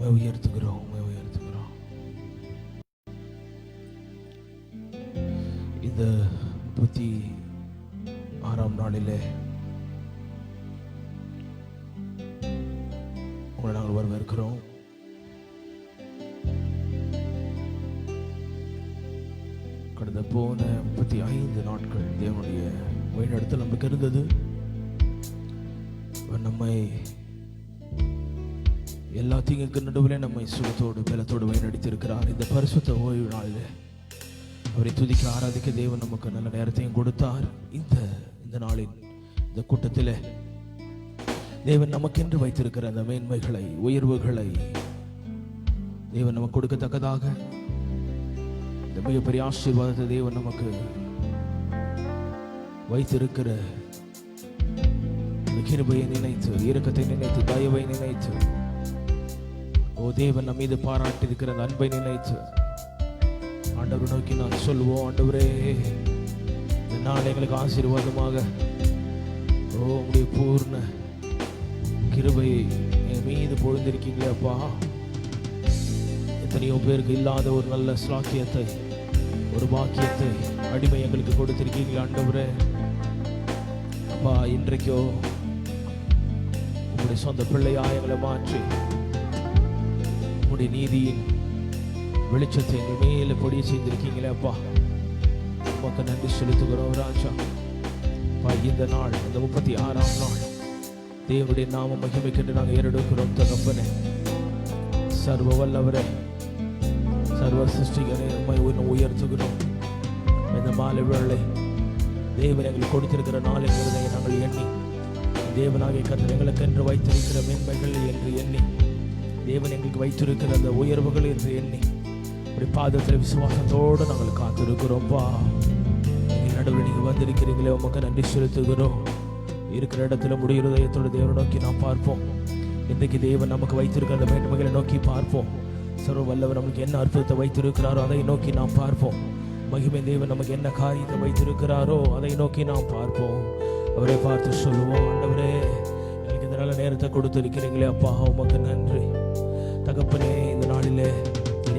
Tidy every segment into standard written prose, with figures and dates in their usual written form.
உயர்த்துகிறோம். இந்த 36ஆம் நாளிலே உங்களை நாங்கள் வரவேற்கிறோம். கடந்த போன 35 நாட்கள் தேவனுடைய வழிநடத்தல் நமக்கு இருந்தது. நம்மை எல்லா தீங்குக்கு நடுவில் நம்மை சுகத்தோடு பலத்தோடு வழிநடத்தியிருக்கிறார். இந்த பரிசுத்த ஓய்வு நாளில் அவரை துதிக்க ஆராதிக்க தேவன் நமக்கு நல்ல நேரத்தையும் கொடுத்தார். இந்த நாளின் இந்த கூட்டத்தில் தேவன் நமக்கென்று வைத்திருக்கிற அந்த மேன்மைகளை உயர்வுகளை தேவன் நமக்கு கொடுக்கத்தக்கதாக இந்த மிகப்பெரிய ஆசீர்வாதத்தை தேவன் நமக்கு வைத்திருக்கிற கிருபையை நினைத்து, இரக்கத்தை நினைத்து, தயவை நினைத்து, தேவன் நம் மீது பாராட்டி இருக்கிற அந்த அன்பை நினைத்து ஆண்டவரை நோக்கி நான் சொல்லுவோம், ஆண்டவரே இந்த நாள் எங்களுக்கு ஆசீர்வாதமாக உங்களுடைய பூர்ண கிருபையை என் மீது பொழுந்திருக்கீங்களே அப்பா. எத்தனையோ பேருக்கு இல்லாத ஒரு நல்ல ஸ்லாக்கியத்தை, ஒரு பாக்கியத்தை அடிமை எங்களுக்கு கொடுத்திருக்கீங்களே ஆண்டவரே அப்பா. இன்றைக்கோ உங்களுடைய சொந்த பிள்ளையா எங்களை மாற்றி உங்களுடைய நீதியின் வெளிச்சத்தை எங்கள் மேல பொடிய செய்திருக்கீங்களே அப்பா. உமக்கு நன்றி செலுத்துகிறோம் ராஜா. இந்த நாள் இந்த 36ஆம் நாள் தேவனுடைய நாம மகிமைக்கென்று நாங்கள் ஏறெடுக்கிறோம் தகப்பனே. சர்வ வல்லவரே, சர்வ சிருஷ்டிகரே, நம்மை உயர்த்துகிறோம். இந்த மாலை வேளை தேவன் எங்களுக்கு கொடுத்திருக்கிற நாள் என்பதை நாங்கள் எண்ணி, தேவனாகிய கர்த்தர் எங்களுக்கு என்று வைத்திருக்கிற மேன்மைகள் என்று எண்ணி, தேவன் எங்களுக்கு வைத்திருக்கிற அந்த உயர்வுகள் என்று எண்ணி அப்படி பாதத்தில் விசுவாசத்தோடு நாங்கள் காத்திருக்கிறோம்ப்பா. எங்கள் நடுவில் நீங்கள் வந்திருக்கிறீங்களே, உமக்கு நன்றி செலுத்துகிறோம். இருக்கிற இடத்துல முடிய இதயத்தோடு தேவனை நோக்கி நாம் பார்ப்போம். இன்றைக்கு தேவன் நமக்கு வைத்திருக்கிற அந்த மேன்மைகளை நோக்கி பார்ப்போம். சர்வ வல்லவர் நமக்கு என்ன அற்புதத்தை வைத்திருக்கிறாரோ அதை நோக்கி நாம் பார்ப்போம். மகிமை தேவன் நமக்கு என்ன காரியத்தை வைத்திருக்கிறாரோ அதை நோக்கி நாம் பார்ப்போம். அவரை பார்த்து சொல்லுவோம், ஆண்டவரே எங்களுக்கு இந்த நல்ல நேரத்தை கொடுத்திருக்கிறீங்களே அப்பா, உமக்கு நன்றி தகப்பனே. இந்த நாளிலே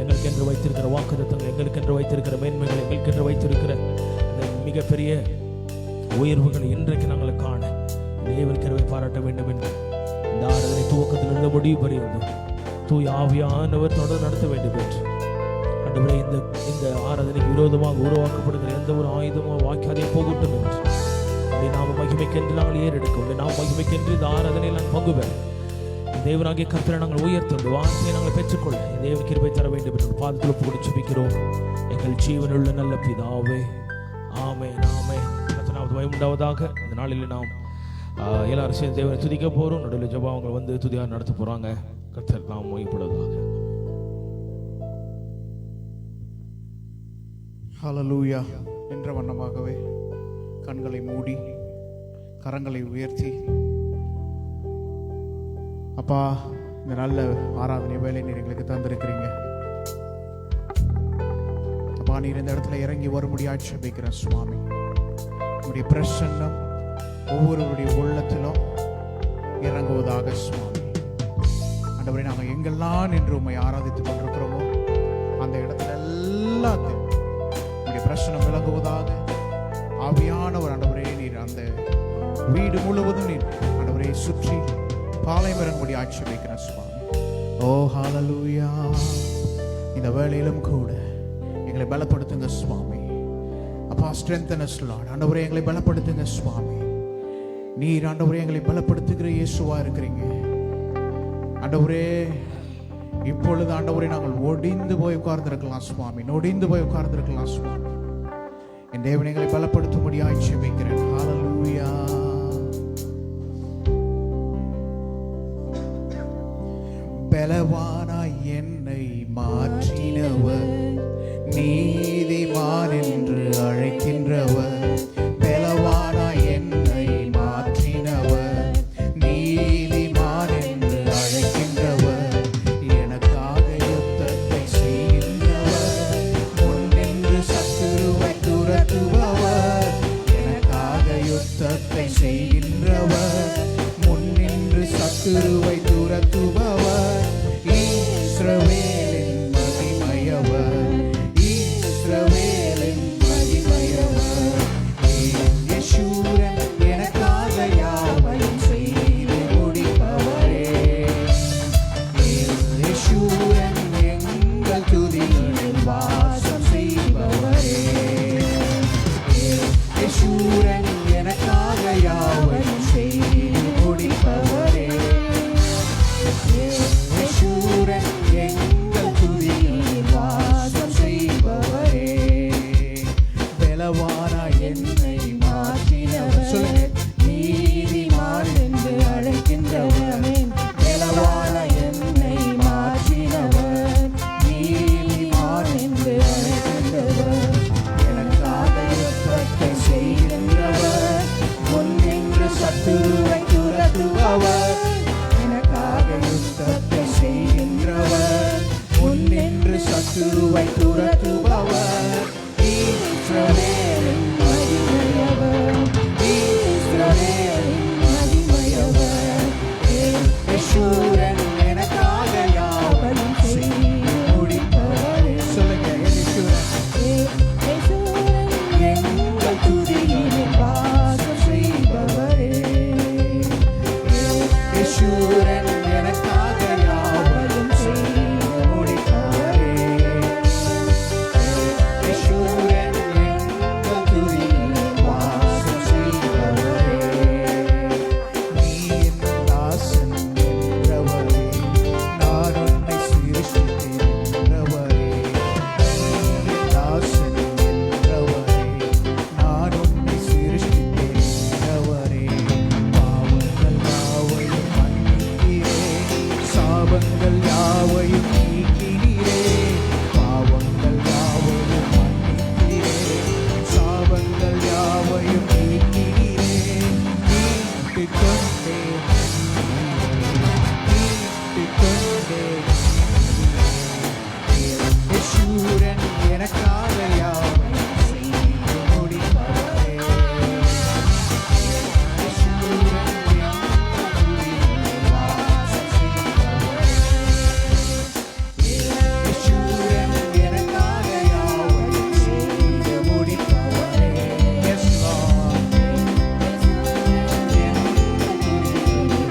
எங்களுக்கு என்று வைத்திருக்கிற வாக்குத்தத்தங்கள், எங்களுக்கு என்று வைத்திருக்கிற மேன்மைகள், எங்களுக்கு என்று வைத்திருக்கிற அந்த மிகப்பெரிய உயர்வுகளை இன்றைக்கு நாங்கள் காண தேவன் கிருபை பாராட்ட வேண்டும் என்று இந்த ஆராதனை துவக்கத்திலிருந்து முடிவு பரியந்தம் தூய ஆவியானவர் தொடர்ந்து நடத்த வேண்டும் என்று ஆண்டவரே, இந்த ஆராதனைக்கு விரோதமாக உருவாக்கப்படுகிற எந்த ஒரு ஆயுதமாக வாக்கியாதே போகட்டும் என்று நாம மகிமைக்கென்று நாங்கள் ஏறெடுக்க, நாம் மகிமைக்கென்று இந்த ஆராதனையில் நாங்கள் பங்கு பெற தேவனாகிய கர்த்தரை நாங்கள் உயர்த்தோம். வார்த்தையை நாங்கள் பெற்றுக்கொள்ள தேவ கிருபை தர வேண்டும் என்று பாதத்தில் ஒப்புக்கொண்டு ஜெபிக்கிறோம். எங்கள் ஜீவனுள்ள நல்ல பிதாவே, ஆமென் ஆமென். கர்த்தருக்கு மகிமை உண்டாவதாக. இந்த நாளில் நாம் எல்லாரும் சேர்ந்து தேவனை துதிக்க போறோம். நடுவில் ஜெபங்கள் வந்து துதியாக நடத்த போறாங்க. கர்த்தர் நாம் மகிமைப்படுவதாக. ஹல்லேலூயா. என்ற வண்ணமாகவே கண்களை மூடி கரங்களை உயர்த்தி, அப்பா இந்த நல்ல ஆராதனை வேலை நீர் எங்களுக்கு தந்திருக்கிறீங்க அப்பா. நீர் இந்த இடத்துல இறங்கி வரும்படி ஆட்சேபிக்கிறேன் சுவாமி. உங்களுடைய பிரசன்னம் ஒவ்வொருவருடைய உள்ளத்திலும் இறங்குவதாக சுவாமி. ஆண்டவரே, நாங்கள் எங்கெல்லாம் நின்று உம்மை ஆராதித்துக் கொண்டிருக்கிறோமோ அந்த இடத்துல எல்லாத்தையும் உங்களுடைய பிரசன்னம் விளங்குவதாக. ஆவியானவர் ஆண்டவரே, நீர் அந்த வீடு முழுவதும் நீர் ஆண்டவரே சுற்றி பாலைமரங்குடி ஆட்சி வைக்கிற சுவாமி. ஓ ஹல்லேலூயா. இந்த வேளையிலும் கூட எங்களை பலப்படுத்துங்க சுவாமி. அப்பா, strengthen us Lord. ஆண்டவரே, எங்களை பலப்படுத்துங்க சுவாமி. நீர் ஆண்டவரே எங்களை பலப்படுத்துகிற இயேசுவா இருக்கிறீங்க ஆண்டவரே. இப்பொழுது ஆண்டவரே நாங்கள் ஒடிந்து போய் உட்கார்ந்திருக்கலாம் சுவாமி, நொடிந்து போய் உட்கார்ந்திருக்கலாம் சுவாமி. என் தேவன் எங்களை பலப்படுத்தும்படி ஆட்சி வைக்கிறேன். ஹல்லேலூயா. பலவானாய் என்னை மாற்றினவர், நீதிமான் என்று அழைக்கின்றவர். பலவானாய் என்னை மாற்றினவர், நீதிமான் என்று அழைக்கின்றவர். எனக்காக யுத்தத்தை செய்கின்றவர், முன்னின்று சத்துருவை துரத்துபவர். எனக்காக யுத்தத்தை செய்கின்றவர், முன்னின்று சத்துருவை துரத்துபவர். பாவங்கள் யாவையும் நீக்கினீரே, பாவங்கள் யாவையும் மன்னித்தீரே, சாபங்கள் யாவையும் நீக்கினீரே, மீட்டுக் கொண்டே யேசுரன் எனக்காக யாவையும் செய்து முடிப்பவரே. யேசுரன் என் வாசம் செய்பவரே. யேசுரன் எனக்காக யாவையும் செய்து முடிப்பவரே. Yes, Lord.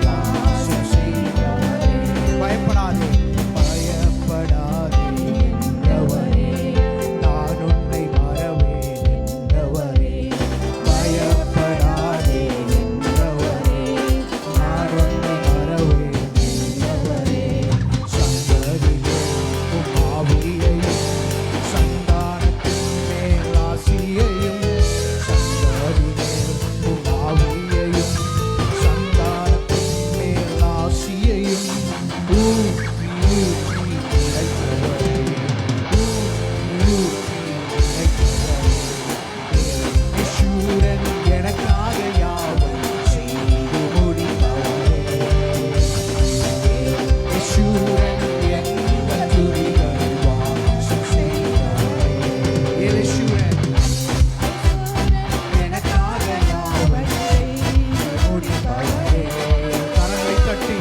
வாசம் செய்பவரே. பயப்படாதே, பயப்படாதே என்றவரே, நான் உன்னை மறவேன் என்றவரே. பயப்படாதே என்றவரே, நான் உன்னை மறவேன் என்றவரே. சந்ததியே உம் ஆவியையும், சந்தானத்தின் மேல் ஆசியையும், சந்ததியே உம் ஆவியையும், சந்தானத்தின் மேல் ஆசியையும் ஊற்றி ஊற்றி இறைக்கிறவரே. ஊற்றி ஊற்றி இறைக்கிறவரே. யேசுரன் எனக்காக யாவையும் செய்து முடிப்பவரே. யேசுரன் எங்கள் துதிகளில் வாசம் செய்பவரே. யேசுரன் எனக்காக யாவையும் செய்து முடிப்பவரே. கரங்களை தட்டி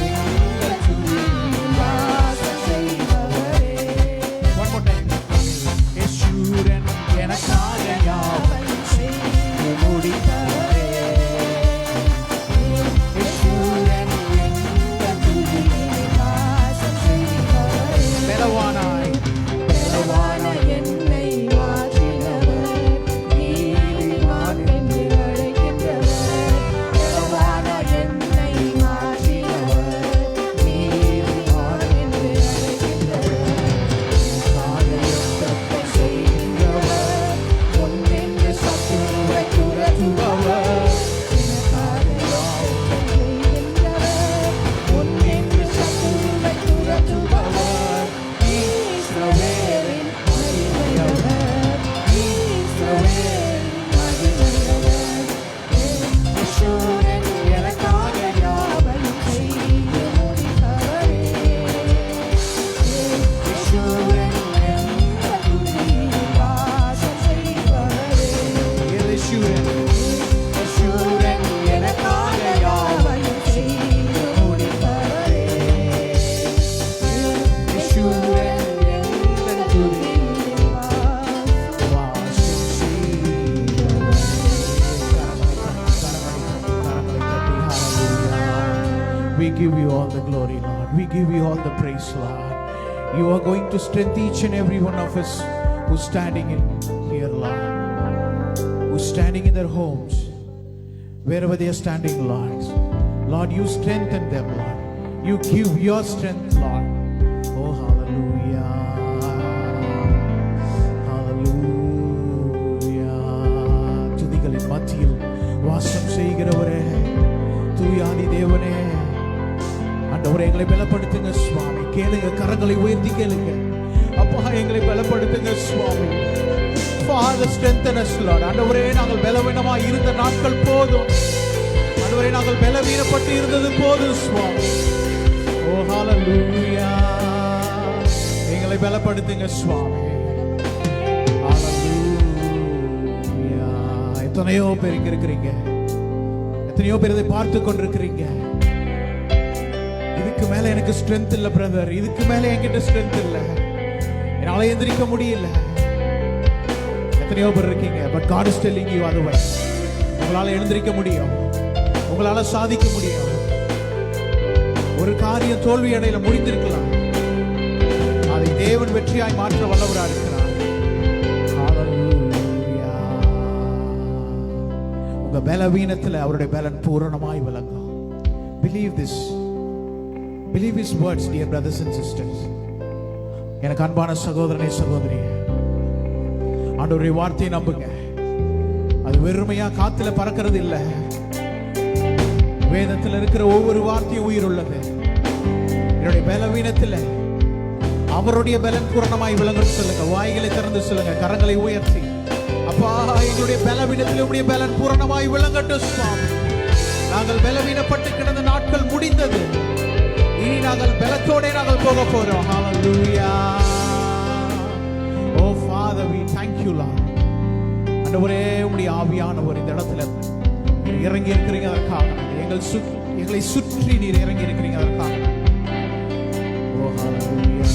எங்கள் துதிகளில் வாசம் செய்பவரே. One more time. யேசுரன் எனக்காக யாவையும் செய்து முடிப்பவரே. யேசுரன் எங்கள் துதிகளில் வாசம் செய்பவரே. பலவானாய் பலவானாய் என்னை மாற்றினவர், நீதிமான் என்று அழைக்கின்றவர். பலவானாய் என்னை மாற்றினவர், நீதிமான் என்று அழைக்கின்றவர். காரியத்தை செய்கிறவர், முன்னென்று சத்துருவை துரத்துபவர். முன்னென்று சத்துருவை துரத்துபவர். இஸ்ரவேலின் மகிமையவர், இஸ்ரவேலின் மகிமையவர். யேசுரன் எனக்காக யாவையும் செய்து முடிப்பவரே. யேசுரன் எங்கள் துதிகளில் வாசம் செய்பவரே. யேசுரன் எனக்காக யாவையும் செய்து முடிப்பவரே. யேசுரன் எங்கள் துதிகளில் வாசம் செய்பவரே. We give you all the glory, Lord. We give you all the praise, Lord. You are going to strengthen each and every one of us who's standing in here, Lord. Who's standing in their homes, wherever they are standing, Lord. Lord, you strengthen them, Lord. You give your strength, Lord. Oh, hallelujah. Hallelujah. துதிகளின் மத்தியில் வாசம் செய்கிறவரே, தூயானி தேவனே, ஆண்டவரே எங்களை பலப்படுத்துங்க சுவாமி. கேளுங்க, கரங்களை உயர்த்தி கேளுங்க. அப்பா எங்களை பலப்படுத்துங்க சுவாமி. Father, strengthen us, Lord. ஆண்டவரே நாங்கள் பலவீனமாய் இருந்த நாட்கள் போதும். ஆண்டவரே நாங்கள் பலவீனப்பட்டு இருந்தது போதும் சுவாமி. ஓ ஹalleluya. எங்களை பலப்படுத்துங்க சுவாமி. ஹalleluya. எத்தனையோ பேர் இங்க இருக்கிறீங்க, எத்தனையோ பேர் இதை பார்த்து கொண்டிருக்கிறீங்க. இதுக்கு மேல எனக்கு ஸ்ட்ரென்த் இல்ல பிரதர், இதுக்கு மேல என்கிட்ட ஸ்ட்ரென்த் இல்ல, என்னால எந்திரிக்க முடியல. எத்தனையோ பேர் இருக்கீங்க. But God is telling you otherwise. உங்களால எழுந்திருக்க முடியும், உங்களால சாதிக்க முடியும். ஒரு காரியம் தோல்வி அடையில முடிந்திருக்கலாம், அதை தேவன் வெற்றியாய் மாற்ற வல்லவராக இருக்கிறார். ஹalleluya. உங்க பலவீனத்துல அவருடைய பலன் பூரணமாய் விளங்கும். Believe this. Believe his words, dear brothers and sisters. எனக்கு அன்பான சகோதரனே சகோதரியே, ஆண்டவருடைய வார்த்தையை நம்புங்க. அது வெறுமையா காத்துல பறக்கிறது இல்ல. வேதத்தில் இருக்கிற ஒவ்வொரு வார்த்தையும் உயிர் உள்ளது. என்னுடைய பலவீனத்தில் அவருடைய பலன் பூரணமாய் விளங்கணும் சொல்லுங்க. வாய்களை திறந்து சொல்லுங்க, கரங்களை உயர்த்தி. அப்பா, எங்களுடைய பலவீனத்தில் உடைய பலன் பூரணமாய் விளங்கட்டும் சுவாமி. நாங்கள் பலவீனப்பட்டு கிடந்த நாட்கள் முடிந்தது. இனி நாங்கள் பலத்தோட நாங்கள் போக போறோம். ஹalleluya. Oh Father, we thank you Lord. ஆண்டவரே, உம்முடைய ஆவியானவர் இந்த இடத்துல இறங்கி இருக்கிறீங்க, அதற்காக எங்களை சுற்றி நீர் இறங்கி இருக்கிறீங்க, அதற்காக. Oh hallelujah.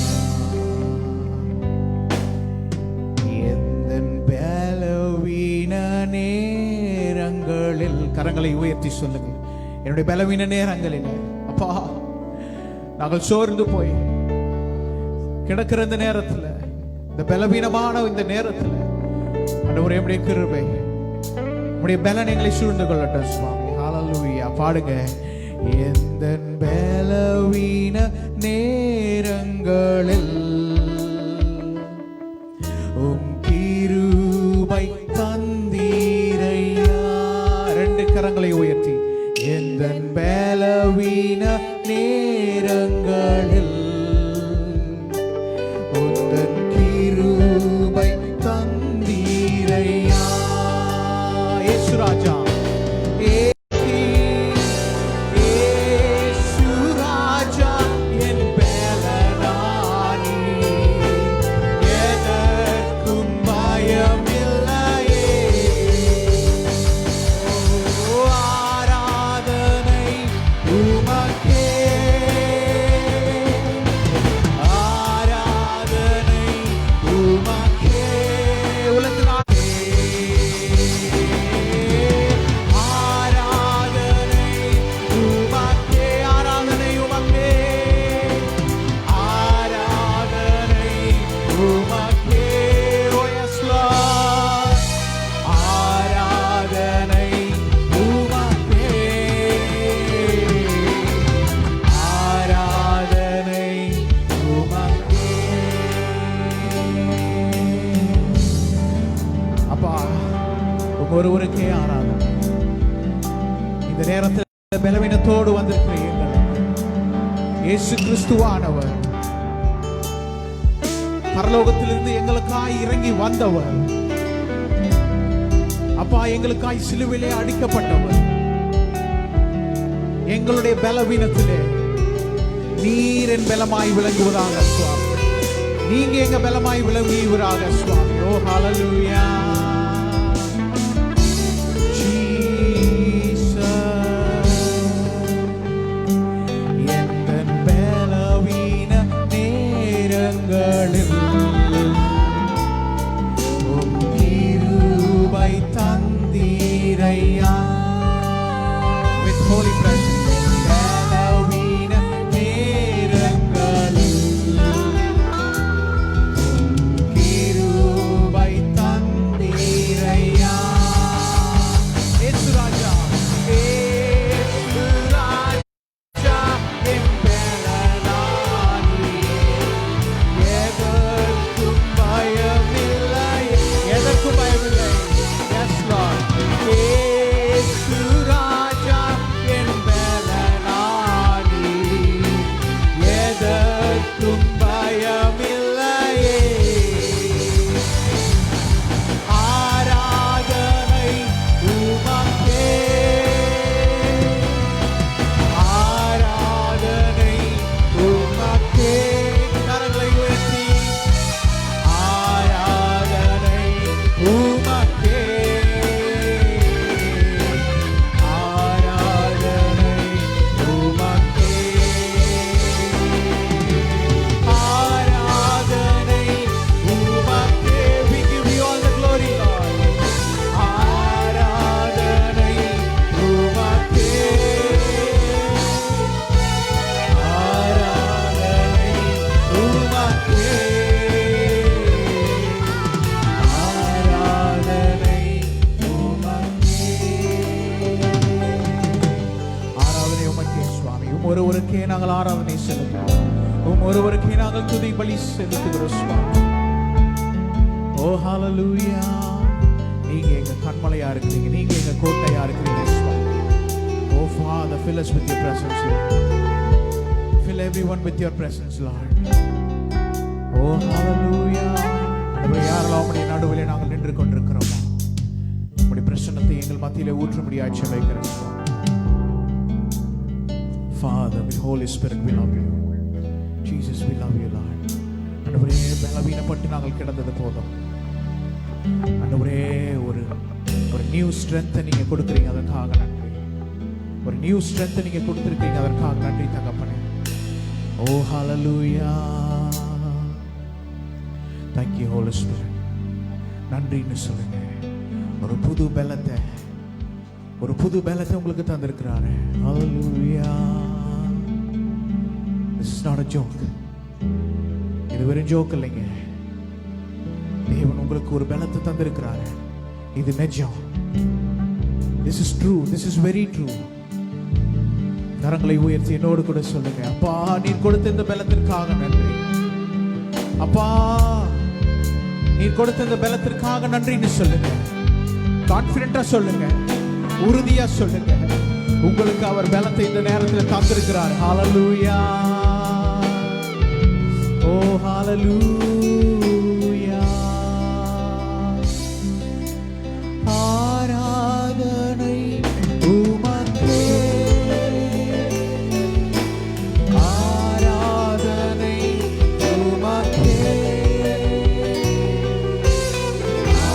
எந்தன் பலவீன நேரங்களில் கரங்களை உயர்த்தி சொல்லுங்க. என்னுடைய பலவீன நேரங்களில் அப்பா, நாங்கள் சோர்ந்து போய் கிடக்கிற இந்த நேரத்தில், இந்த பலவீனமான இந்த நேரத்தில் ஆண்டவரே, உம்முடைய கிருபை, உம்முடைய பலன் எங்களை சூழ்ந்து கொள்ளட்டும் சுவாமி. ஹalleluya. பாடுங்க. எந்தன் பலவீன நேரங்களில் உம் கிருபை தந்தீரையா. ரெண்டு கரங்களை உயர்த்தி. எந்தன் பலவீன நேரங்களில் உந்தன் கிருபை தந்தீரையா. இயேசு ராஜா, ஒருவருக்கே ஆராதனை. இந்த நேரத்தில் பலவீனத்தோடு வந்திருக்கிறீர்கள். இயேசு கிறிஸ்துவானவர் பரலோகத்திலிருந்து எங்களுக்காய் இறங்கி வந்தவர். அப்பா, எங்களுக்காய் சிலுவிலே அடிக்கப்பட்டவர். எங்களுடைய பலவீனத்திலே நீர் என் பலமாய் விளங்குவதாக சுவாமி. நீங்க எங்க பலமாய் விளங்குவதாக சுவாமி. ஓ ஹalleluya. With holy presence, பலவீன நேரங்களில் கிருபை தந்தீரையா. இயேசு ராஜா, இயேசு ராஜா, என் பலனானி, எதற்கும் பயமில்லை, எதற்கும் பயமில்லை. Yes Lord. இயேசு ராஜா, என் பலனானி, எதற்கும் பயமில்லையே. ஆராதனை உமக்கே, ஆராதனை உமக்கே. கரங்களை உயர்த்தி. ஆராதனை உமக்கே, ஆராதனை உமக்கே, ஆராதனை உமக்கே. We give you all the glory, Lord. ஆராதனை உமக்கே, ஆராதனை உமக்கே, ஆராதனை உமக்கே. ஆராதனை உமக்கே சுவாமி. ஒருவருக்கே நாங்கள் ஆராதனை செலுத்துகிறோம். ஒருவருக்கே நாங்கள் துதி பலி செலுத்துகிறோம் சுவாமி. ஓ ஹalleluya. நீங்க எங்க கண்மலையா இருக்கிறீங்க, நீங்க எங்க கோட்டையா இருக்கிறீங்க சுவாமி. ஓ Oh Father, fill us with your presence, Lord. Fill everyone with your presence, Lord. Oh hallelujah. ஆண்டவரே, யாரெல்லாம் உம்முடைய நடுவிலே நாங்கள் நின்று கொண்டிருக்கிறோமோ உம்முடைய பிரசன்னத்தை எங்கள் மத்தியிலே ஊற்றும்படியாய் ஜெபிக்கிறோம். Father, with Holy Spirit we love you. Jesus, we love you, Lord. ஆண்டவரே, பலவீனப்பட்டு நாங்கள் கிடந்தது போதும். ஆண்டவரே, ஒரு நியூ ஸ்ட்ரென்த் நீங்க கொடுக்குறீங்க, அதற்காக நன்றி. ஒரு நியூ ஸ்ட்ரென்த் நீங்க கொடுத்திருக்கீங்க, அதற்காக நன்றி தகப்பனே. Oh hallelujah. Thank you, Holy Spirit. நன்றின்னு சொல்லுங்க. ஒரு புது பலத்தை உங்களுக்கு தந்திருக்கிறாரு. Hallelujah. This is not a joke. இது வெறும் ஜோக் இல்லைங்க. தேவன் உங்களுக்கு ஒரு பலத்தை தந்திருக்கிறாரு. இது நிஜம். This is true. This is very true. கரங்களை உயர்த்தி என்னோடு கூட சொல்லுங்க. அப்பா, நீர் கொடுத்த இந்த பலத்திற்காக நன்றி. அப்பா, நீர் கொடுத்த இந்த பலத்திற்காக நன்றின்னு சொல்லுங்க. கான்ஃபிடென்ட்டா சொல்லுங்க, உறுதியா சொல்லுங்க. உங்களுக்கு அவர் பலத்தை இந்த நேரத்தில் தந்திருக்கிறார். ஹalleluya. Oh hallelujah. ஆராதனை உமக்கே, ஆராதனை உமக்கே,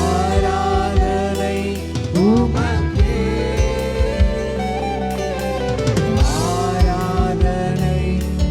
ஆராதனை உமக்கே, ஆராதனை உமக்கே.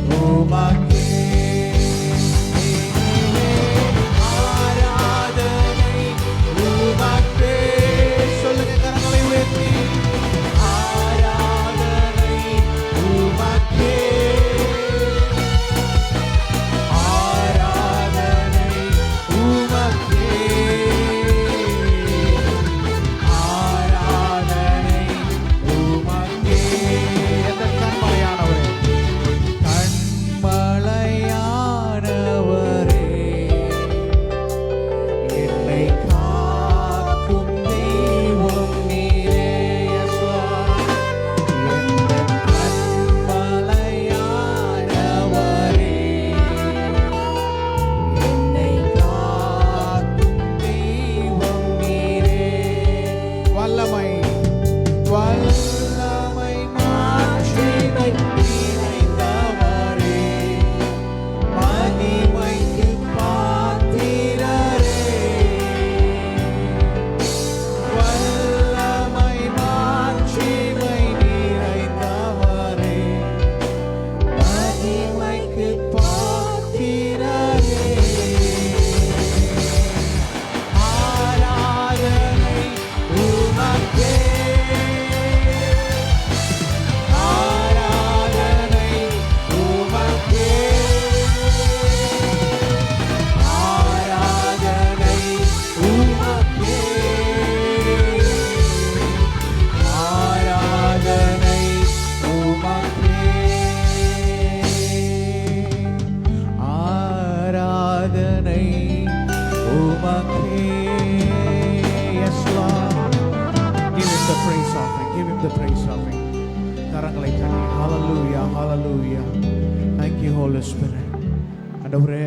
கரங்களை தட்டி ஹalleluya hallelujah. Thank you Holy Spirit. ஆண்டவரே,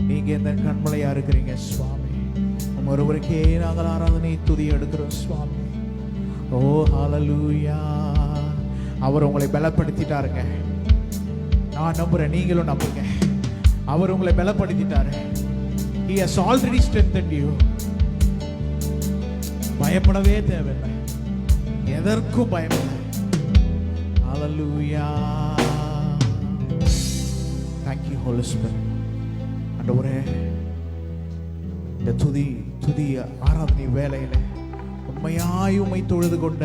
நீங்க இந்த கண்மலையா இருக்கிறீங்க சுவாமி. உம் ஒருவருக்கே நாங்கள் ஆராதனை துதி எடுக்கிறோம் சுவாமி. ஓ ஹalleluya. அவர் உங்களை பலப்படுத்திட்டாருங்க. நான் நம்புறேன், நீங்களும் நம்புங்க. அவர் உங்களை பலப்படுத்திட்டாரு. He has already strengthened you. பயப்படவே தேவையில்லை, எதற்கும் பயமில்லை. Hallelujah. Thank you Holy Spirit. ஆண்டவரே, இந்த துதி ஆராதனை வேளையில உண்மையாய் உம்மை தொழுது கொண்ட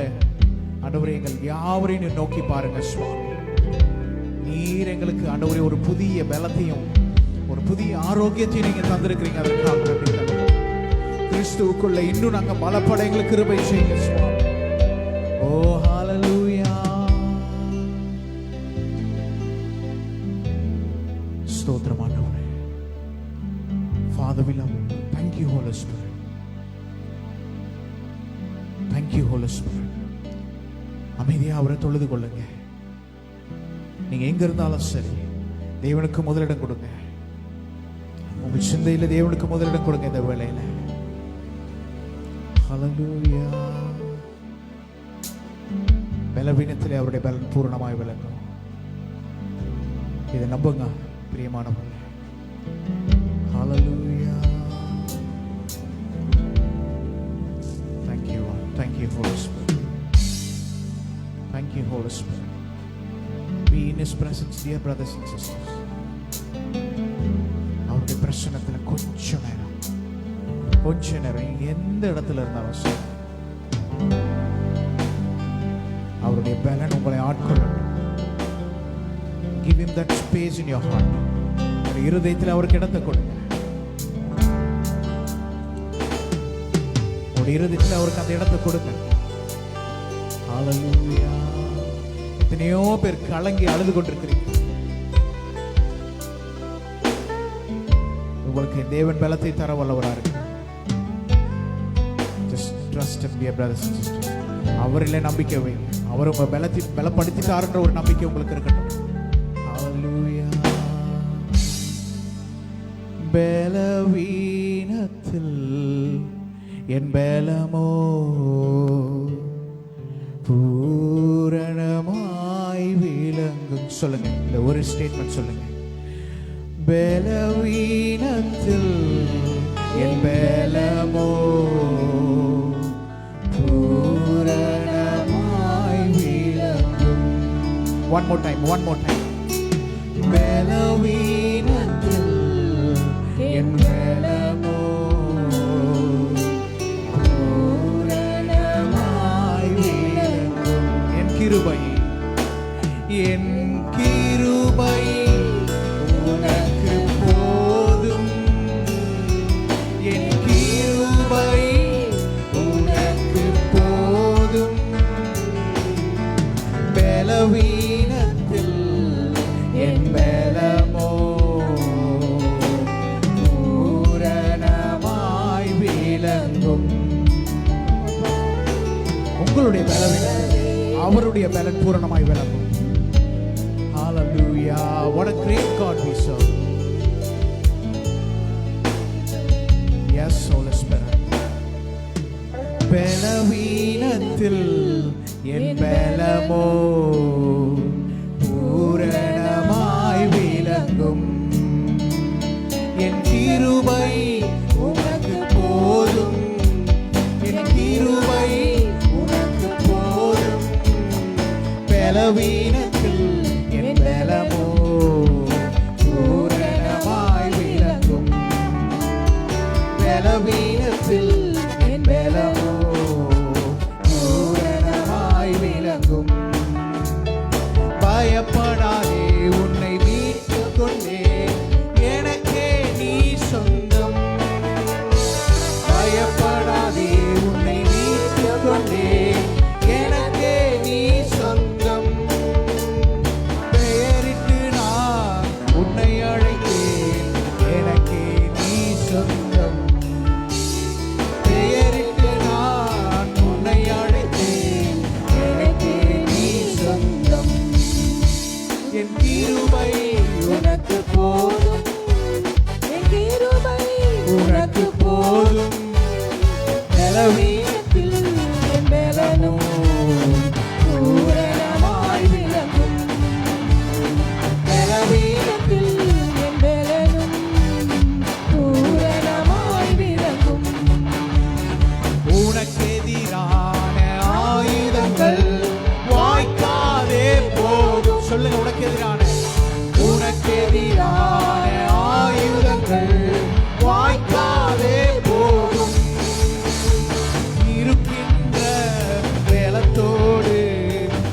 ஆண்டவரே, எங்கள் யாவரையும் நோக்கி பாருங்க சுவாமி. நீர் எங்களுக்கு ஆண்டவரே ஒரு புதிய பலத்தையும் ஒரு புதிய ஆரோக்கியத்தையும் நீங்க தந்திருக்கிறீங்க. அதற்காக நன்றி தகப்பனே. கிறிஸ்துவுக்குள்ள இன்னும் நாங்க பலப்பட எங்களுக்கு கிருபை செய்யுங்க சுவாமி. ஓ ஹalleluya. ஸ்தோத்திரம் ஆண்டவரே. Father, we love you. Thank you Holy Spirit. Thank you Holy Spirit. அமைதியா அவரை தொழுது கொள்ளுங்க. நீங்க எங்க இருந்தாலும் சரி, தேவனுக்கு முதலிடம் கொடுங்க. உங்க சிந்தையில தேவனுக்கு முதலிடம் கொடுங்க இந்த வேளையில. ஹல்லேலூயா. பலவீனத்திலே அவருடைய பலன் பூரணமாய் விளங்கும். இதை நம்புங்க பிரியமானவர்களே. ஹல்லேலூயா. Thank you, Lord. Thank you, Holy Spirit. Thank you, Holy Spirit. Be in His presence, dear brothers and sisters. அவருடைய பிரசன்னத்துல கொஞ்ச நேரம் எந்த இடத்துல இருந்தாலும் சரி, அவருடைய பலன் உங்களை ஆட்கொள்ளட்டும். Give Him that space in your heart. உங்களுடைய இருதயத்தில் அவருக்கு இடத்தை கொடுங்க. உங்களுடைய இருதயத்தில் அவருக்கு அந்த இடத்தை கொடுங்க. ஹல்லேலூயா. எத்தனையோ பேர் கலங்கி அழுது கொண்டிருக்கிறீங்க. உங்களுக்கு தேவன் பலத்தை தர வல்லவராக இருக்கு. Just trust Him, dear brothers and sisters. அவரிலே நம்பிக்கை வைங்க. அவர் உங்க பலப்படுத்திட்டாருன்ற ஒரு நம்பிக்கை உங்களுக்கு இருக்கட்டும். ஹல்லேலூயா. பலவீனத்தில் என் பலமோ பூரணமாய் விளங்கும். சொல்லுங்க, இந்த ஒரு ஸ்டேட்மெண்ட் சொல்லுங்க. பலவீனத்தில் என் பலமோ பூரணமாய் விளங்கும். One more time. பலவீனத்தில் என் பலமோ பூரணமாய் விளங்கும். என் கிருபை உனக்கு போதும். என் கிருபை உனக்கு போதும். பலவீனத்தில் என் பலமோ பூரணமாய் விளங்கும். உங்களுடைய பலவீனத்தில் அவருடைய பலன் பூரணமாய் விளங்கும். Hallelujah. What a great God we serve. Yes, Holy Spirit. பலவீனத்தில் என் பலமோ பூரணமாய் விளங்கும். என் கிருபை உனக்கு போதும். என் கிருபை உனக்கு போதும். பலவீனத்தில் என் பலமோ பூரணமாய் விளங்கும். பலவீனத்தில் என் பலமோ பூரணமாய் விளங்கும். பயப்படாதே, உன்னை மீட்டுக் கொண்டேன், எனக்கே நீ சொந்தம். பயப்படாதே, உன்னை மீட்டுக் கொண்டேன், எனக்கே நீ சொந்தம். பெயரிட்டு நான் உன்னை அழைத்தேன், எனக்கே நீ சொந்தம். பெயரிட்டு நான் உன்னை அழைத்தேன், எனக்கே நீ சொந்தம். என் கிருபை உனக்கு போதும். என் கிருபை உனக்கு போதும். பலவீனத்தில் என் பலனும் பூரணமாய் விளங்கும். பலவீனத்தில் என் பலனும் பூரணமாய் விளங்கும். உனக்கெதிரான ஆயுதங்கள் வாய்க்காதே போதும். சொல்லுங்க, உனக்கெதிரான ஆயுதங்கள் வாய்க்காதே போதும். இருக்கின்ற பலத்தோடு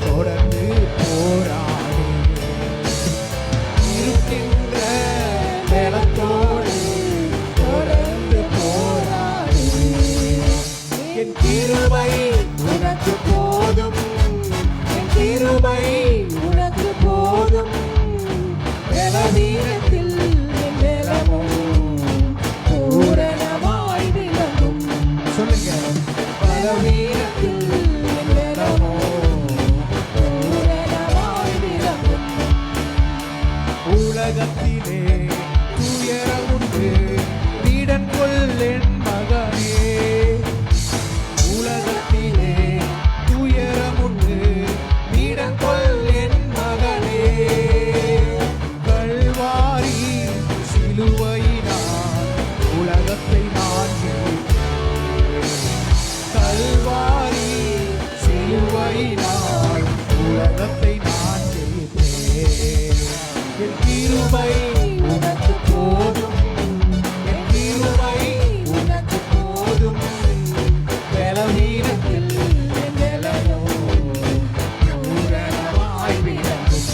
தொடர்ந்து போராடு. இருக்கின்ற பலத்தோடு தொடர்ந்து போராடு. என் கிருபை உனக்கு போதும். என் கிருபை உனக்கு போதும். பலவீனத்தில் என் பலமும் பூரணமாய் விளங்கும். சொல்லுங்க, பலவீனத்தில் என் பலமும் உலகத்திலே துயரமுண்டு வீடன் கொள் என் மகனே. உலகத்திலே துயரமுண்டு வீடன் கொள் என் மகனே. கல்வாரி சிலுவையினால் உலகத்தை நான் ஜெயித்தேன். கல்வாரி சிலுவையினால் உலகத்தை நான் ஜெயித்தேன். என் கிருபை உனக்கு போதும், என் கிருபை உனக்கு போதும். பலவீனத்தில் என் பலனோ பூரணமாய் விளங்கும்.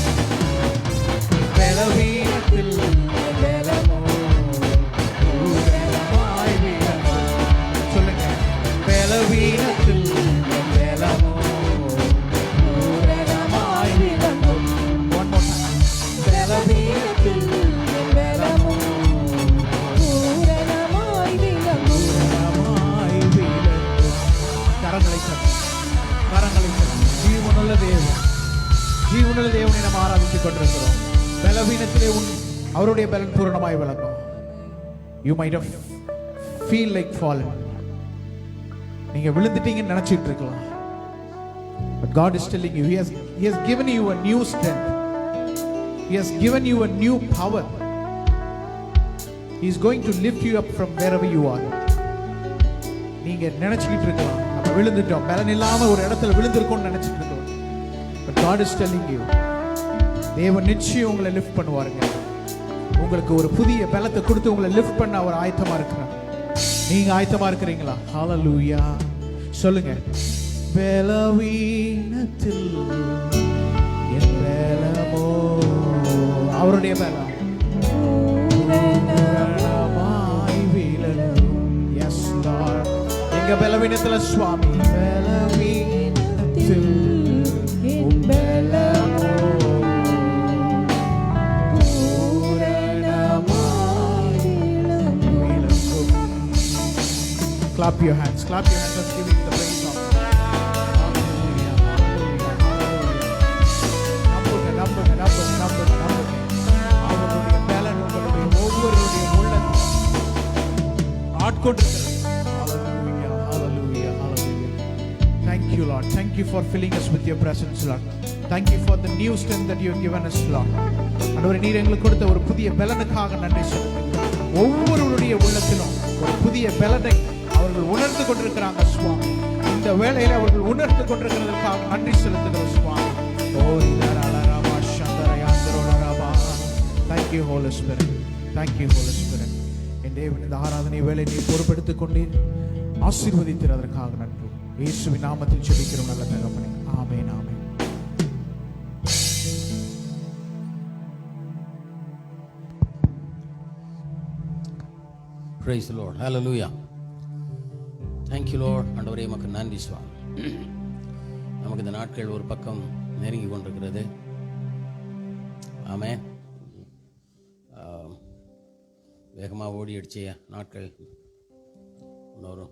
பலவீனத்தில் என் பலனோ பூரணமாய் விளங்கும். சொல்லுங்க, பலவீனத்தில் என் பலனோ பூரணமாய் விளங்கும். One more time. பலவீனத்தில் என் பலனோ பூரணமாய் விளங்கும். பூரணமாய் விளங்கும். கரங்களை தட்டி, கரங்களை தட்டி. ஜீவனுள்ள தேவன், ஜீவனுள்ள தேவனை நாம் ஆராதித்துக் கொண்டிருக்கிறோம். பலவீனத்திலே அவருடைய பலன் பூரணமாய் விளங்கும். You might have feel like fallen. நீங்க விழுந்துட்டீங்கன்னு நினைச்சிட்டு இருக்கலாம். But God is telling you, He has given you a new strength. He has given you a new power. He is going to lift you up from wherever you are. நீங்க நினைச்சிட்டு இருக்கலாம், நம்ம விழுந்துட்டோம், பலன் இல்லாம ஒரு இடத்துல விழுந்திருக்கோம்னு நினைச்சிட்டு இருக்கோம். But God is telling you, தேவன் நிச்சயம் உங்களை லிஃப்ட் பண்ணுவாருங்க. உங்களுக்கு ஒரு புதிய பலத்தை கொடுத்து உங்களை லிஃப்ட் பண்ண அவர் ஆயத்தமா இருக்கிறார். நீங்க ஆயத்தமா இருக்கிறீங்களா? ஹalleluya. சொல்லுங்க, பலவீனத்தில் என் பலமோ அவருடைய பலம் பூரணமாய் விளங்கும். Yes Lord. எங்க பலவீனத்துல சுவாமி, பலவீனத்தில் என் பலமோ பூரணமாய் விளங்கும். Clap your hands. Clap your hands and give it the praise of God. Hallelujah. Hallelujah. Hallelujah. நம்புங்க. அவருடைய பலன் உங்களுடைய ஒவ்வொருடைய உள்ளத்தில் ஆட்கொண்டிருக்கிறது. Hallelujah. Hallelujah. Hallelujah. Thank you, Lord. Thank you for filling us with your presence, Lord. Thank you for the new strength that you have given us, Lord. ஆண்டவரே, நீர் எங்களுக்கு கொடுத்த ஒரு புதிய பலனுக்காக நன்றி சொல்லுங்கள். ஒவ்வொருவருடைய உள்ளத்திலும் ஒரு புதிய பலனை அவர்கள் உணர்ந்து கொண்டிருக்கிறாங்க சுவாமி. இந்த வேளையில அவர்கள் உணர்ந்து கொண்டிருக்கிறதுக்காக நன்றி செலுத்துகிறோம் சுவாமி. Thank you, Holy Spirit. Thank you, Holy Spirit. என் தேவன், இந்த ஆராதனை வேளை நீர் பொறுப்பெடுத்துக் கொண்டீர், ஆசீர்வதித்தீர், அதற்காக நன்றி. இயேசுவின் நாமத்தில் ஜெபிக்கிறோம் நல்ல தகப்பனே. ஆமென். ஆமென். Praise the Lord. Hallelujah. Thank you, Lord. ஆண்டவரே, உமக்கு நன்றி சுவாமி. நமக்கு இந்த நாட்கள் ஒரு பக்கம் நெருங்கி கொண்டிருக்கிறது. ஆமென். வேகமாக ஓடி அடிச்ச நாட்கள் இன்னொரு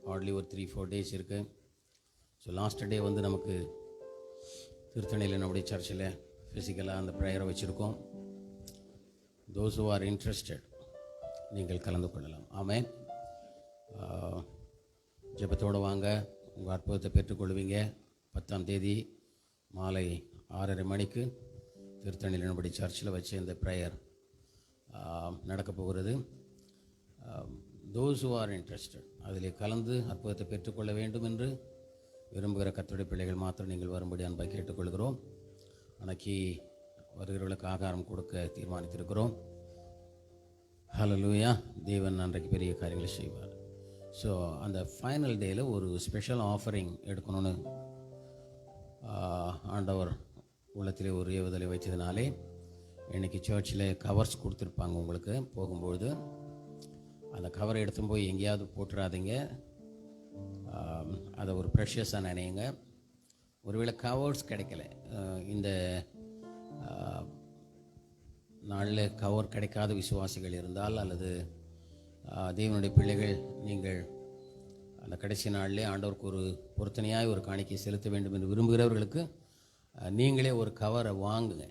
ஹார்ட்லி ஒரு 3-4 டேஸ் இருக்குது. ஸோ லாஸ்ட் டே வந்து நமக்கு திருத்தணியில் நம்முடைய சர்ச்சில் ஃபிசிக்கலாக அந்த ப்ரேயரை வச்சுருக்கோம். those who are interested நீங்கள் கலந்து கொள்ளலாம். ஆமென். ஜெபத்தோடு வாங்க, உங்கள் அற்புதத்தை பெற்றுக்கொள்வீங்க. 10ஆம் தேதி மாலை 6:30 மணிக்கு திருத்தணியில் நம்முடைய சர்ச்சில் வச்சு இந்த ப்ரேயர் நடக்க போகிறது. those who are interested அதில் கலந்து அற்புதத்தை பெற்றுக்கொள்ள வேண்டும் என்று விரும்புகிற கர்த்தருடைய பிள்ளைகள் மாத்திரம் நீங்கள் வரும்படி அன்பாக கேட்டுக்கொள்கிறோம். அன்னைக்கு வருகிறவர்களுக்கு ஆகாரம் கொடுக்க தீர்மானித்திருக்கிறோம். ஹல்லேலூயா. தேவன் அன்றைக்கு பெரிய காரியங்களை செய்வார். ஸோ அந்த ஃபைனல் டேயில் ஒரு ஸ்பெஷல் ஆஃபரிங் எடுக்கணும்னு ஆண்டவர் உள்ளத்திலே ஒரு ஏவுதலை வைத்ததினாலே இன்றைக்கி சர்ச்சில் கவர்ஸ் கொடுத்துருப்பாங்க. உங்களுக்கு போகும்பொழுது அந்த கவரை எடுத்து போய் எங்கேயாவது போட்டுறாதீங்க. அதை ஒரு ப்ரெஷியஸாக நினைங்க. ஒருவேளை கவர்ஸ் கிடைக்கல, இந்த நாளில் கவர் கிடைக்காத விசுவாசிகள் இருந்தால், அல்லது தேவனுடைய பிள்ளைகள் நீங்கள் அந்த கடைசி நாளிலே ஆண்டவருக்கு ஒரு பொருத்தனையாய் ஒரு காணிக்கை செலுத்த வேண்டும் என்று விரும்புகிறவர்களுக்கு நீங்களே ஒரு கவரை வாங்குங்க.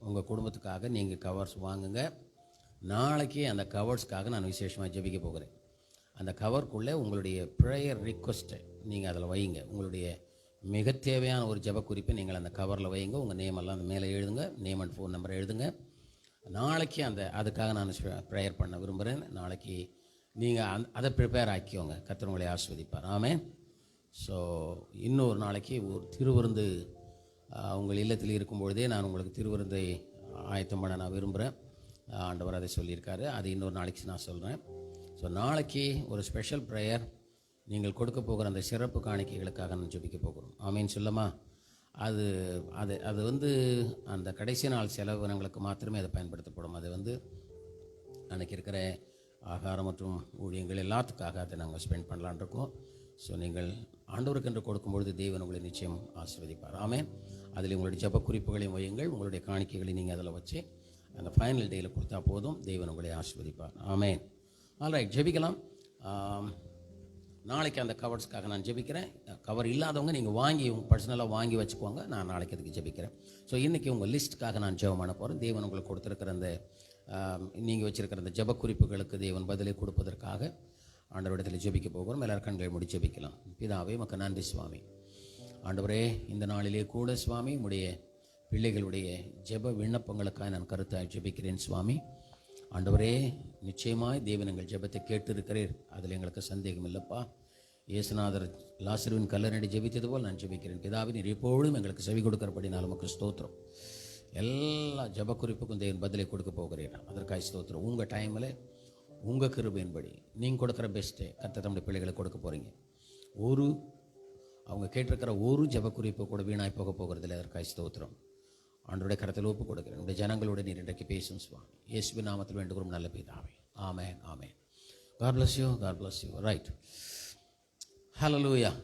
உங்கள் குடும்பத்துக்காக நீங்கள் கவர்ஸ் வாங்குங்க. நாளைக்கு அந்த கவர்ஸ்க்காக நான் விசேஷமாக ஜெபிக்க போகிறேன். அந்த கவருக்குள்ளே உங்களுடைய ப்ரேயர் ரிக்வெஸ்ட்டை நீங்கள் அதில் வைங்க. உங்களுடைய மிக தேவையான ஒரு ஜெப குறிப்பை நீங்கள் அந்த கவரில் வைங்க. உங்கள் நேமெல்லாம் அந்த மேலே எழுதுங்க, நேம் அண்ட் ஃபோன் நம்பர் எழுதுங்க. நாளைக்கு அதுக்காக நான் ப்ரேயர் பண்ண விரும்புகிறேன். நாளைக்கு நீங்கள் அதை ப்ரிப்பேர் ஆக்கிக்கோங்க. கர்த்தர் உங்களை ஆசீர்வதிப்பார். ஆமென். ஸோ இன்னொரு நாளைக்கு ஒரு திருவிருந்து உங்கள் இல்லத்தில் இருக்கும்பொழுதே நான் உங்களுக்கு திருவிருந்தை ஆயத்தம் பண்ண நான் விரும்புகிறேன். ஆண்டவர் அதை சொல்லியிருக்காரு. அது இன்னொரு நாளைக்கு நான் சொல்கிறேன். ஸோ நாளைக்கு ஒரு ஸ்பெஷல் ப்ரேயர், நீங்கள் கொடுக்க போகிற அந்த சிறப்பு காணிக்கைகளுக்காக நான் ஜெபிக்க போகிறோம். ஆமீன் சொல்லுமா? அது அது அது வந்து அந்த கடைசி நாள் செலவினங்களுக்கு மாத்திரமே அதை பயன்படுத்தப்படும். அது வந்து அன்றைக்கி இருக்கிற ஆகாரம் மற்றும் ஊழியங்கள் எல்லாத்துக்காக அதை நாங்கள் ஸ்பெண்ட் பண்ணலான் இருக்கோம். ஸோ நீங்கள் ஆண்டவருக்கு என்று கொடுக்கும்பொழுது தேவன் உங்களை நிச்சயம் ஆசீர்வதிப்பார். ஆமென். அதில் உங்களுடைய ஜெப குறிப்புகளையும் வையுங்கள். உங்களுடைய காணிக்கைகளை நீங்கள் அதில் வச்சு அந்த ஃபைனல் டேயில் கொடுத்தா போதும். தேவன் உங்களை ஆசீர்வதிப்பார். ஆமென். ஆல்ரைட், ஜெபிக்கலாம். நாளைக்கு அந்த கவர்ஸ்க்காக நான் ஜெபிக்கிறேன். கவர் இல்லாதவங்க நீங்கள் வாங்கி பர்சனலாக வாங்கி வச்சுக்கோங்க. நான் நாளைக்கு அதுக்கு ஜெபிக்கிறேன். ஸோ இன்றைக்கி உங்கள் லிஸ்ட்டுக்காக நான் ஜெபம் பண்ண போகிறேன். தேவன் உங்களுக்கு கொடுத்துருக்கிற அந்த நீங்கள் வச்சுருக்கிற அந்த ஜெப குறிப்புகளுக்கு தேவன் பதிலை கொடுப்பதற்காக ஆண்டவரிடத்தில் ஜெபிக்க போகிறோம். எல்லாரும் கண்களை மூடி ஜெபிக்கலாம். பிதாவே, உமக்கு நன்றி சுவாமி. ஆண்டவரே, இந்த நாளிலே கூட சுவாமி உடைய பிள்ளைகளுடைய ஜெப விண்ணப்பங்களுக்காக நான் கருத்தாய் ஜெபிக்கிறேன் சுவாமி. ஆண்டவரே, நிச்சயமாய் தேவன் எங்கள் ஜெபத்தை கேட்டு இருக்கிறீர். அதில் எங்களுக்கு சந்தேகம் இல்லைப்பா. இயேசுநாதர் லாசருவின் கல்லறையை ஜெபித்தது போல் நான் ஜெபிக்கிறேன். பிதாவே, நீர் எப்பொழுதும் எங்களுக்கு செவி கொடுக்கிறபடினால் உமக்கு ஸ்தோத்திரம். எல்லா ஜெப குறிப்புக்கும் தேவன் பதிலை கொடுக்க போகிறேன். அதற்காக ஸ்தோத்திரம். உங்கள் டைமில் உங்கள் கிருபையின்படி நீங்கள் கொடுக்குற பெஸ்ட்டை கர்த்தர் தம்முடைய பிள்ளைகளை கொடுக்க போகிறீங்க. அவங்க கேட்டிருக்கிற ஒரு ஜெப குறிப்பு கூட வீணாய் போக போகிறதில்லை. அதற்காக ஸ்தோத்திரம். ஆண்டவருடைய கரத்தில் ஒப்பு கொடுக்கிறேன். உடைய ஜனங்களோட நீர் இன்றைக்கு பேசும் சுவாமி. இயேசுவின் நாமத்தில் வேண்டுகிறோம் நல்ல பிதாவே. ஆமென், ஆமென். God bless you, God bless you. Right. Hallelujah.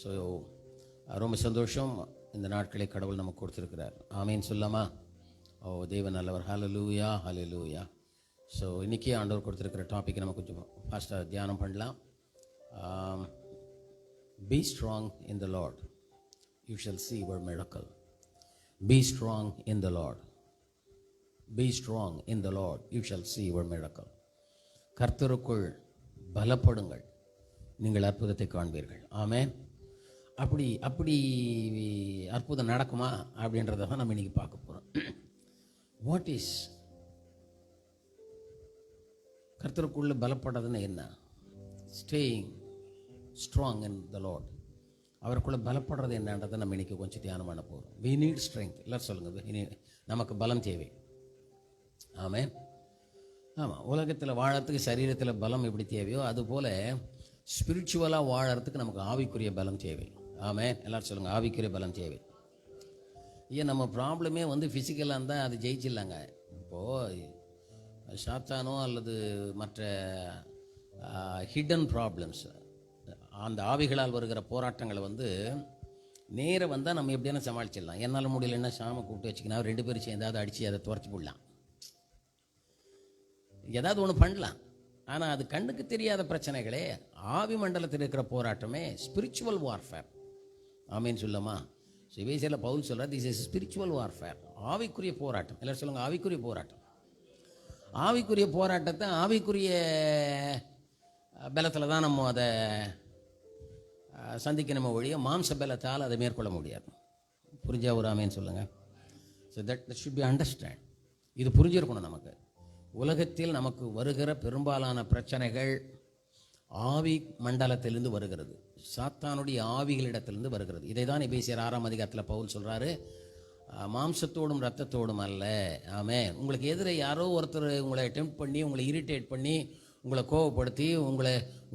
So ரொம்ப சந்தோஷம். இந்த நாட்களை கடவுள் நமக்கு கொடுத்துருக்கிறார். ஆமேன் சொல்லாமா? ஓ, தேவன் நல்லவர். ஹல்லேலூயா, ஹல்லேலூயா. ஸோ இன்றைக்கி ஆண்டவர் கொடுத்துருக்கிற டாபிக் நம்ம கொஞ்சம் ஃபாஸ்ட்டாக தியானம் பண்ணலாம். Be strong in the Lord, you shall see your miracle. Be strong in the Lord. Be strong in the Lord, you shall see your miracle. கர்த்தருக்குள் பலப்படுங்கள், நீங்கள் அற்புதத்தை காண்பீர்கள். ஆமென். அப்படி அற்புதம் நடக்குமா அப்படின்றத தான் நம்ம இன்றைக்கி பார்க்க போகிறோம். வாட் இஸ் கர்த்தருக்குள்ள பலப்படுறதுன்னு என்ன? Staying strong in the Lord. அவருக்குள்ள பலப்படுறது என்னன்றதை நம்ம இன்றைக்கி கொஞ்சம் தியானம் பண்ண போகிறோம். We need strength. எல்லோரும் சொல்லுங்கள், நமக்கு பலம் தேவை. ஆமென். ஆமாம், உலகத்தில் வாழறதுக்கு சரீரத்தில் பலம் எப்படி தேவையோ அதுபோல் ஸ்பிரிச்சுவலாக வாழறதுக்கு நமக்கு ஆவிக்குரிய பலம் தேவை. ஆமென். எல்லோரும் சொல்லுங்கள், ஆவிக்குரிய பலம் தேவை. ஏன் நம்ம ப்ராப்ளமே வந்து ஃபிசிக்கலாக இருந்தால் அது ஜெயிச்சிடலாங்க. இப்போது சாத்தானோ அல்லது மற்ற ஹிடன் ப்ராப்ளம்ஸ், அந்த ஆவிகளால் வருகிற போராட்டங்களை வந்து நேராக வந்தால் நம்ம எப்படியான சமாளிச்சிடலாம். என்னால் முடியலன்னா சாம கூப்பிட்டு வச்சுக்கினா 2 பேரும் சேர்ந்தாவது அடித்து அதை துரத்தி போடலாம், ஏதாவது ஒன்று பண்ணலாம். ஆனால் அது கண்ணுக்கு தெரியாத பிரச்சனைகளே, ஆவி மண்டலத்தில் இருக்கிற போராட்டமே ஸ்பிரிச்சுவல் வார்ஃபேர். ஆமேன்னு சொல்லமா? சிவேசியில் பவுல் சொல்கிறார், திஸ் இஸ் ஸ்பிரிச்சுவல் வார்ஃபேர். ஆவிக்குரிய போராட்டம். எல்லோரும் சொல்லுங்கள், ஆவிக்குரிய போராட்டம். ஆவிக்குரிய போராட்டத்தை ஆவிக்குரிய பலத்தில் தான் நம்ம அதை சந்திக்கணுமே ஒழிய மாம்ச பலத்தால் அதை மேற்கொள்ள முடியாது. புரிஞ்சா ஒரு ஆமேன்னு சொல்லுங்கள். So that should be understand. இது புரிஞ்சிருக்கணும் நமக்கு. உலகத்தில் நமக்கு வருகிற பெரும்பாலான பிரச்சனைகள் ஆவி மண்டலத்திலிருந்து வருகிறது, சாத்தானுடைய ஆவிகளிடத்திலிருந்து வருகிறது. இதை தான் எபேசியர் 6ஆம் அதிகாரத்தில் பவுல் சொல்கிறாரு, மாம்சத்தோடும் இரத்தத்தோடும் அல்ல. ஆமென். உங்களுக்கு எதிரே யாரோ ஒருத்தர் உங்களை டெம்ப்ட் பண்ணி, உங்களை இரிட்டேட் பண்ணி, உங்களை கோவப்படுத்தி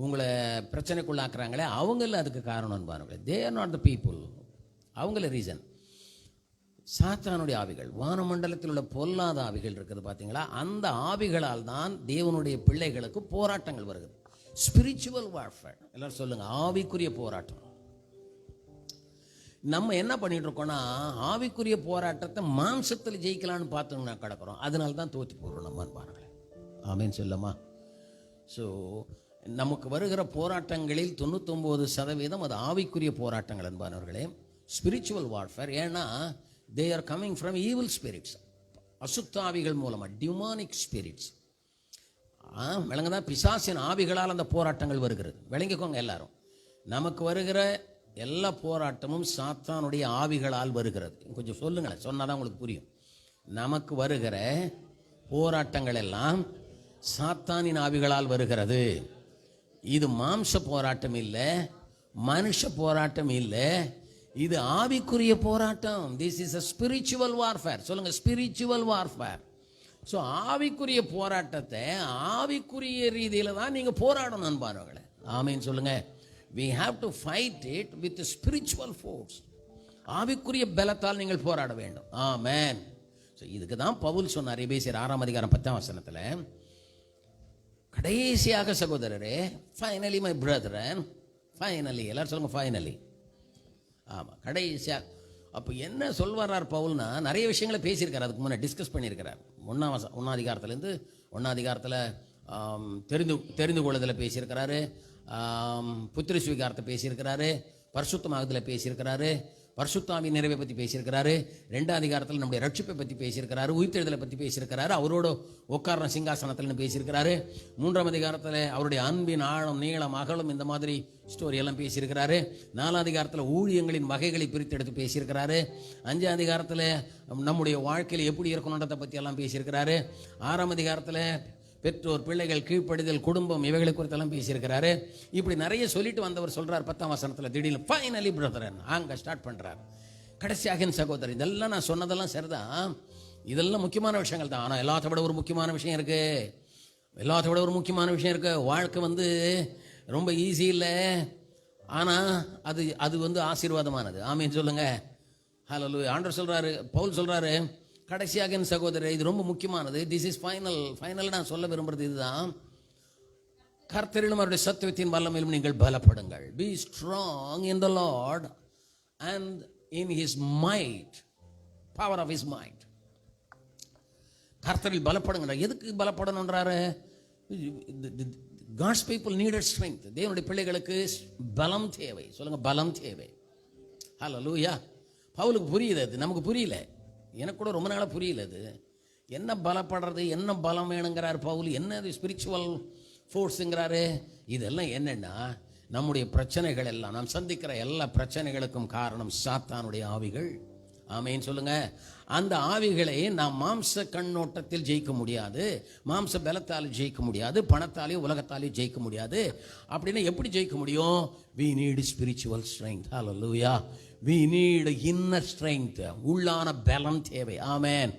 உங்களை பிரச்சனைக்குள்ளாக்குறாங்களே, அவங்கள அதுக்கு காரணம்னு பாருங்களேன். They are not the people. அவங்கள ரீசன் சாத்தானுடைய ஆவிகள், வானமண்டலத்தில் உள்ள பொல்லாத ஆவிகள் இருக்குது பார்த்தீங்களா, அந்த ஆவிகளால் தான் தேவனுடைய பிள்ளைகளுக்கு போராட்டங்கள் வருகிறது. Spiritual warfare. எல்லாரும் சொல்லுங்க, ஆவிக்குரிய போராட்டம். நம்ம என்ன பண்ணிட்டு இருக்கோம்னா, ஆவிக்குரிய போராட்டத்தை மாம்சத்தில் ஜெயிக்கலான்னு பார்த்தோம்னா கிடக்கிறோம். அதனால தான் தோற்றி போடுறோம் நம்ம பாருங்களேன். ஆமேன்னு சொல்லமா? ஸோ நமக்கு வருகிற போராட்டங்களில் 99% அது ஆவிக்குரிய போராட்டங்கள் என்பானவர்களே, ஸ்பிரிச்சுவல் வார்ஃபேர். ஏன்னா they are coming from evil spirits. அசுத்தாவிகள் மூலமா, டிமானிக் ஸ்பிரிட்ஸ். விளங்குதான், பிசாசின் ஆவிகளால் அந்த போராட்டங்கள் வருகிறது. விளங்கிக்கோங்க எல்லாரும். நமக்கு வருகிற எல்லா போராட்டமும் சாத்தானுடைய ஆவிகளால் வருகிறது. கொஞ்சம் சொல்லுங்களேன், சொன்னாதான் உங்களுக்கு புரியும். நமக்கு வருகிற போராட்டங்கள் எல்லாம் சாத்தானின் ஆவிகளால் வருகிறது. இது மாம்ச போராட்டம் இல்லை, மனுஷ போராட்டம் இல்லை, இது ஆவிக்குரிய போராட்டம். This is a spiritual warfare. சொல்லுங்க, ஸ்பிரிச்சுவல் வார்ஃபேர். ஸோ ஆவிக்குரிய போராட்டத்தை ஆவிக்குரிய ரீதியில் தான் நீங்கள் போராடணும் அன்பானவர்களே. ஆமீன் சொல்லுங்க. we have to fight it with the spiritual force. ஆவிக்குரிய பலத்தால் நீங்கள் போராட வேண்டும். ஆமென். ஸோ இதுக்கு தான் பவுல் சொன்னார் எபேசியர் 6:10 கடைசியாக சகோதரரே, ஃபைனலி மை பிரதரன், ஃபைனலி, எல்லாரும் சொல்லுங்க ஃபைனலி. ஆமாம், கடைசியாக. அப்போ என்ன சொல்வார் பவுல்னா, நிறைய விஷயங்களை பேசியிருக்காரு, அதுக்கு முன்னே டிஸ்கஸ் பண்ணியிருக்கிறார். 1 அதிகாரத்துலேருந்து 1 அதிகாரத்தில் தெரிந்து கொள்ளுதலை பேசியிருக்கிறாரு, புத்திர ஸ்வீகாரத்தை பேசியிருக்கிறாரு, பரிசுத்தமாகுதலை பேசியிருக்கிறாரு, பரிசுத்தாவின் நிறைவை பற்றி பேசியிருக்கிறாரு, 2 அதிகாரத்தில் நம்முடைய ரட்சிப்பை பற்றி பேசியிருக்கிறாரு, உயிர்த்தெழுதலை பற்றி பேசியிருக்கிறாரு, அவரோட உட்கார்ன சிங்காசனத்தில்னு பேசியிருக்கிறாரு, 3 அதிகாரத்தில் அவருடைய அன்பின் ஆழம் நீளம் அகலம் இந்த மாதிரி ஸ்டோரி எல்லாம் பேசியிருக்கிறாரு, 4 அதிகாரத்தில் ஊழியங்களின் வகைகளை பிரித்தெடுத்து பேசியிருக்கிறாரு, 5 அதிகாரத்தில் நம்முடைய வாழ்க்கையில் எப்படி இருக்கணுன்றதை பற்றி எல்லாம் பேசியிருக்கிறாரு, 6 அதிகாரத்தில் பெற்றோர் பிள்ளைகள் கீழ்ப்படிதல் குடும்பம் இவைகளை குறித்தெல்லாம் பேசியிருக்கிறாரு. இப்படி நிறைய சொல்லிட்டு வந்தவர் சொல்றார் 10ஆம் வசனத்தில் திடீர்னு ஃபைனலி பிரதரன் அங்கே ஸ்டார்ட் பண்றார். கடைசியாக என் சகோதரர், இதெல்லாம் நான் சொன்னதெல்லாம் சரிதான், இதெல்லாம் முக்கியமான விஷயங்கள் தான். ஆனால் எல்லாத்த விட ஒரு முக்கியமான விஷயம் இருக்கு, எல்லாத்த விட ஒரு முக்கியமான விஷயம் இருக்கு. வாழ்க்கை ரொம்ப ஈஸி இல்லை, ஆனால் அது ஆசீர்வாதமானது. ஆமீன் சொல்லுங்க. ஹல்லேலூயா. ஆண்டவர் சொல்றாரு, பவுல் சொல்றாரு, கடைசியாக என் சகோதரர், இது ரொம்ப முக்கியமானது. This is final. நான் சொல்ல விரும்புறது இதுதான், கர்த்தரிலும் அவருடைய சத்துவத்தின் வல்லமையிலும் நீங்கள் பலப்படுங்கள். Be strong in the Lord and in his might, power of his might. கர்த்தரில் பலப்படுங்க. எதுக்கு பலப்படணுன்றாரு? God's people needed strength. தேவனுடைய பிள்ளைகளுக்கு பலம் தேவை. சொல்லுங்க, பலம் தேவை. ஹல்லேலூயா. பவுலுக்கு புரியுது, அது நமக்கு புரியல. எனக்கு கூட ரொம்ப நாளாக புரியல. அது என்ன பலப்படுறது, என்ன பலம் வேணுங்கிறார் பவுல், என்ன ஸ்பிரிச்சுவல் ஃபோர்ஸுங்கிறாரு. இதெல்லாம் என்னென்னா, நம்முடைய பிரச்சனைகள் எல்லாம், நாம் சந்திக்கிற எல்லா பிரச்சனைகளுக்கும் காரணம் சாத்தானுடைய ஆவிகள். ஆமேன்னு சொல்லுங்க. அந்த ஆவிகளை நாம் மாம்ச கண்ணோட்டத்தில் ஜெயிக்க முடியாது, மாம்ச பலத்தால் ஜெயிக்க முடியாது, பணத்தாலேயும் உலகத்தாலேயும் ஜெயிக்க முடியாது. அப்படின்னா எப்படி ஜெயிக்க முடியும்? we need spiritual strength. hallelujah. we need inner strength. உள்ளான பலம் தேவை. ஆமென்.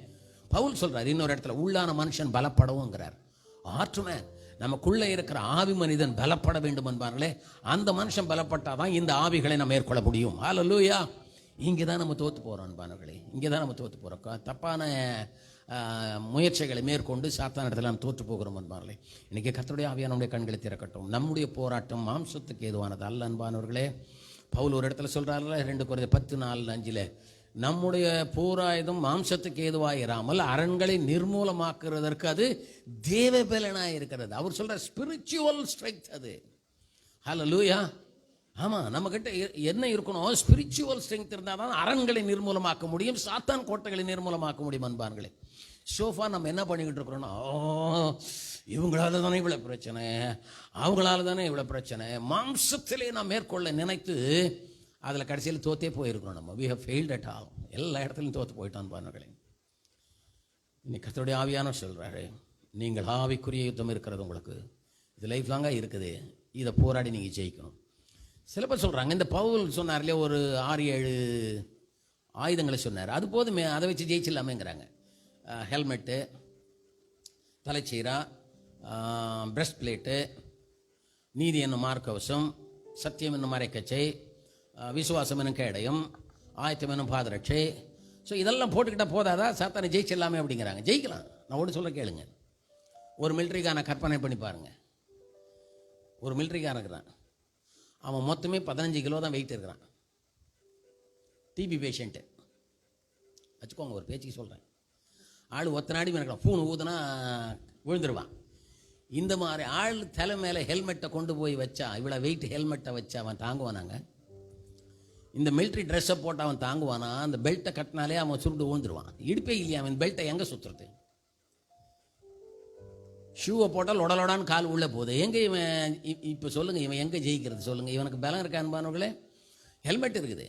பவுல் சொல்றார் இன்னொரு இடத்துல, உள்ளான மனுஷன் பலப்படவுங்கிறார். ஆற்றுமேன், நமக்குள்ள இருக்கிற ஆவி மனிதன் பலப்பட வேண்டும் என்பார்களே, அந்த மனுஷன் பலப்பட்டாதான் இந்த ஆவிகளை நம்ம மேற்கொள்ள முடியும். ஹல்லேலூயா. இங்கே தான் நம்ம தோற்று போகிறோம் அன்பானவர்களே, இங்கே தான் நம்ம தோற்று போகிறோம். தப்பான முயற்சிகளை மேற்கொண்டு சாத்தான இடத்துல நம்ம தோற்று போகிறோம் அன்பானவர்களே. இன்றைக்கி கர்த்தருடைய ஆவியானவருடைய கண்களை திறக்கட்டும். நம்முடைய போராட்டம் மாம்சத்துக்கு ஏதுவானது அல்ல அன்பானவர்களே. பவுல் ஒரு இடத்துல சொல்கிறார்ல, 2 கொரிந்தியர் 10:4-5, நம்முடைய போராயுதம் மாம்சத்துக்கு ஏதுவாக இராமல் அரண்களை நிர்மூலமாக்குறதற்கு அது தேவ பலனாக இருக்கிறது. அவர் சொல்கிற ஸ்பிரிச்சுவல் ஸ்ட்ரெங்த் அது. ஹல்லேலூயா. ஆமாம், நம்மக்கிட்ட என்ன இருக்கணும்? ஸ்பிரிச்சுவல் ஸ்ட்ரெங்த் இருந்தால் தான் அரண்களை நிர்மூலமாக்க முடியும், சாத்தான் கோட்டைகளை நிர்மூலமாக்க முடியும் அன்பார்களே. சோஃபா நம்ம என்ன பண்ணிக்கிட்டு இருக்கிறோன்னா, இவங்களால தானே இவ்வளோ பிரச்சனை, அவங்களால தானே இவ்வளோ பிரச்சனை, மாம்சத்திலே நாம் மேற்கொள்ள நினைத்து அதில் கடைசியில் தோற்றே போயிருக்கிறோம். நம்ம we have failed at all. எல்லா இடத்துலையும் தோற்று போயிட்டோம் அன்பார்களே. இன்னைக்கு கர்த்தருடைய ஆவியானவர் சொல்கிறாரு, நீங்கள் ஆவிக்குரிய யுத்தம் இருக்கிறது உங்களுக்கு, இது லைஃப் லாங்காக இருக்குது, இதை போராடி நீங்கள் ஜெயிக்கணும். சில பேர் சொல்கிறாங்க, இந்த பவுல் சொன்னார் இல்லையா, ஒரு 6-7 ஆயுதங்களை சொன்னார், அது போதுமே, அதை வச்சு ஜெயிச்சிடலாமேங்கிறாங்க. ஹெல்மெட்டு, தலைச்சீரா, பிரஸ்ட் பிளேட்டு, நீதி என்னும் மார்க்கவசம், சத்தியம் என்னும் மறைக்கச்சை, விசுவாசம் என்னும் கேடயம், ஆயத்தம் என்னும் பாதரட்சை. ஸோ இதெல்லாம் போட்டுக்கிட்டால் போதாதா, சாத்தானை ஜெயிச்சிடலாமே அப்படிங்கிறாங்க. ஜெயிக்கலாம். நான் ஒன்று சொல்ல கேளுங்க. ஒரு மிலிட்ரிக்கான கற்பனை பண்ணி பாருங்கள். ஒரு மிலிட்ரிக்காரனுக்கு தான், அவன் மொத்தமே 15 கிலோ தான் வெயிட் இருக்கிறான். டிபி பேஷண்ட்டு வச்சுக்கோங்க, ஒரு பேச்சுக்கு சொல்கிறேன். ஆள் ஒத்தனாடி இருக்கலாம், பூணு ஊதுனா விழுந்துருவான். இந்த மாதிரி ஆள் தலை மேலே ஹெல்மெட்டை கொண்டு போய் வச்சா, இவ்வளோ வெயிட் ஹெல்மெட்டை வச்சா அவன் தாங்குவானாங்க? இந்த மிலிட்ரி ட்ரெஸ்ஸை போட்டு அவன் தாங்குவானா? அந்த பெல்ட்டை கட்டினாலே அவன் சுருண்டு விழுந்துருவான். இடுப்பே இல்லையா அவன் பெல்ட்டை எங்கே சுற்றுறது? ஷூவை போட்டால் உடலோடான்னு கால் உள்ளே போகுது. எங்கே இவன் இப்போ சொல்லுங்கள், இவன் எங்கே ஜெயிக்கிறது சொல்லுங்கள்? இவனுக்கு பலம் இருக்கா அன்பானவர்களே? ஹெல்மெட் இருக்குது,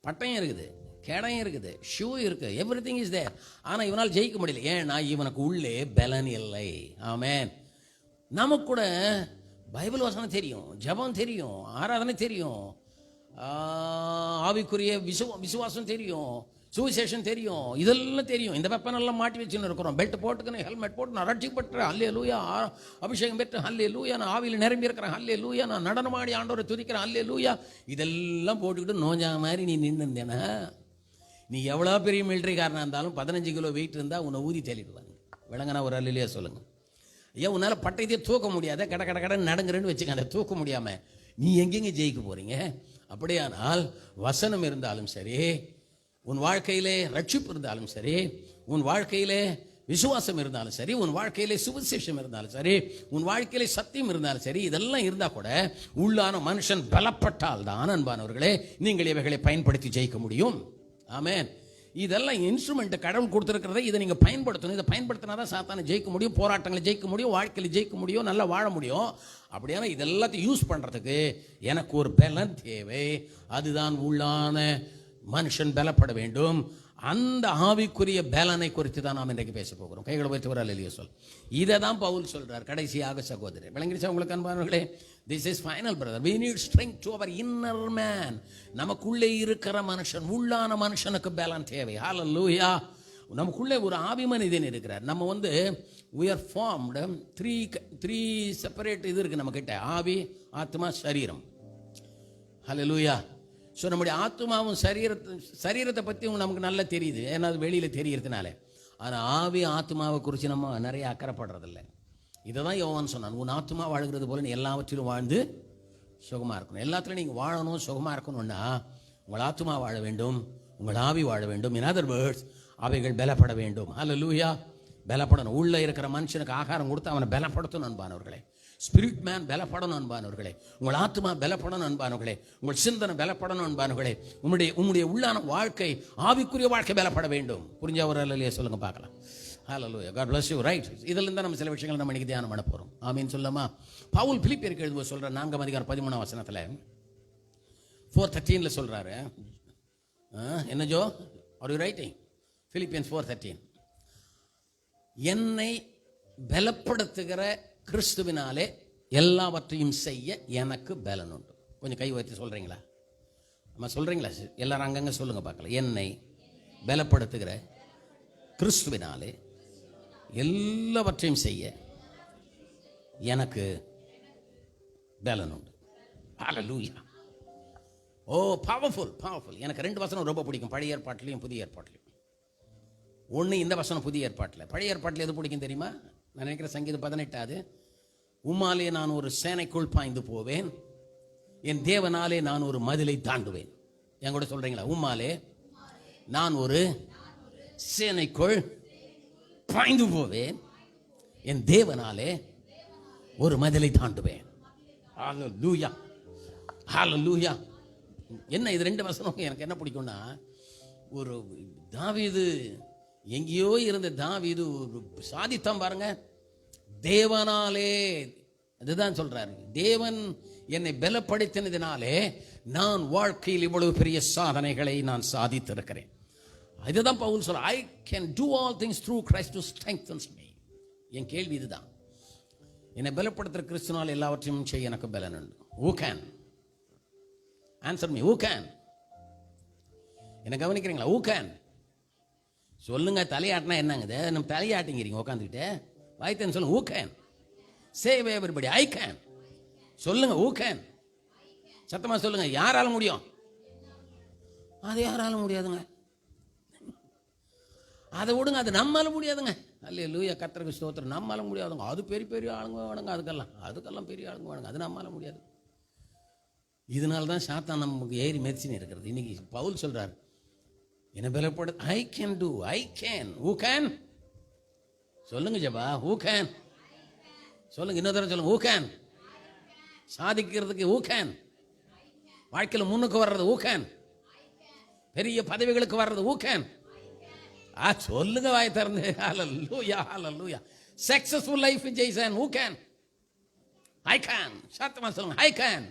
பட்டயம் இருக்குது, கேடயம் இருக்குது, ஷூ இருக்குது, எவ்ரி திங் இஸ் தேர். ஆனால் இவனால் ஜெயிக்க முடியல. ஏன்னா இவனுக்கு உள்ளே பலன் இல்லை. ஆமென். நமக்கு கூட பைபிள் வசனம் தெரியும், ஜெபம் தெரியும், ஆராதனை தெரியும், ஆவிக்குரிய விசுவாசம் தெரியும், சுவிசேஷம் தெரியும், இதெல்லாம் தெரியும். இந்த வெப்பனெல்லாம் மாட்டி வச்சுன்னு இருக்கிறோம். பெல்ட் போட்டுக்கணும், ஹெல்மெட் போட்டு நான் ரட்சிக்கப்பட்டேன், ஹல்லேலூயா, அபிஷேகம் பெற்றேன், ஹல்லேலூயா, நான் ஆவியில் நிரம்பி இருக்கிறேன், ஹல்லேலூயா, நான் நடனமாடி ஆண்டவரை துதிக்கிறேன், ஹல்லேலூயா, இதெல்லாம் போட்டுக்கிட்டு நோஞ்சா மாதிரி நீ நின்றுந்தேனா? நீ எவ்வளோ பெரிய மிலிட்ரிக்காரனாக இருந்தாலும் 15 கிலோ வெயிட் இருந்தால் உன்னை ஊதி தேலிடுவாங்க. விளங்கினா ஒரு அல்லையா சொல்லுங்கள். ஐயா, உன்னால் பட்டயத்தையே தூக்க முடியாத, கடை நடங்குறேன்னு வச்சுக்க, அதை தூக்க முடியாமல் நீ எங்கெங்கே ஜெயிக்க போகிறீங்க? அப்படியானால் வசனம் இருந்தாலும் சரி, உன் வாழ்க்கையிலே ரட்சிப்பு இருந்தாலும் சரி, உன் வாழ்க்கையிலே விசுவாசம் இருந்தாலும் சரி, உன் வாழ்க்கையிலே சுவிசேஷம் இருந்தாலும் சரி, உன் வாழ்க்கையிலே சத்தியம் இருந்தாலும் சரி, இதெல்லாம் இருந்தால் கூட உள்ளான மனுஷன் பலப்பட்டால் தான் அன்பானவர்களே நீங்கள் இவைகளை பயன்படுத்தி ஜெயிக்க முடியும். ஆமென். இதெல்லாம் இன்ஸ்ட்ருமெண்ட் கடவுள் கொடுத்துருக்கிறத இதை நீங்கள் பயன்படுத்தணும். இதை பயன்படுத்தினா தான் சாத்தானை ஜெயிக்க முடியும், போராட்டங்களை ஜெயிக்க முடியும், வாழ்க்கையில் ஜெயிக்க முடியும், நல்லா வாழ முடியும். அப்படியான இதெல்லாத்தையும் யூஸ் பண்ணுறதுக்கு எனக்கு ஒரு பலன் தேவை. அதுதான் உள்ளான மனுஷன் பலப்பட வேண்டும். அந்த ஆவிக்குரிய பலனை குறித்து தான் நாம் இன்றைக்கு பேச போகிறோம். கைகளை வைத்து ஒரு அல்லேலூயா சொல். இதை தான் பவுல் சொல்றார் கடைசியாக. சகோதரர் விளங்கிடுச்சா உங்களுக்கு அன்பானவர்களே? This is final brother. We need strength to our inner man. நமக்குள்ளே இருக்கிற மனுஷன், உள்ளான மனுஷனுக்கு பலன் தேவை. ஹல்லேலூயா. நமக்குள்ளே ஒரு ஆவி மனிதன் இருக்கிறார். நம்ம we are formed three separate இது இருக்கு நம்ம கிட்ட: ஆவி, ஆத்மா, சரீரம். ஹல்லேலூயா. ஸோ நம்முடைய ஆத்மாவும் சரீரத்தை பற்றி நமக்கு நல்லா தெரியுது, ஏன்னா அது வெளியில் தெரியறதுனால. ஆனால் ஆவி ஆத்மாவை குறித்து நம்ம நிறைய அக்கறைப்படுறதில்லை. இதை தான் யோவான் சொன்னான், உன் ஆத்மா வாழ்கிறது போல நீ எல்லாவற்றிலும் வாழ்ந்து சுகமாக இருக்கணும். எல்லாத்துலையும் நீங்கள் வாழணும், சுகமாக இருக்கணும்னா உங்கள் ஆத்மா வாழ வேண்டும், உங்கள் ஆவி வாழ வேண்டும். இன் அதர் வேர்ட்ஸ், அவைகள் பலப்பட வேண்டும். ஹல்லேலூயா. பலப்படணும். உள்ளே இருக்கிற மனுஷனுக்கு ஆகாரம் கொடுத்து அவனை பலப்படுத்தணும் அன்பானவர்களே. ஸ்பிரிட் மேன் பலப்படணும் அன்பானவர்களே. உங்கள் ஆத்மா பலப்படணும் அன்பானவர்களே. உங்கள் சிந்தனை பலப்படணும் அன்பானவர்களே. உங்களுடைய உள்ளான வாழ்க்கை, ஆவிக்குரிய வாழ்க்கை பலப்பட வேண்டும். புரிஞ்சா ஒரு அல்லையா சொல்லுங்க பார்க்கலாம். ஹல்லேலூயா. God bless you. ரைட். இதில் இருந்தால் நம்ம சில விஷயங்களை நம்ம இன்னைக்கு தியானம் பண்ண போகிறோம். ஆமீன் சொல்லமா? பவுல் பிலிப்பியருக்கு எழுதும்போது சொல்கிற 4 அதிகாரம் 13 வசனத்தில் 4:13 சொல்கிறாரு. என்ன Joe are you writing? Philippians 4:13. என்னை பலப்படுத்துகிற கிறிஸ்துவினாலே எல்லாவற்றையும் செய்ய எனக்கு பலன் உண்டு. கொஞ்சம் கை வைத்து சொல்கிறீங்களா? அம்மா சொல்கிறீங்களா? எல்லாரும் அங்கங்கே சொல்லுங்கள் பார்க்கலாம். என்னை பலப்படுத்துகிற கிறிஸ்துவினாலே எல்லாவற்றையும் செய்ய எனக்கு பலன் உண்டு. ஹல்லேலூயா. ஓ, பவர்ஃபுல். எனக்கு 2 வசனம் ரொம்ப பிடிக்கும், பழைய ஏற்பாட்டிலையும் புதிய ஏற்பாட்டிலையும். ஒன்று இந்த வசனம் புதிய ஏற்பாட்டில். பழைய ஏற்பாட்டில் எது பிடிக்கும் தெரியுமா? நான் நினைக்கிறேன் சங்கீதம் 18. உம்மாலே நான் ஒரு சேனைக்குள் பாய்ந்து போவேன், என் தேவனாலே நான் ஒரு மதிலை தாண்டுவேன். என் கூட சொல்றீங்களா? உம்மாலே நான் ஒரு சேனைக்குள் பாய்ந்து போவேன், என் தேவனாலே ஒரு மதிலை தாண்டுவேன். ஹல்லேலூயா. ஹல்லேலூயா. என்ன இது 2 வசனம் எனக்கு என்ன பிடிக்கும்னா, ஒரு தாவீது, எங்கேயோ இருந்த தாவீது சாதித்தான் பாருங்க. தேவனாலே, அதுதான் சொல்றாரு, தேவன் என்னை பலப்படுத்தினதினாலே நான் வாழ்க்கையில் இவ்வளவு பெரிய சாதனைகளை நான் சாதித்திருக்கிறேன். இதுதான் பவுல் சொல்ற, I can do all things through Christ who strengthens me. என் கேள்வி இதுதான், என்னை பலப்படுத்துகிற கிறிஸ்துனால் எல்லாவற்றையும் செய்ய எனக்கு பலன் உண்டு. Who can? Answer me. Who can? என்ன கவனிக்கிறீங்களா? Who can? சொல்லுங்க. தலையாட்டினா என்னங்குது? நம்ம தலையாட்டிங்கிறீங்க உட்காந்துக்கிட்டு. வாய்த்தேன்னு சொல்லுங்க. Who can? Say everybody, I can. சொல்லுங்க. Who can? சத்தமா சொல்லுங்க. யாரால முடியும்? அது யாரால முடியாதுங்க. அதை விடுங்க, அது நம்மால முடியாதுங்க. அல்லேலூயா. கர்த்தருக்கு ஸ்தோத்திரம். நம்மால முடியாதுங்க. அது பெரிய ஆளுங்க வேணுங்க, அதுக்கெல்லாம் பெரிய ஆளுங்க வேணுங்க, அது நம்மால முடியாது. இதனால தான் சாத்தான் நமக்கு ஏறி மெரிச்சின்னு இருக்கிறது. இன்னைக்கு பவுல் சொல்றாரு, என்ன பலப்படு, I can do, I can. Who can? சொல்லுங்க ஜபா. Who can? சொல்லுங்க. இன்னொரு தடவை சொல்லுங்க. Who can? சாதிக்கிறதுக்கு who can? வாழ்க்கையில் முன்னுக்கு வர்றது who can? பெரிய பதவிகளுக்கு வர்றது? who can? சொல்லுங்க வாய் திறந்து. ஹalleluya, hallelujah. Successful life in Jesus, who can? I can. சத்தமா சொல்லுங்க, I can.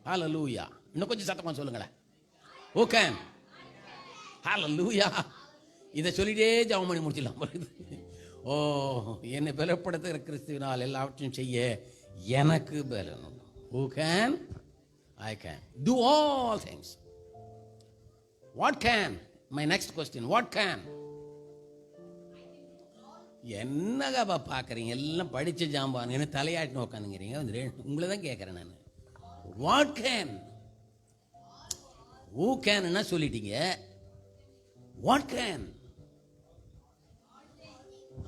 Hallelujah. இன்னும் கொஞ்சம் சத்தமா சொல்லுங்களேன், who can? Hallelujah. இதை சொல்லிட்டே ஜெபம் பண்ணி முடிச்சிடலாம். ஓ, என்னை பலப்படுத்துகிற கிறிஸ்துவினால் எல்லாவற்றையும் செய்ய எனக்கு பலன். who can? I can do all things. What can? My next question, what can? என்னங்க பார்க்குறீங்க? எல்லாம் படித்த ஜாம்பான் என்ன தலையாட்டின்னு உட்காந்துங்கிறீங்க. உங்களை தான் கேட்குறேன் நான். What can? who can என்ன சொல்லிட்டீங்க? What can?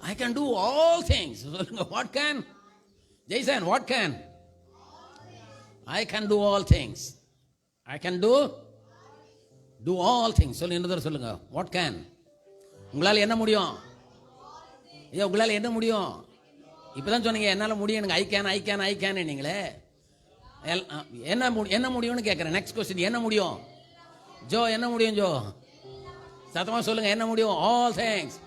I can do all things. சொல்லுங்க, what can? Jaison, what can? I can do all things. I can do all things. சொல்லு, இன்னொரு சொல்லுங்க, what can? உங்களால் என்ன முடியும்? ஐயா, உங்களால் என்ன முடியும்? இப்பதான் சொன்னீங்க என்னால் முடியும், எனக்கு ஐ கேன் நீங்களே. என்ன முடியும்னு கேட்குறேன். நெக்ஸ்ட் கொஸ்டின், என்ன முடியும்? ஜோ, என்ன முடியும்? ஜோ, சத்தமா சொல்லுங்க, என்ன முடியும்? All things.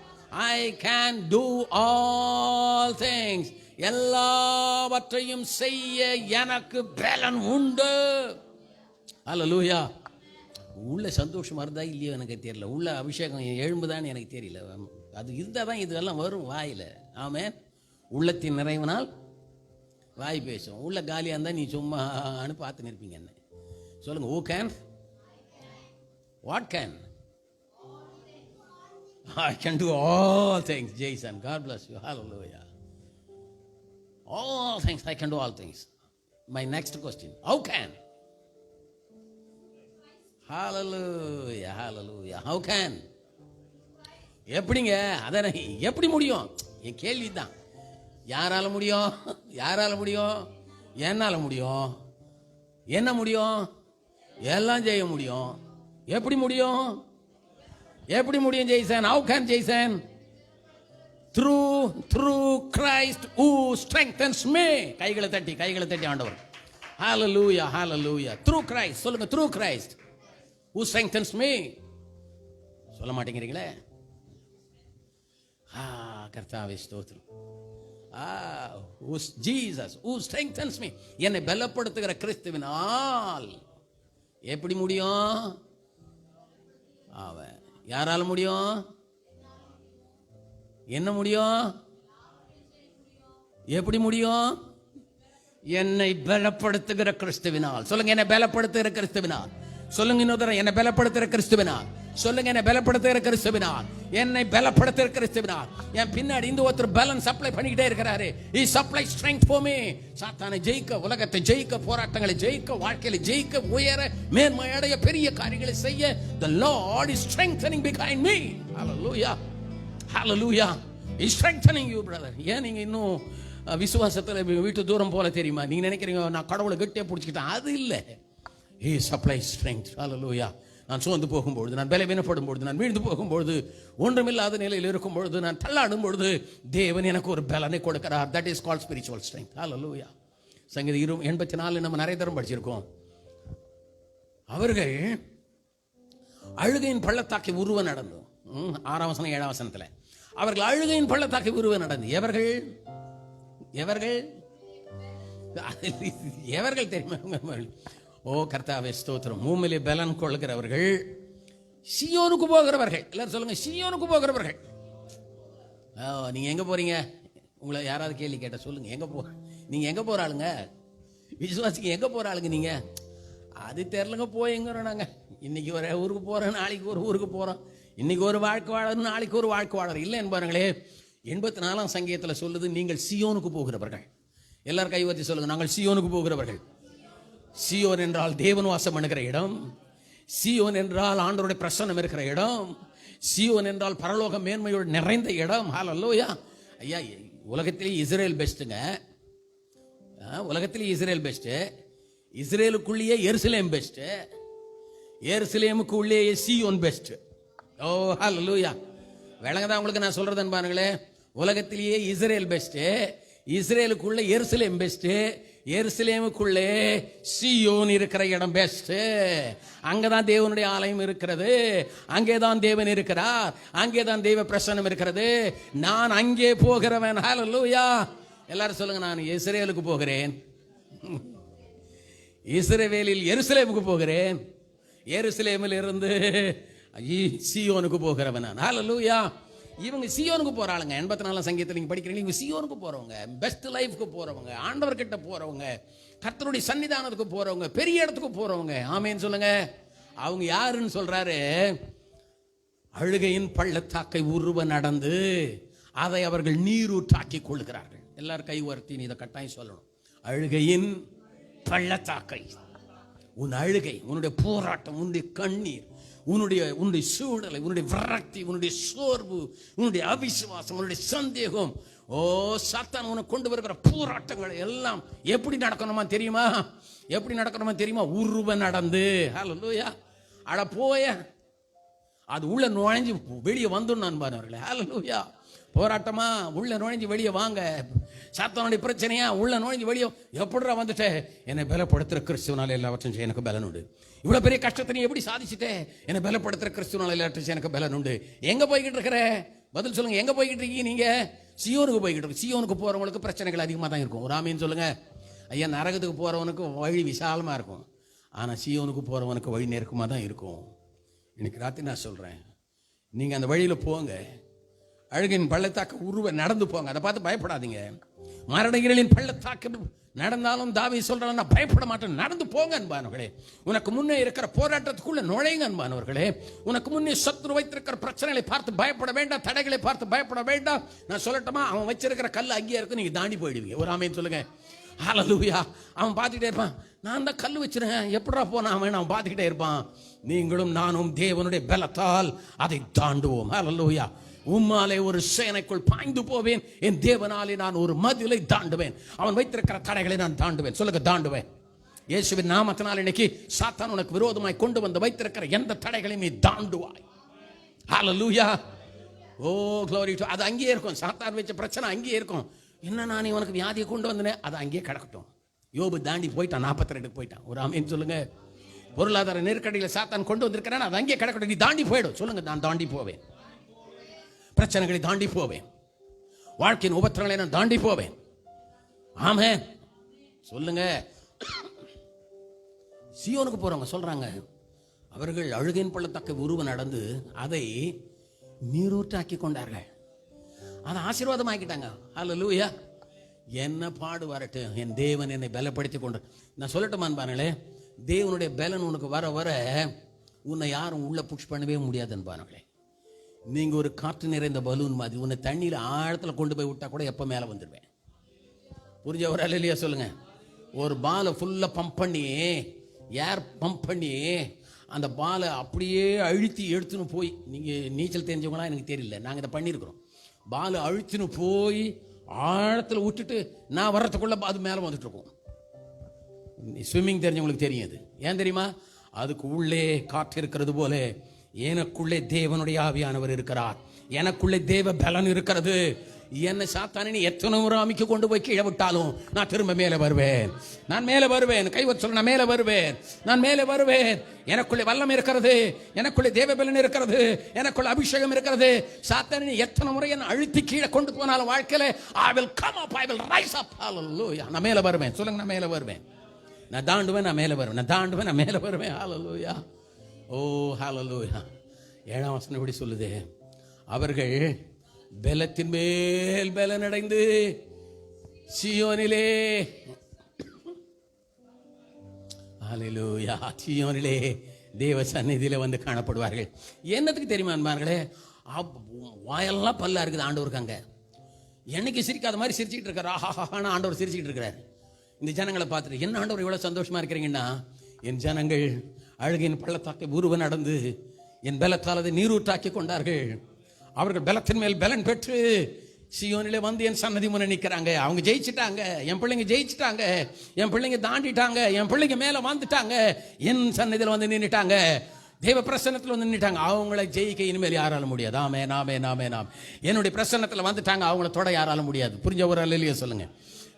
I can do all things. எல்லாவற்றையும் செய்ய எனக்கு பலன் உண்டு. ஹல்லேலூயா. உள்ள சந்தோஷமா இருந்தா இல்லையோ எனக்கு தெரியல, உள்ள அபிஷேகம் எழும்புதான்னு எனக்கு தெரியல. அது இருந்தால் தான் இதெல்லாம் வரும் வாயில். ஆமென். உள்ளத்தின் நிறைவினால் வாய் பேசும். உள்ள காலியாக இருந்தால் நீ சும்மா பார்த்து நிற்பீங்க. என்ன சொல்லுங்க, who can? what can? I can do all things. Jason, God bless you. Hallelujah. All things, I can do all things. My next question, how can? Hallelujah, hallelujah. How can? எப்படிங்க? அதான் எப்படி முடியும்? என் கேள்வி தான். யாரால முடியும்? யாரால முடியும்? என்னால முடியும். என்ன முடியும்? எல்லாம் செய்ய முடியும். எப்படி முடியும்? எப்படி முடியும் Jaison? how can Jaison? through Christ who strengthens me. கைகளை தட்டி ஆண்டவர். hallelujah, hallelujah. through Christ. சொல்லுங்க, through Christ who strengthens me. சொல்ல மாட்டேங்கிறீங்களே. கர்த்தாவே ஸ்தோத்திரம். Jesus who strengthens me. என்னை பலப்படுத்துகிற கிறிஸ்துவினால் எப்படி முடியும்? அவன் யாரால முடியும்? என்ன முடியும்? எப்படி முடியும்? என்னை பலப்படுத்துகிற கிறிஸ்துவினால். சொல்லுங்க, என்னை பலப்படுத்துகிற கிறிஸ்துவினால். சொல்லுங்க இன்னொரு, என்னை பலப்படுத்துகிற கிறிஸ்துவினால். சொல்லுங்க, என்னை பலப்படுத்துகிற கிறிஸ்துவினால். என்னை பலப்படுத்துகிற கிறிஸ்துவினால். என் பின்னாடி இந்த ஒருத்தர் பலன் சப்ளை பண்ணிக்கிட்டே இருக்கிறாரு. He supplies strength for me. சாத்தானை ஜெயிக்க, உலகத்தை ஜெயிக்க, போராட்டங்களை ஜெயிக்க, வாழ்க்கையில ஜெயிக்க, உயர, மேன்மை அடைய, பெரிய காரியங்களை செய்ய the Lord is strengthening behind me. Hallelujah, hallelujah. He is strengthening you, brother. ஏன் நீங்க இன்னும் விசுவாசத்துல வீட்டு தூரம் போல தெரியுமா? நீங்க நினைக்கிறீங்க நான் கடவுளை கட்டியே பிடிச்சிக்கிட்டேன். அது இல்லை. He supplies strength. Hallelujah. நான் சோர்ந்து போகும்பொழுது, நான் பலவீனப்படும் பொழுது, நான் வீழ்ந்து போகும்பொழுது, ஒன்றுமில்லாத நிலையில் இருக்கும் பொழுது, நான் தள்ளாடும் பொழுது தேவன் எனக்கு ஒரு பலனை கொடுக்கிறார். That is called spiritual strength. Hallelujah. சங்கீதம் 84 நம்ம நிறைய தரம் படிச்சிருக்கோம். அவர்கள் அழுகையின் பள்ளத்தாக்கை உருவ நடந்து, 6ஆம் வசனம் 7ஆம் வசனத்தில் அவர்கள் அழுகையின் பள்ளத்தாக்கை உருவ நடந்து, எவர்கள் தெரியுமா? ஓ கர்த்தாவே ஸ்தோத்திரம். பூமியிலே பலன் கொள்கிறவர்கள், சீயோனுக்கு போகிறவர்கள். எல்லாரும் சொல்லுங்க, சீயோனுக்கு போகிறவர்கள். நீங்க எங்க போறீங்க? உங்களை யாராவது கேள்வி கேட்ட சொல்லுங்க, எங்க நீங்க எங்க போற ஆளுங்க? விசுவாசிக்கு எங்க போற ஆளுங்க நீங்க? அது தெரியலங்க, போய்ங்கிறோம் நாங்க. இன்னைக்கு ஒரு ஊருக்கு போறோம், நாளைக்கு ஒரு ஊருக்கு போறோம். இன்னைக்கு ஒரு வாழ்க்கை வாழணும், நாளைக்கு ஒரு வாழ்க்கை வாழறோம். இல்லை என்பாருங்களே. 84ஆம் சங்கீதத்தில் சொல்லுது, நீங்கள் சீயோனுக்கு போகிறவர்கள். எல்லாரும் கைவற்றி சொல்லுங்க, நாங்கள் சீயோனுக்கு போகிறவர்கள். சீயோன் என்றால் தேவன் வாசம் பண்ணுகிற இடம். சீயோன் என்றால் ஆண்டவருடைய பிரசன்னம் இருக்கிற இடம். சீயோன் என்றால் பரலோக மேன்மையோடு நிறைந்த இடம். ஹல்லேலூயா. ஐயா, உலகத்திலே இஸ்ரேல் பெஸ்ட்டுங்க. உலகத்திலே இஸ்ரேல் பெஸ்ட்டு. இஸ்ரேலுக்குள்ளேயே எருசலேம் பெஸ்ட்டு. எருசலேமுக்கு உள்ளேயே சீயோன் பெஸ்ட். ஓ ஹல்லேலூயா. விளங்குதா உங்களுக்கு நான் சொல்றதுன்னு பாருங்களேன். உலகத்திலேயே இஸ்ரேல் பெஸ்ட்டு, இஸ்ரேலுக்குள்ள எருசலேம் பெஸ்ட்டு, எருசலேமுக்குள்ளே சீயோன் இருக்கிற இடம் பெஸ்ட். அங்கதான் தேவனுடைய ஆலயம் இருக்கிறது, அங்கேதான் தேவன் இருக்கிறார், அங்கேதான் தெய்வ பிரசன்னம் இருக்கிறது. நான் அங்கே போகிறவன். ஹல்லேலூயா. எல்லாரும் சொல்லுங்க, நான் இஸ்ரவேலுக்கு போகிறேன். இஸ்ரவேலில் எருசலேமுக்கு போகிறேன். எருசலேமில் இருந்து சீயோனுக்கு போகிறவன் நான். ஹல்லேலூயா. இவங்க சீயோனுக்கு போறாளுங்க. 84 சங்கீதத்தில் நீங்க படிக்கிறீங்க. இவங்க சீயோனுக்கு போறவங்க, பெஸ்ட் லைஃப்க்கு போறவங்க, ஆண்டவர் கிட்ட போறவங்க, கர்த்தருடைய சன்னிதானத்துக்கு போறவங்க, பெரிய இடத்துக்கு போறவங்க. ஆமென் சொல்லுங்க. அவங்க யாருன்னு சொல்றாரு? அழுகையின் பள்ளத்தாக்கை உருவ நடந்து அதை அவர்கள் நீரூற்றாக்கி கொள்கிறார்கள். எல்லாரும் கை உயர்த்தி இதை கட்டாயம் சொல்லணும். அழுகையின் பள்ளத்தாக்கை, உன் அழுகை, உன்னுடைய போராட்டம், உன்னுடைய கண்ணீர், உன்னுடைய சூழலை, உன்னுடைய விரக்தி, உன்னுடைய சோர்வு, உன்னுடைய அவிசுவாசம், உன்னுடைய சந்தேகம், சாத்தான் உனக்கு கொண்டு வருகிற போராட்டங்கள் எல்லாம் எப்படி நடக்கணுமா தெரியுமா? எப்படி நடக்கணுமா தெரியுமா? உருவ நடந்து. ஹல்லேலூயா. அட போய அது உள்ள நுழைஞ்சு வெளியே வந்துடணும் பாருங்களே. ஹல்லேலூயா. போராட்டமா உள்ள நுழைஞ்சு வெளியே வாங்க. சாத்தானுடைய பிரச்சனையா உள்ள நுழைஞ்சு வெளியே எப்படிடா வந்துட்டே? என்னை பலப்படுத்துற கிறிஸ்துவனால எல்லாவற்றையும் செய்ய எனக்கு பலன் உண்டு. இவ்வளவு பெரிய கஷ்டத்தை நீ எப்படி சாதிச்சுட்டே? என்னை பலப்படுத்துற கிறிஸ்துவனால எல்லாவற்றையும் செய்ய எனக்கு பலன் உண்டு. எங்க போய்கிட்டு இருக்கிற? பதில் சொல்லுங்க. எங்க போய்கிட்டு இருக்கீங்க நீங்க? சீயோனுக்கு போய்கிட்டு இருக்கு. சீயோனுக்கு போறவங்களுக்கு பிரச்சனைகள் அதிகமாக தான் இருக்கும். ஒரு ஆமீன் சொல்லுங்க. ஐயா, நரகத்துக்கு போறவனுக்கு வழி விசாலமா இருக்கும், ஆனா சீயோனுக்கு போறவனுக்கு வழி நெருக்கமாக தான் இருக்கும். இன்னைக்கு ராத்திரி நான் சொல்றேன், நீங்க அந்த வழியில போங்க. அழுகின் பள்ளத்தாக்கு உருவ நடந்து போங்க. அதை பார்த்து பயப்படாதீங்க. மரணங்களின் பள்ளத்தாக்கு நடந்தாலும் தாவீது சொல்றான், நான் பயப்பட மாட்டேன். நடந்து போங்க அன்பானவர்களே. உனக்கு முன்னே இருக்கிற போராட்டத்துக்குள்ள நுழைங்க அன்பானவர்களே. உனக்கு முன்னே சத்துரு வைத்திருக்கிற பிரச்சனைகளை பார்த்து பயப்பட வேண்டாம், தடைகளை பார்த்து பயப்பட வேண்டாம். நான் சொல்லட்டுமா, அவன் வச்சிருக்கிற கல் அங்கேயே இருக்கு, நீங்க தாண்டி போயிடுவீங்க. ஒரு ஆமேன்னு சொல்லுங்க. ஹல்லேலூயா. அவன் பார்த்துக்கிட்டே இருப்பான், நான் தான் கல் வச்சிருக்கேன், எப்படா போனா அவன் பார்த்துக்கிட்டே இருப்பான். நீங்களும் நானும் தேவனுடைய பலத்தால் அதை தாண்டுவோம். ஹல்லேலூயா. உம்மாலே ஒரு சேனைக்குள் பாய்ந்து போவேன், என் தேவனாலே நான் ஒரு மதிலை தாண்டுவேன். அவன் வைத்திருக்கிற தடைகளை நான் தாண்டுவேன். சொல்லுங்க, தாண்டுவேன். இயேசுவின் நாமத்தினால் இன்னைக்கு சாத்தான் உனக்கு விரோதமாய் கொண்டு வந்து வைத்திருக்கிற எந்த தடைகளையும் நீ தாண்டுவாய். ஹல்லேலூயா. Oh glory to. அது அங்கேயே இருக்கும். சாத்தான் வச்ச பிரச்சனை அங்கேயே இருக்கும். என்ன, நான் உனக்கு வியாதியை கொண்டு வந்தேன், அது அங்கேயே கிடக்கட்டும். யோபு தாண்டி போயிட்டான், 42 போயிட்டான். ஒரு ஆமேன்னு சொல்லுங்க. பொருளாதார நெருக்கடியில் சாத்தான் கொண்டு வந்திருக்கிறேன், அது அங்கேயே கிடக்கட்டும். நீ தாண்டி போயிடும். சொல்லுங்க, நான் தாண்டி போவேன். பிரச்சனைகளை தாண்டி போவேன். வாழ்க்கையின் உபத்திரங்களை நான் தாண்டி போவேன். ஆமென் சொல்லுங்க. சீயோனுக்கு போறவங்க சொல்றாங்க, அவர்கள் அழுகையின் பள்ளத்தாக்கு உருவ நடந்து அதை நீரூற்றாக்கி கொண்டார்கள். அதை ஆசீர்வாதமாக்கிட்டாங்க. ஹல்லேலூயா. என்ன பாடு வரட்டும், என் தேவன் என்னை பலப்படுத்தி கொண்டு. நான் சொல்லட்டுமான் பாருங்களே, தேவனுடைய பலன் உனக்கு வர வர உன்னை யாரும் உள்ள புஷ் பண்ணவே முடியாதுன்னு பாருங்களே. நீங்க ஒரு காற்று நிறைந்த பலூன் மாதிரி, உன்னை தண்ணியில் ஆழத்துல கொண்டு போய் விட்டா கூட எப்ப மேல வந்துடுவேன். புரிஞ்ச ஒரு அல்லேலூயா சொல்லுங்க. ஒரு பாலை ஃபுல்லா பம்ப் பண்ணி, ஏர் பம்ப் பண்ணி அந்த பாலை அப்படியே அழுத்தி எடுத்துன்னு போய், நீங்க நீச்சல் தெரிஞ்சவங்களா எனக்கு தெரியல, நாங்க இதை பண்ணியிருக்கிறோம். பாலை அழுத்தின்னு போய் ஆழத்துல விட்டுட்டு நான் வர்றதுக்குள்ள அது மேல வந்துட்டு இருக்கோம். ஸ்விம்மிங் தெரிஞ்சவங்களுக்கு தெரியும். அது ஏன் தெரியுமா? அதுக்கு உள்ளே காற்று இருக்கிறது போல எனக்குள்ளே தேவனுடைய ஆவியானவர் இருக்கிறார். எனக்குள்ளே தேவ பலன் இருக்கிறது. என்ன சாத்தானே நீ எத்தனை முறை அமைக்க கொண்டு போய் கீழே விட்டாலும் நான் திரும்ப மேலே வருவேன். நான் மேலே வருவேன். கைவச்சு சொல்ல, நான் மேலே வருவேன். நான் மேலே வருவேன். எனக்குள்ளே வல்லம் இருக்கிறது, எனக்குள்ளே தேவ பலன் இருக்கிறது, எனக்குள்ள அபிஷேகம் இருக்கிறது. சாத்தானே எத்தனை முறை என்ன அழுத்தி கீழே கொண்டு போனாலும் வாழ்க்கையில I will come up, I will rise up. Hallelujah. நான் மேலே வருவேன். சொல்லுங்க, நான் மேலே வருவேன். நான் தாண்டுவேன், நான் மேலே வருவேன். நான் தாண்டுவேன், நான் மேலே வருவேன். ஹல்லேலூயா. ஓ ஹல்லேலூயா. 7ஆம் வசனம் இப்படி சொல்லுது, அவர்கள் பலத்தின் மேல் பலன் அடைந்து சீயோனிலே, ஹல்லேலூயா, சீயோனிலே தேவ சந்நிதியில வந்து காணப்படுவார்கள். என்னத்துக்கு தெரியுமா அன்பார்களே? வாயெல்லாம் பல்லா இருக்குது ஆண்டவருக்கு. அங்க என்னைக்கு சிரிக்காத மாதிரி சிரிச்சுக்கிட்டு இருக்காரு. ஆஹாஹான ஆண்டவர் சிரிச்சுக்கிட்டு இருக்கிறார். இந்த ஜனங்களை பார்த்துட்டு, என்ன ஆண்டவர் இவ்வளவு சந்தோஷமா இருக்கிறீங்கன்னா, என் ஜனங்கள் அழுகையின் பள்ளத்தாக்கை உருவ நடந்து என் பலத்தால் அதை நீரூற்றாக்கி கொண்டார்கள். அவர்கள் பலத்தின் மேல் பலன் பெற்று சீயோனிலே வந்து என் சன்னதி முன்னே நிற்கிறாங்க. அவங்க ஜெயிச்சுட்டாங்க. என் பிள்ளைங்க ஜெயிச்சுட்டாங்க. என் பிள்ளைங்க தாண்டிட்டாங்க. என் பிள்ளைங்க மேல வந்துட்டாங்க. என் சன்னதியில் வந்து நின்றுட்டாங்க. தேவ பிரசன்னத்தில் வந்து நின்றுட்டாங்க. அவங்கள ஜெயிக்க இனிமேல் யாரால முடியாது. நாமே என்னுடைய பிரசன்னத்தில் வந்துட்டாங்க. அவங்கள தொட யாரால முடியாது. புரிஞ்ச ஒரு அல்லேலூயா சொல்லுங்க.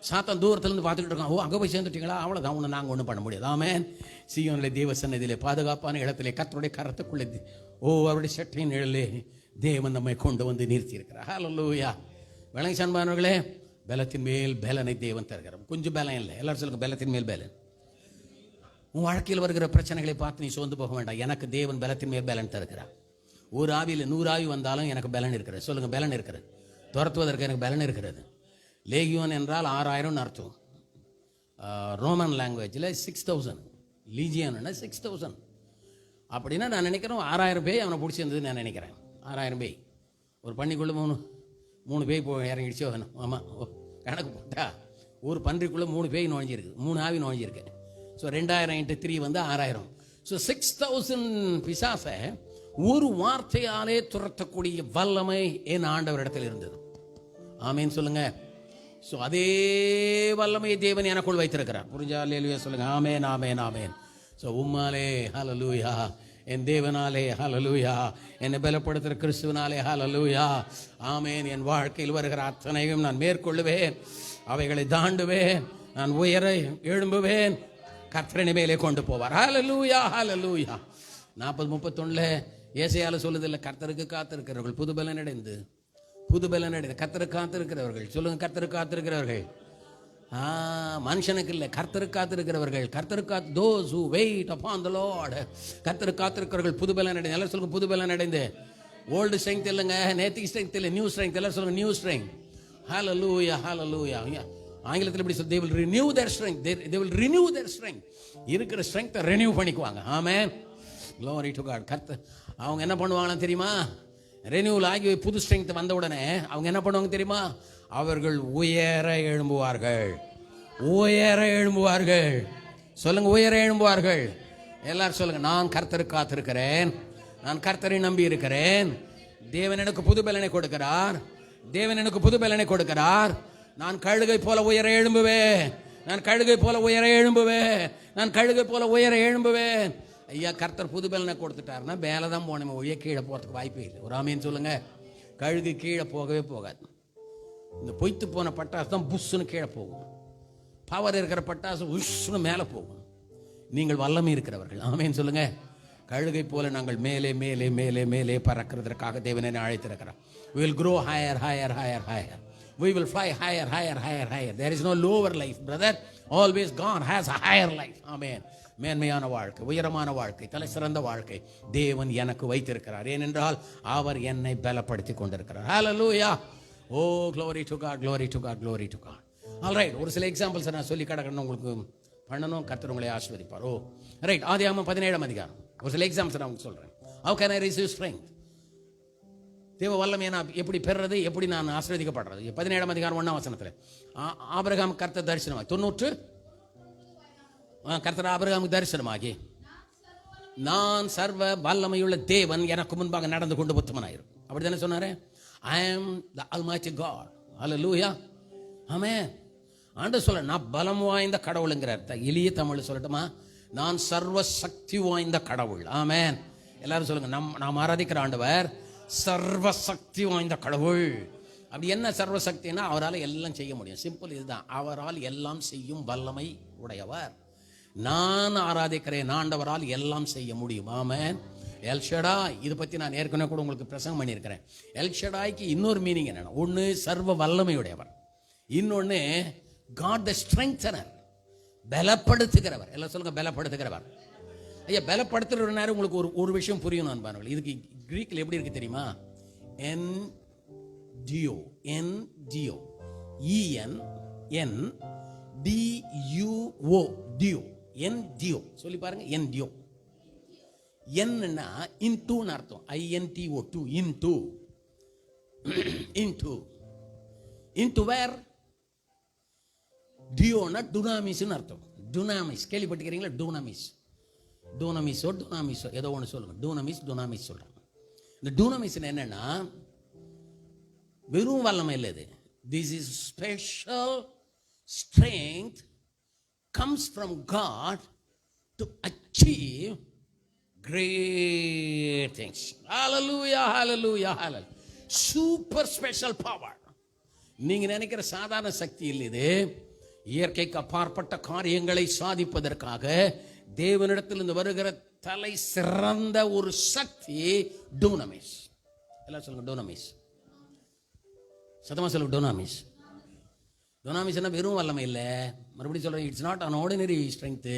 சாத்தான் தூரத்துலேருந்து பார்த்துக்கிட்டு இருக்கான். ஓ, அங்கே போய் சேர்ந்துட்டீங்களா, அவ்வளோதான், உன்னை நாங்கள் ஒன்றும் பண்ண முடியாது. ஆமென். சீயோனிலே தேவ சன்னதியிலே பாதுகாப்பான இடத்திலே கர்த்தருடைய கரத்துக்குள்ளே அவருடைய சட்டையின் நிழலே தேவன் நம்மை கொண்டு வந்து நிறுத்தி இருக்கிறார். ஹல்லேலூயா. விளங்கி சண்பானவர்களே, பலத்தின் மேல் பலனை தேவன் தருகிறார். கொஞ்சம் பலம் இல்லை, எல்லாரும் சொல்லுங்க, பலத்தின் மேல் பலன். உன் வாழ்க்கையில் வருகிற பிரச்சனைகளை பார்த்து நீ சோர்ந்து போக வேண்டாம். எனக்கு தேவன் பலத்தின் மேல் பலன் தருகிறார். ஒரு ஆவியில் 100 ஆவி வந்தாலும் எனக்கு பலன் இருக்கிறது. சொல்லுங்க, பலன் இருக்கிறது. துரத்துவதற்கு எனக்கு பலன் இருக்கிறது. லேகியோன் என்றால் 6000 அர்த்தம். ரோமன் லாங்குவேஜில் 6000, லீஜியன்னா 6000. அப்படின்னா நான் நினைக்கிறேன் 6000 பேய் அவனை பிடிச்சிருந்தது நான் நினைக்கிறேன். 6000 பேய் ஒரு பண்ணிக்குள்ளே 3 பேய் இறங்கிடுச்சோ வேணும். ஆமாம், கணக்கு போட்டா ஒரு பன்றிக்குள்ளே 3 பேய் நுழைஞ்சிருக்கு, 3 ஆவி நுழைஞ்சிருக்கு. ஸோ 2000 × 3 வந்து 6000. ஸோ 6000 பிசாசை ஒரு வார்த்தையாலே துரத்தக்கூடிய வல்லமை என் ஆண்டவரிடத்தில் இருந்தது. ஆமேன் சொல்லுங்க. ஸோ அதே வல்லமையை தேவன் எனக்குள் வைத்திருக்கிறார். புரிஞ்சா? அல்லேலூயா சொல்லுங்க. ஆமேன், ஆமேன், ஆமேன். ஸோ உம்மாலே ஹல்லேலூயா, என் தேவனாலே ஹல்லேலூயா, என்னை பலப்படுத்துகிற கிறிஸ்துவனாலே ஹல்லேலூயா, ஆமேன். என் வாழ்க்கையில் வருகிற அத்தனையும் நான் மேற்கொள்ளுவேன், அவைகளை தாண்டுவேன், நான் உயர எழும்புவேன். கர்த்தரின் மேலே கொண்டு போவார். ஹல்லேலூயா, ஹல்லேலூயா. 40:31 ஏசாயால சொல்லுதில்லை, கர்த்தருக்கு காத்திருக்கிறவர்கள் புதுபலன் அடைந்து கர்த்தருக்கு காத்திருக்கிறவர்கள். சொல்லுங்க, கர்த்தருக்கு காத்திருக்கிறவர்கள். மனுஷனுக்கு இல்லை, கர்த்தருக்கு காத்திருக்கிறவர்கள். கர்த்தருக்கு those who wait upon the Lord, கர்த்தருக்கு காத்திருக்கிறவர்கள் புதுபலன் அடைந்து. எல்லாம் சொல்லுங்க, புதுபலன் அடைந்து. ஓல்டு ஸ்ட்ரெங்த் இல்லைங்க, நேத்திக் ஸ்ட்ரெங்த் இல்லை, நியூ ஸ்ட்ரெங்த். எல்லாம் சொல்லுங்க, நியூ ஸ்ட்ரெங்த். ஹல்லேலூயா, ஹல்லேலூயா. ஆங்கிலத்தில் எப்படி சொல்ல? they will renew their strength. they will renew their strength. இருக்கிற ஸ்ட்ரெங்த்தை ரெனியூ பண்ணிக்குவாங்க. ஆமென். glory to God. கர்த்தர் அவங்க என்ன பண்ணுவாங்கன்னு தெரியுமா? ரெனியூல் ஆகி புது ஸ்ட்ரெங்த் வந்த உடனே அவங்க என்ன பண்ணுவாங்க தெரியுமா? அவர்கள் உயர எழும்புவார்கள். உயர எழும்புவார்கள். சொல்லுங்க, உயர எழும்புவார்கள். எல்லாரும் சொல்லுங்க, நான் கர்த்தருக்கு காத்திருக்கிறேன், நான் கர்த்தரை நம்பி இருக்கிறேன். தேவன் எனக்கு புது பலனை கொடுக்கிறார், தேவன் எனக்கு புது பலனை கொடுக்கிறார். நான் கழுகை போல உயர எழும்புவேன், நான் கழுகை போல உயர எழும்புவேன், நான் கழுகை போல உயர எழும்புவேன். ஐயா, கர்த்தர் புது பலனை கொடுத்துட்டாருன்னா மேலே தான் போனோம், ஒழிய கீழே போகிறதுக்கு வாய்ப்பே இல்லை. ஒரு ஆமீன் சொல்லுங்க. கழுகு கீழே போகவே போகாது. இந்த பொய்த்து போன பட்டாசு தான் புஷ்ஷுன்னு கீழே போகும். பவர் இருக்கிற பட்டாசு உஷ்ஷுன்னு மேலே போகும். நீங்கள் வல்லமை இருக்கிறவர்கள். ஆமீன் சொல்லுங்க. கழுகை போல நாங்கள் மேலே மேலே மேலே மேலே பறக்கிறதற்காக தேவனை அழைத்திருக்கிறார். we will grow higher, higher, higher, higher. we will fly higher, higher, higher, higher. there is no lower life, brother. always God has a higher life. ஆமென். மேன்மையான வாழ்க்கை, உயரமான வாழ்க்கை, தலை சிறந்த வாழ்க்கை தேவன் எனக்கு வைத்திருக்கிறார். ஏனென்றால் அவர் என்னை பலப்படுத்தி கொண்டிருக்கிறார். ஹல்லேலூயா. ஓ, glory to God, glory to God, glory to God. All right. ஒரு சில எக்ஸாம்பிள்ஸ் நான் சொல்லி கடக்கணும் உங்களுக்கு பண்ணணும். கர்த்தர் உங்களை ஆசீர்வதிப்பார். ஓ ரைட். ஆதியாகமம் 17ஆம் அதிகாரம் ஒரு சில எக்ஸாம்பிள்ஸ் நான் உங்களுக்கு சொல்கிறேன். how can I receive strength? தேவ வல்லமையை நான் எப்படி பெறுறது, எப்படி நான் ஆசீர்வதிக்கப்படுறது? 17ஆம் அதிகாரம் 1ஆம் வசனத்தில் ஆபிரகாம் கர்த்தர் தரிசனமாகி கர்த்தர் ஆபிரகாமுக்கு தரிசனமாகி, நான் சர்வ வல்லமையுள்ள தேவன், எனக்கு முன்பாக நடந்து கொண்டு புத்தமனாயிரும். அப்படி தானே சொன்னாரு? I am the Almighty God. Hallelujah. ஆமென். ஆண்டவர் சொல்ல, நான் பலம் வாய்ந்த கடவுளுங்கிறார். எளிய தமிழ் சொல்லட்டுமா? நான் சர்வ சக்தி வாய்ந்த கடவுள். ஆமென். எல்லாரும் சொல்லுங்க, நாம் ஆராதிக்கிற ஆண்டவர் சர்வ சக்தி வாய்ந்த கடவுள். அப்படி என்ன சர்வ சக்தினா? அவரால் எல்லாம் செய்ய முடியும். சிம்பிள் இதுதான். அவரால் எல்லாம் செய்யும் வல்லமை உடையவர். நான் ஆராதிக்கிறேன் ஆண்டவரால் எல்லாம் செய்ய முடியும். ஆமென். எல் ஷடாய், இதை பற்றி நான் ஏற்கனவே கூட உங்களுக்கு பிரசங்கம் பண்ணியிருக்கிறேன். எல் ஷடாய்க்கு இன்னொரு மீனிங் என்னன்னா, ஒன்று சர்வ வல்லமையுடையவர், இன்னொன்று காட் த ஸ்ட்ரெங்தனர், பலப்படுத்துகிறவர். எல்லாம் சொல்லுங்க, பலப்படுத்துகிறவர். ஐயா, பலப்படுத்துகிற நேரம் உங்களுக்கு ஒரு விஷயம் புரியணும் அன்பானவர்களே. இதுக்கு கிரீக்கில் எப்படி இருக்கு தெரியுமா? என் டியோ, என் டியோ, இஎன் என் டியூஓ, டியோ, என் டியோ. சொல்லி பாருங்க, என் டியோ. என்னன்னா இன்டூன்னு அர்த்தம். INTO, to, into. Into into where? டியோனா டுனாமிஸ்னு அர்த்தம். டுனாமிஸ் கேள்விப்பட்டிருக்கிறீங்களா? டுனாமிஸ், டூனமிஸோ டுனாமிஸோ ஏதோ ஒன்று சொல்லுங்க. டுனாமிஸ் சொல்கிறாங்க. இந்த டூனமிஸ் என்னன்னா வெறும் வல்லமை இல்லை இது. This is special strength comes from God to achieve great things. Hallelujah, hallelujah, hallelujah. Super special power. நீங்க நினைக்கிற சாதாரண சக்தி இல்லை இது. இயற்கைக்கு அப்பாற்பட்ட காரியங்களை சாதிப்பதற்காக தேவனிடத்திலிருந்து வருகிற தலை சிறந்த ஒரு சக்தி டூனமிஸ். எல்லாம் சொல்லுங்க டூனமிஸ். சத்தமா சொல்லுங்க டூனமிஸ். டூனமிஸ் என்ன வெறும் வல்லமை இல்லை. மறுபடியும் சொல்றேன், it's not an ordinary strength,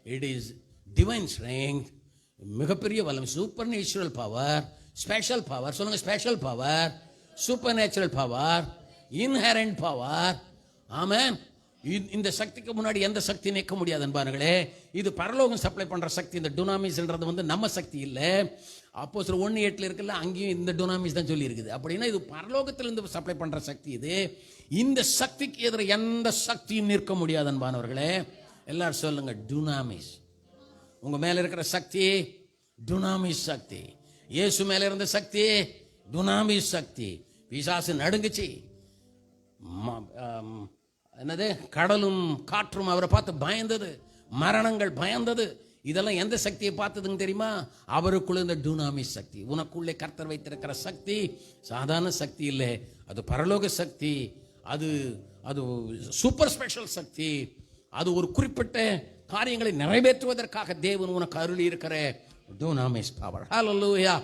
it is divine strength. மிகப்பெரிய வல்லமை, supernatural power, special power. சொல்லுங்க special power, supernatural power, inherent power. ஆமென். இந்த சக்திக்கு முன்னாடி எந்த சக்தி நிற்க முடியாது அன்பார்களே. இது பரலோகம் சப்ளை பண்ற சக்தி. இந்த டுனாமிஸ்ன்றது வந்து நம்ம சக்தி இல்லை. அப்போஸ்தலர் 1:8 இருக்குல்ல, அங்கேயும் இந்த டுனாமிஸ் தான் சொல்லி இருக்குது. அப்படின்னா இது பரலோகத்திலிருந்து சப்ளை பண்ற சக்தி. இது இந்த சக்திக்கு எதிர எந்த சக்தியும் நிற்க முடியாது அன்பானவர்களே. எல்லாரும் சொல்லுங்க டுனாமிஸ். உங்க மேல இருக்கிற சக்தி டுனாமிஸ் சக்தி. இயேசு மேல இருந்த சக்தி டுனாமிஸ் சக்தி. பிசாசு நடுங்குச்சு. என்னது, கடலும் காற்றும் அவரை பார்த்து பயந்தது, மரணங்கள் பயந்தது. இதெல்லாம் எந்த சக்தியை பார்த்ததுங்க தெரியுமா? அவருக்குள்ள இந்த டூனாமிஸ் சக்தி. உனக்குள்ளே கர்த்தர் வைத்திருக்கிற சக்தி சாதாரண சக்தி இல்லை, அது பரலோக சக்தி. அது அது சூப்பர் ஸ்பெஷல் சக்தி. அது ஒரு குறிப்பிட்ட காரியங்களை நிறைவேற்றுவதற்காக தேவன் உனக்கு அருளி இருக்கிற டூனாமிஸ் பவர். ஹல்லேலூயா.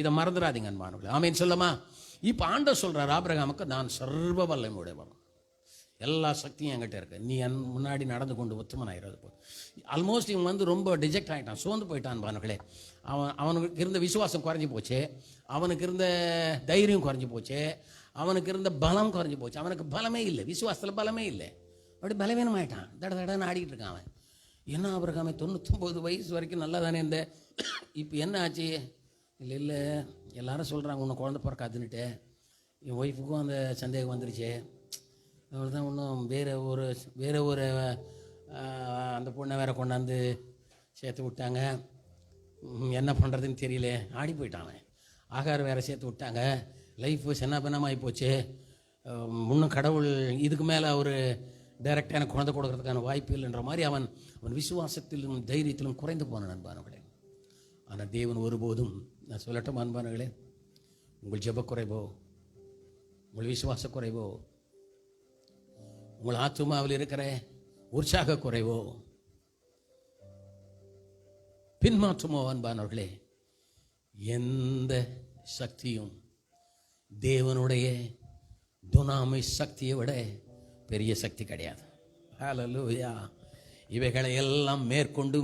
இதை மறந்துடாதீங்க அன்பானவர்களே. ஆமென் சொல்லுமா. இப்போ ஆண்டவர் சொல்றார் ஆபிரகாமுக்கு, நான் சர்வ வல்லமை உடையவன், எல்லா சக்தியும் என்கிட்ட இருக்கு, நீ என் முன்னாடி நடந்து கொண்டு உத்தமனாயிராது போ. ஆல்மோஸ்ட் இவன் வந்து ரொம்ப டிஜெக்ட் ஆகிட்டான், சோர்ந்து போயிட்டான் பானுங்களே. அவனுக்கு இருந்த விசுவாசம் குறைஞ்சி போச்சு, அவனுக்கு இருந்த தைரியம் குறைஞ்சி போச்சு, அவனுக்கு இருந்த பலம் குறைஞ்சி போச்சு. அவனுக்கு பலமே இல்லை, விசுவாசத்தில் பலமே இல்லை. அப்படி பலவீனமாயிட்டான், தடன்னு ஆடிக்கிட்டு இருக்கான் அவன். என்ன ஆபிரகாமே 99 வயசு வரைக்கும் நல்லா தானே இருந்த, இப்போ என்ன ஆச்சு? இல்லை எல்லாரும் சொல்கிறாங்க உன்னை குழந்தை பிறக்காதுன்னுட்டு. என் ஒய்ஃபுக்கும் அந்த சந்தேகம் வந்துருச்சு. அவள் தான் இன்னும் வேறு ஒரு அந்த பொண்ணை வேற கொண்டாந்து சேர்த்து விட்டாங்க. என்ன பண்ணுறதுன்னு தெரியல, ஆடி போயிட்டாங்க. ஆகாரம் வேறு சேர்த்து விட்டாங்க. லைஃப் சென்னாபின்னமாகி போச்சு. இன்னும் கடவுள் இதுக்கு மேலே ஒரு டைரெக்டாக எனக்கு குழந்தை கொடுக்கறதுக்கான வாய்ப்பு இல்லைன்ற மாதிரி அவன் விசுவாசத்திலும் தைரியத்திலும் குறைந்து போனான் அன்பானவர்களே. ஆனால் தேவன் ஒருபோதும், நான் சொல்லட்டும் அன்பானவர்களே, உங்கள் ஜெப குறைவோ, உங்கள் விசுவாச குறைவோ, உங்கள் ஆத்துமாவில் இருக்கிற உற்சாக குறைவோ, பின்மாற்றமோ அன்பானவர்களே, எந்த சக்தியும் தேவனுடைய துனாமிஸ் சக்தியை விட பெரிய சக்தி கிடையாது. ஹல்லேலூயா. இவைகளை எல்லாம் மேற்கொண்டு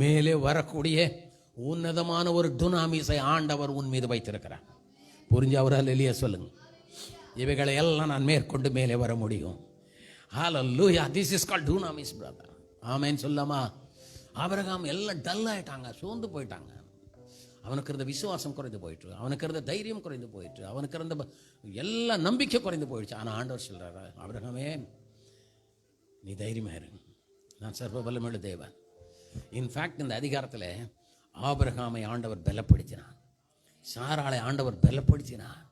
மேலே வரக்கூடிய உன்னதமான ஒரு துனாமிஸை ஆண்டவர் உன் மீது வைத்திருக்கிறார். புரிஞ்சவரால் இல்லையா சொல்லுங்க. இவைகளை எல்லாம் நான் மேற்கொண்டு மேலே வர முடியும். ஹல்லேலூயா. This is called dunamis brother. ஆமென் சொல்லாமா. ஆபிரகாம் எல்லாம் டல் ஆயிட்டாங்க, சோர்ந்து போயிட்டாங்க. அவனுக்கு இருந்த விசுவாசம் குறைந்து போயிட்டு, அவனுக்கு இருந்த தைரியம் குறைந்து போயிட்டு, அவனுக்கு இருந்த எல்லா நம்பிக்கை குறைந்து போயிடுச்சு. ஆனால் ஆண்டவர் சொல்றாரு, ஆபிரகாமே நீ தைரியமா இரு, நான் சர்வ வல்லமையுள்ள தேவன். இன்ஃபேக்ட் இந்த அதிகாரத்தில் ஆபிரகாமை ஆண்டவர் பலப்படுத்தினார், சாராளை ஆண்டவர் பலப்படுத்தினார்,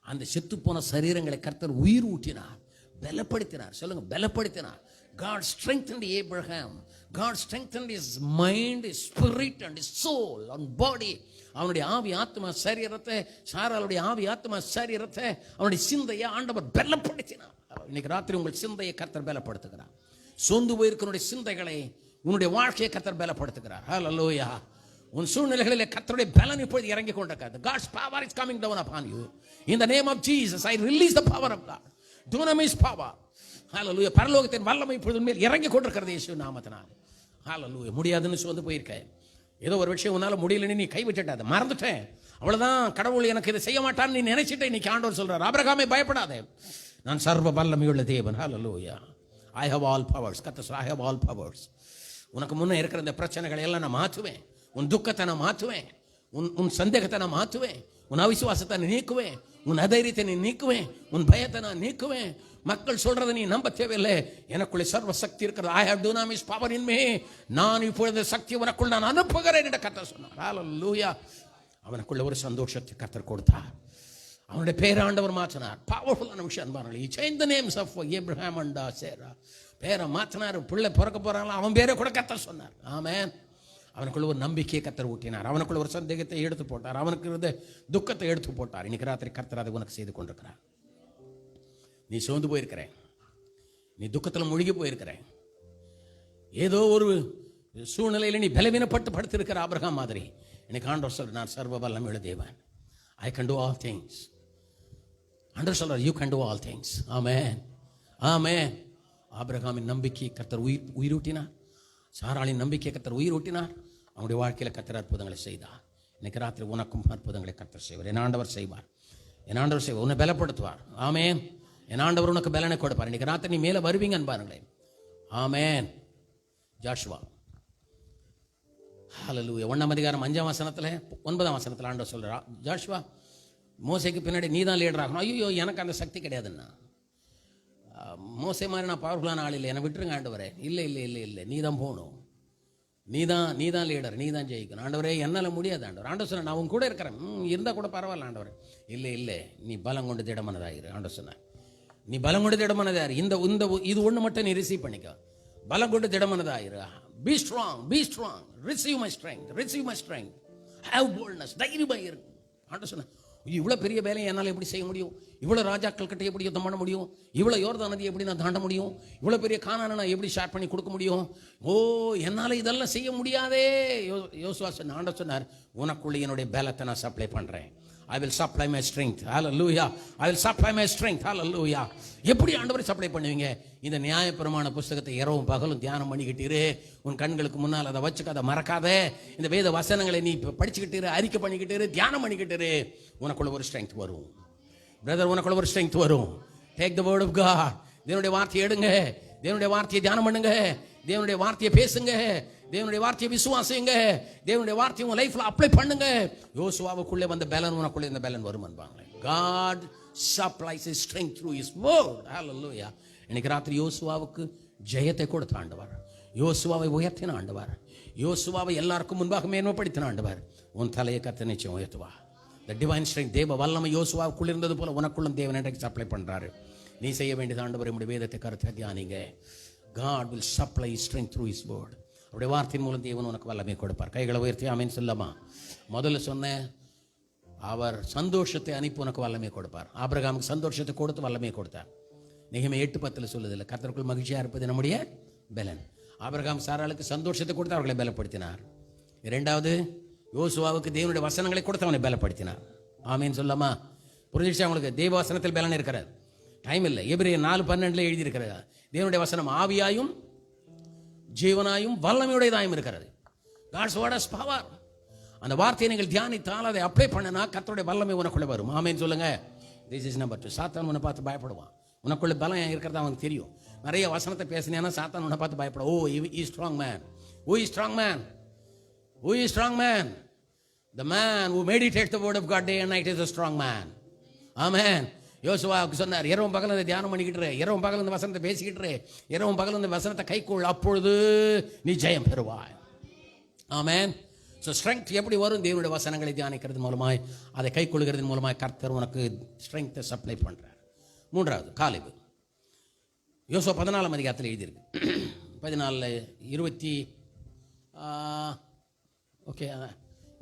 அந்த செத்துப்போன சரீரங்களை கர்த்தர் உயிர் ஊட்டினார், பலப்படுத்தினார். சொல்லுங்க பலப்படுத்தினார். God strengthened Abraham. God strengthened his mind, his spirit and his soul and body. அவனுடைய ஆவி ஆத்மா சரீரத்தை, சாராளுடைய ஆவி ஆத்மா சரீரத்தை, அவனுடைய சிந்தையை ஆண்டவர் பலப்படுத்தினார். இன்னைக்கு ராத்திரி உங்கள் சிந்தையை கர்த்தர் பலப்படுத்துகிறார். சொந்து போயிருக்கிற சிந்தைகளை, உன்னுடைய வாழ்க்கையை கர்த்தர் பலப்படுத்துகிறார். ஹல்லேலூயா. உன் சூழ்நிலைகளிலே கர்த்தருடைய பலன் இப்பொழுது இறங்கி கொண்டிருக்கிறது. God's power is coming down upon you. In the name of Jesus, I release the power of God. Dunamis power. ஹல்லேலூயா. பரலோகத்தின் வல்லமை இப்பொழுது மேல் இறங்கி கொண்டிருக்கிறது இயேசு நாமத்தினால். ஹல்லேலூயா. முடியாதுன்னு சொல்லி போயிருக்கேன், ஏதோ ஒரு விஷயம் உன்னால முடியலன்னு நீ கைவிட்டுட்ட, அதை மறந்துட்டேன், அவ்வளவுதான், கடவுள் எனக்கு இதை செய்ய மாட்டான்னு நீ நினைச்சிட்டே. இன்னைக்கு ஆண்டவர் சொல்றார், ஆபிரகாமே பயப்படாதே, நான் சர்வ வல்லமையுள்ள தேவன். ஹல்லேலூயா. I have all powers. கர்த்தர் சொல்றார், I have all powers. உனக்கு முன்னே இருக்கிற இந்த பிரச்சனைகளை எல்லாம் நான் மாற்றுவேன், உன் துக்கத்தை நான் மாற்றுவேன், உன் சந்தேகத்தை நான் மாற்றுவேன், உன் அவிசுவாசத்தை நான் நீக்குவேன், உன் அதைரியத்தை நீ நீக்குவேன், உன் பயத்தை நான் நீக்குவேன். மக்கள் சொல்றதை நீ நம்ப தேவையில்லை, எனக்குள்ளே சர்வ சக்தி இருக்கிறது. I have dunamis power in me. நான் இப்பொழுது சக்தி உனக்குள் நான் அனுப்புகிறேன் என்று கர்த்தர் சொன்னார். ஹல்லேலூயா. அவனுக்குள்ள ஒரு சந்தோஷத்தை கர்த்தர் கொடுத்தார். அவனுடைய பேராண்டவர் மாற்றினார். பவர்ஃபுல்லான விஷயம் அன்பானவர்களே. He changed the names of Abraham and Sarah. பேரை மாற்றினார். பிள்ளை பிறக்க போறாங்களா, அவன் பேரை கூட கர்த்தர் சொன்னார். ஆமென். அவனுக்குள்ள ஒரு நம்பிக்கையை கர்த்தர் ஊட்டினார். அவனுக்குள்ள ஒரு சந்தேகத்தை எடுத்து போட்டார். அவனுக்கு இருந்த துக்கத்தை எடுத்து போட்டார். இன்னைக்கு ராத்திரி கர்த்தர் அதை உனக்கு செய்து கொண்டிருக்கிறார். நீ சோர்ந்து போயிருக்கிற, நீ துக்கத்தில் மூழ்கி போயிருக்கிற, ஏதோ ஒரு சூழ்நிலையில் நீ பலவீனப்பட்டு படுத்திருக்கிற ஆபிரகாம் மாதிரி எனக்கு ஆண்டவர் சொல்ற, நான் சர்வ வல்லமையுள்ள தேவன். I can do all things. ஆண்டவர் சொல்றார், you can do all things. ஆமென், ஆமென். ஆபிரகாமின் நம்பிக்கை கர்த்தர் உயிரூட்டினார். சாராளின் நம்பிக்கை கர்த்தர் உயிரூட்டினார். அவனுடைய வாழ்க்கையில் கர்த்தர் அற்புதங்களை செய்தார். இன்னைக்கு ராத்திரி உனக்கும் அற்புதங்களை கர்த்தர் செய்வார். என் ஆண்டவர் செய்வார், என் ஆண்டவர் செய்வார். உன்னை பலப்படுத்துவார். ஆமென். என் ஆண்டவர் உனக்கு பலனை கொடுப்பார். இன்னைக்கு ராத்திரி நீ மேலே வருவீங்கன்னு பாருங்களேன். ஆமென். ஜாஷுவா ஹல்லேலூயா 1ஆம் அதிகாரம் 5ஆம் வசனத்தில் 9ஆம் வசனத்தில் ஆண்டவர் சொல்றா, ஜாஷுவா மோசேக்கு பின்னாடி நீ தான் லீடர் ஆகணும். ஐயோ எனக்கு அந்த சக்தி கிடையாதுன்னா, மோசே மாதிரி நான் பவர்ஃபுல்லான ஆள் இல்லை, என்னை விட்டுருங்க ஆண்டவரே. இல்லை இல்லை இல்லை இல்லை, நீ தான் போகணும், நீ தான் லீடர், நீ தான் ஜெயிக்கணும். ஆண்டவரே என்னால் முடியாது ஆண்டவர். ஆண்டவர் சொன்ன, நான் உன் கூட இருக்கிறேன், இருந்தால் கூட பரவாயில்ல ஆண்டவர். இல்லை இல்லை, நீ பலம் கொண்டு திடமனதாயிரு. ஆண்டவர் சொன்ன, நீ பலம் கொண்டு திடமனதாயிரு. இந்த இது ஒன்று மட்டும் நீ ரிசீவ் பண்ணிக்க. பலம் கொண்டு திடமனதாயிரு. Be strong, be strong, receive my strength, receive my strength, have boldness, தைரியமாக இருக்கு. ஆண்டவர் சொன்ன, இவ்வளோ பெரிய வேலையை என்னால் எப்படி செய்ய முடியும்? இவ்வளோ ராஜாக்கள் கிட்ட எப்படி யுத்தம் பண்ண முடியும்? இவ்வளோ யோர்தான் நதியை எப்படி நான் தாண்ட முடியும்? இவ்வளோ பெரிய கானானை நான் எப்படி ஷேர் பண்ணி கொடுக்க முடியும்? ஓ, என்னால் இதெல்லாம் செய்ய முடியாதே. யோசுவா சொன்ன, ஆண்டவர் சொன்னார், உனக்குள்ளே என்னுடைய பலத்தை நான் சப்ளை பண்ணுறேன். I will supply my strength. Hallelujah. I will supply my strength. Hallelujah. எப்படி ஆண்டவரை சப்ளை பண்ணுவீங்க? இந்த நியாயப்பிரமாண புஸ்தகத்தை இரவும் பகலும் தியானம் பண்ணிக்கிட்டு, உன் கண்களுக்கு முன்னால் அதை வச்சுக்க, அதை மறக்காத. இந்த வேத வசனங்களை நீ படிச்சுக்கிட்டு, அறிக்கை பண்ணிக்கிட்டு, தியானம் பண்ணிக்கிட்டு, உனக்குள்ள ஒரு ஸ்ட்ரெங்க் வரும் பிரதர், உனக்குள்ள ஒரு ஸ்ட்ரெங்க் வரும். Take the word of God. தேவனுடைய வார்த்தையை எடுங்க, தேவனுடைய வார்த்தையை தியானம் பண்ணுங்க, தேவனுடைய வார்த்தையை பேசுங்க, தேவனுடைய வார்த்தையை விசுவாசிங்க, தேவனுடைய வார்த்தையை உங்க லைஃப்ல அப்ளை பண்ணுங்க. யோசுவாவுக்குள்ளே வந்த பலன் உனக்குள்ளே இந்த பலன் வரும் என்பாங்க. God supplies his strength through his word. Hallelujah. இன்னைக்கு ராத்திரி யோசுவாவுக்கு ஜெயத்தை கொடுத்த ஆண்டவர், யோசுவாவை உயர்த்தின ஆண்டவர், யோசுவாவை எல்லாருக்கும் முன்பாக மேன்மைப்படுத்தின ஆண்டவர் உன் தலையை கர்த்தர் நிச்சயம் உயர்த்துவா. The divine strength, தேவ வல்லமை யோசுவாவுக்குள் இருந்தது போல உனக்குள்ளும் தேவன் இன்றைக்கு சப்ளை பண்றாரு. நீ செய்ய வேண்டியது ஆண்டவர் நம்முடைய வேதத்தை கருத்தை தியானிங்க. God will supply his strength through his word. அவருடைய வார்த்தையின் மூலம் தேவன் உனக்கு வல்லமை கொடுப்பார். கைகளை உயர்த்தி ஆமென் சொல்லமா. முதல்ல சொன்னேன், அவர் சந்தோஷத்தை அனுப்பி உனக்கு வல்லமை கொடுப்பார். ஆபிரகாமுக்கு சந்தோஷத்தை கொடுத்து வல்லமை கொடுத்தார். நெகேமியா 8:10 சொல்லுதில்லை, கர்த்தருக்குள் மகிழ்ச்சியா இருப்பது நம்முடைய பலன். ஆபிரகாம் சாராளுக்கு சந்தோஷத்தை கொடுத்து அவர்களை பலப்படுத்தினார். இரண்டாவது, யோசுவாவுக்கு தேவனுடைய வசனங்களை கொடுத்து அவனை பலப்படுத்தினார். ஆமீன் சொல்லமா. புரிஞ்சிடுச்சு அவங்களுக்கு? தேவ வசனத்தில் பலன் இருக்கிறது. டைம் இல்லை, எபிரேயர் 4:12 எழுதியிருக்கிறது, தேவனுடைய வசனம் ஆவியாயும் ஜீவனாயும் வல்லமையுடையதாயும் இருக்கிறது. God's word has power. அந்த வார்த்தையை நீங்கள் தியானித்தால் அதை அப்ளை பண்ணினா கர்த்தருடைய வல்லமை உனக்குள்ள வரும். ஆமென் சொல்லுங்க. This is number 2. சாத்தான் உன்னை பார்த்து பயப்படுவான். உனக்குள்ள பலம் இருக்கிறது அவனுக்கு தெரியும். நிறைய வசனத்தை பேசினேன்னா சாத்தான் உன்னை பார்த்து பயப்படும். ஓ, he is strong man. Who is strong man? Who is strong man? The man who meditates the word of God day and night is a strong man. Amen. யோசுவாவுக்கு சொன்னார், இரவும் பகலும் இந்த தியானம் பண்ணிக்கிட்டு, இரவும் பகலும் இந்த வசனத்தை பேசிக்கிட்டு, இரவும் பகலும் இந்த வசனத்தை கைக்கொள், அப்பொழுது நீ ஜெயம் பெறுவாய். ஆமென். ஸோ ஸ்ட்ரெங்க் எப்படி வரும்? தேவனுடைய வசனங்களை தியானிக்கிறது மூலமாய், அதை கைக்கொள்கிறது மூலமாய் கர்த்தர் உனக்கு ஸ்ட்ரெங்க்த்தை சப்ளை பண்ணுறார். மூன்றாவது, காலேபு. யோசுவா 14ஆம் அதிகாரத்தில் எழுதியிருக்கு. 14:22 ஓகே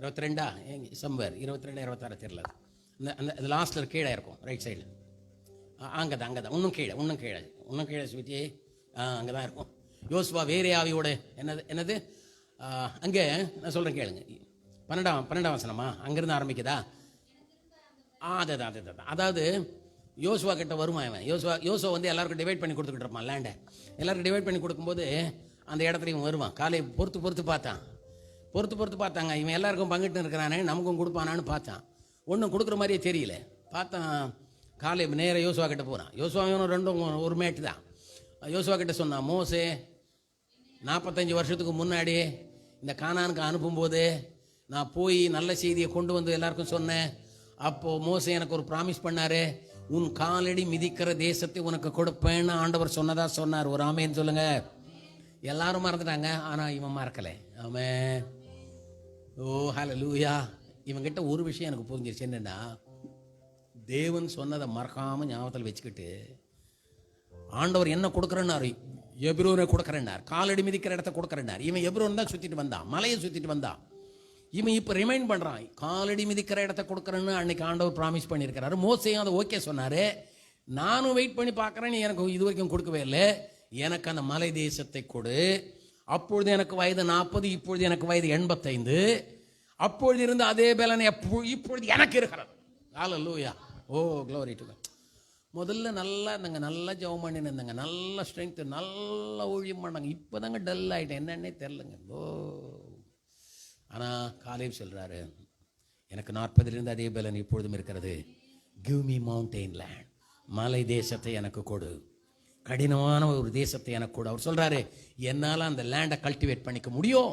22 சம்வேர் 22-26 தெரியல. அந்த லாஸ்ட்டில் கீழே இருக்கும், ரைட் சைடில். அங்கே தான் இன்னும் கீழே ஸ்வீட்டி அங்கே தான் இருக்கும். யோசுவா வேறே ஆவியோட என்னது அங்கே நான் சொல்கிறேன் கேளுங்க. 12ஆம் வசனமா அங்கேருந்து ஆரம்பிக்குதா? அதுதான். அதாவது யோசுவா கிட்ட வருமா இவன். யோசுவா வந்து எல்லாருக்கும் டிவைட் பண்ணி கொடுத்துக்கிட்டு இருப்பான் லேண்டை. எல்லாருக்கும் டிவைட் பண்ணி கொடுக்கும்போது அந்த இடத்துல இவன் வருவான். காலை பொறுத்து பார்த்தாங்க. இவன் எல்லாருக்கும் பங்கிட்டு இருக்கிறானே, நமக்கும் கொடுப்பானான்னு பார்த்தான். ஒன்றும் கொடுக்குற மாதிரியே தெரியல. பார்த்தான், காலை நேராக யோசுவா கிட்ட போகிறான். யோசுவாவும் ரெண்டும் ஒரு மேட்டு தான். யோசுவா கிட்ட சொன்னான், மோசே 45 வருஷத்துக்கு முன்னாடி இந்த கானானுக்கு அனுப்பும்போது நான் போய் நல்ல செய்தியை கொண்டு வந்து எல்லாருக்கும் சொன்னேன். அப்போது மோசே எனக்கு ஒரு ப்ராமிஸ் பண்ணார், உன் காலடி மிதிக்கிற தேசத்தை உனக்கு கொடுப்பேன்னு ஆண்டவர் சொன்னார். ஒரு ஆமேன்னு சொல்லுங்க. எல்லாரும் மறந்துட்டாங்க, ஆனால் இவன் மறக்கலை. ஆமென். ஓ ஹல்லேலூயா. இவங்கிட்ட ஒரு விஷயம் எனக்கு புரிஞ்சிருச்சு, என்னன்னா தேவன் சொன்னதை மறக்காமல் ஞாபகத்தில் வச்சுக்கிட்டு ஆண்டவர் என்ன கொடுக்குறேன்னாரு, எபிரோனை கொடுக்குறேன்னார், காலடி மிதிக்கிற இடத்த கொடுக்குறேன்னார். இவன் எபிரோன் தான் சுற்றிட்டு வந்தான், மலையை சுற்றிட்டு வந்தான். இவன் இப்போ ரிமைண்ட் பண்ணுறான், காலடி மிதிக்கிற இடத்த கொடுக்குறேன்னு அன்னைக்கு ஆண்டவர் ப்ராமிஸ் பண்ணியிருக்கிறாரு. மோசையும் அதை ஓகே சொன்னார். நானும் வெயிட் பண்ணி பார்க்குறேன், நீ எனக்கு இது வரைக்கும் கொடுக்கவே இல்லை. எனக்கு அந்த மலை தேசத்தை கொடு. அப்பொழுது எனக்கு வயது 40, இப்பொழுது எனக்கு வயது 85. அப்பொழுது இருந்த அதே பலன் இப்பொழுது எனக்கு இருக்கிறது. Hallelujah. Oh glory to God. முதல்ல நல்லா இருந்தாங்க, நல்லா ஜெபம் பண்ணின்னு இருந்தாங்க, நல்ல ஸ்ட்ரென்த்து, நல்லா ஊழியம் பண்ணாங்க. இப்போ தாங்க டல் ஆகிட்டேன், என்னன்னே தெரிலங்க. ஓ ஆனால் காலேப் சொல்கிறாரு, எனக்கு 40 அதே பலன் இப்பொழுதும் இருக்கிறது. கிவ் மீ மவுண்டெயின் லேண்ட், மலை தேசத்தை எனக்கு கொடு, கடினமான ஒரு தேசத்தை எனக்கு கொடு. அவர் சொல்கிறாரு, என்னால் அந்த லேண்டை கல்டிவேட் பண்ணிக்க முடியும்,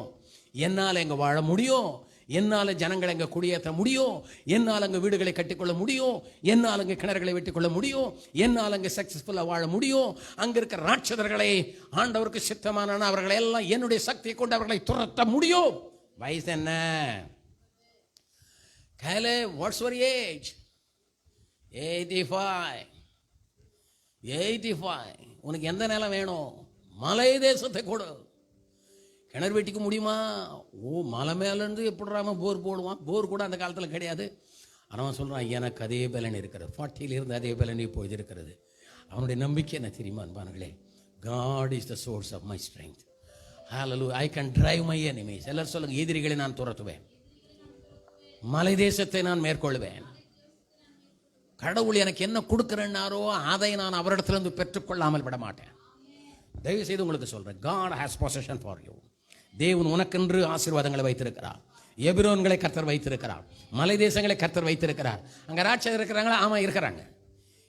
என்னால் எங்கே வாழ முடியும், என்னால் ஜனங்களை அங்கே குடியேற்ற முடியும், என்னால் அங்கே வீடுகளை கட்டிக்கொள்ள முடியும், என்னால் அங்கே கிணறுகளை வெட்டிக்கொள்ள முடியும், என்னால் அங்கே சக்ஸஸ்ஃபுல்லாக வாழ முடியும். அங்கே இருக்கிற ராட்சதர்களை ஆண்டவருக்கு சித்தமான அவர்களை எல்லாம் என்னுடைய சக்தியை கொண்டு அவர்களை துரத்த முடியும். வயசு என்ன? Caleb, what's your age? 85. உனக்கு எந்த நிலம் வேணும்? மலை தேசத்தை கொடு. கிணறு வெட்டிக்க முடியுமா? ஓ, மலை மேலேருந்து எப்படிறாம போர் போடுவான்? போர் கூட அந்த காலத்தில் கிடையாது. அவன் சொல்கிறான், எனக்கு அதே பலன் இருக்கிறது. 40 இருந்து அதே பலன் இப்பொழுது இருக்கிறது. அவனுடைய நம்பிக்கை என்ன தெரியுமா அன்பானங்களே? God is the source of my strength. Hallelujah. I can drive my enemies. எல்லாரும் சொல்லுங்க, எதிரிகளை நான் துரத்துவேன், மலை தேசத்தை நான் மேற்கொள்வேன். கடவுள் எனக்கு என்ன கொடுக்குறேன்னாரோ அதை நான் அவரிடத்திலிருந்து பெற்றுக்கொள்ளாமல் விட மாட்டேன். தயவு செய்து உங்களுக்கு சொல்கிறேன், God has possession for you. தேவன் உனக்கென்று ஆசீர்வாதங்களை வைத்திருக்கிறார். எபிரோன்களை கர்த்தர் வைத்திருக்கிறார், மலை தேசங்களை கர்த்தர் வைத்திருக்கிறார். அங்கே ராட்சதர் இருக்கிறாங்களா? ஆமாம் இருக்கிறாங்க.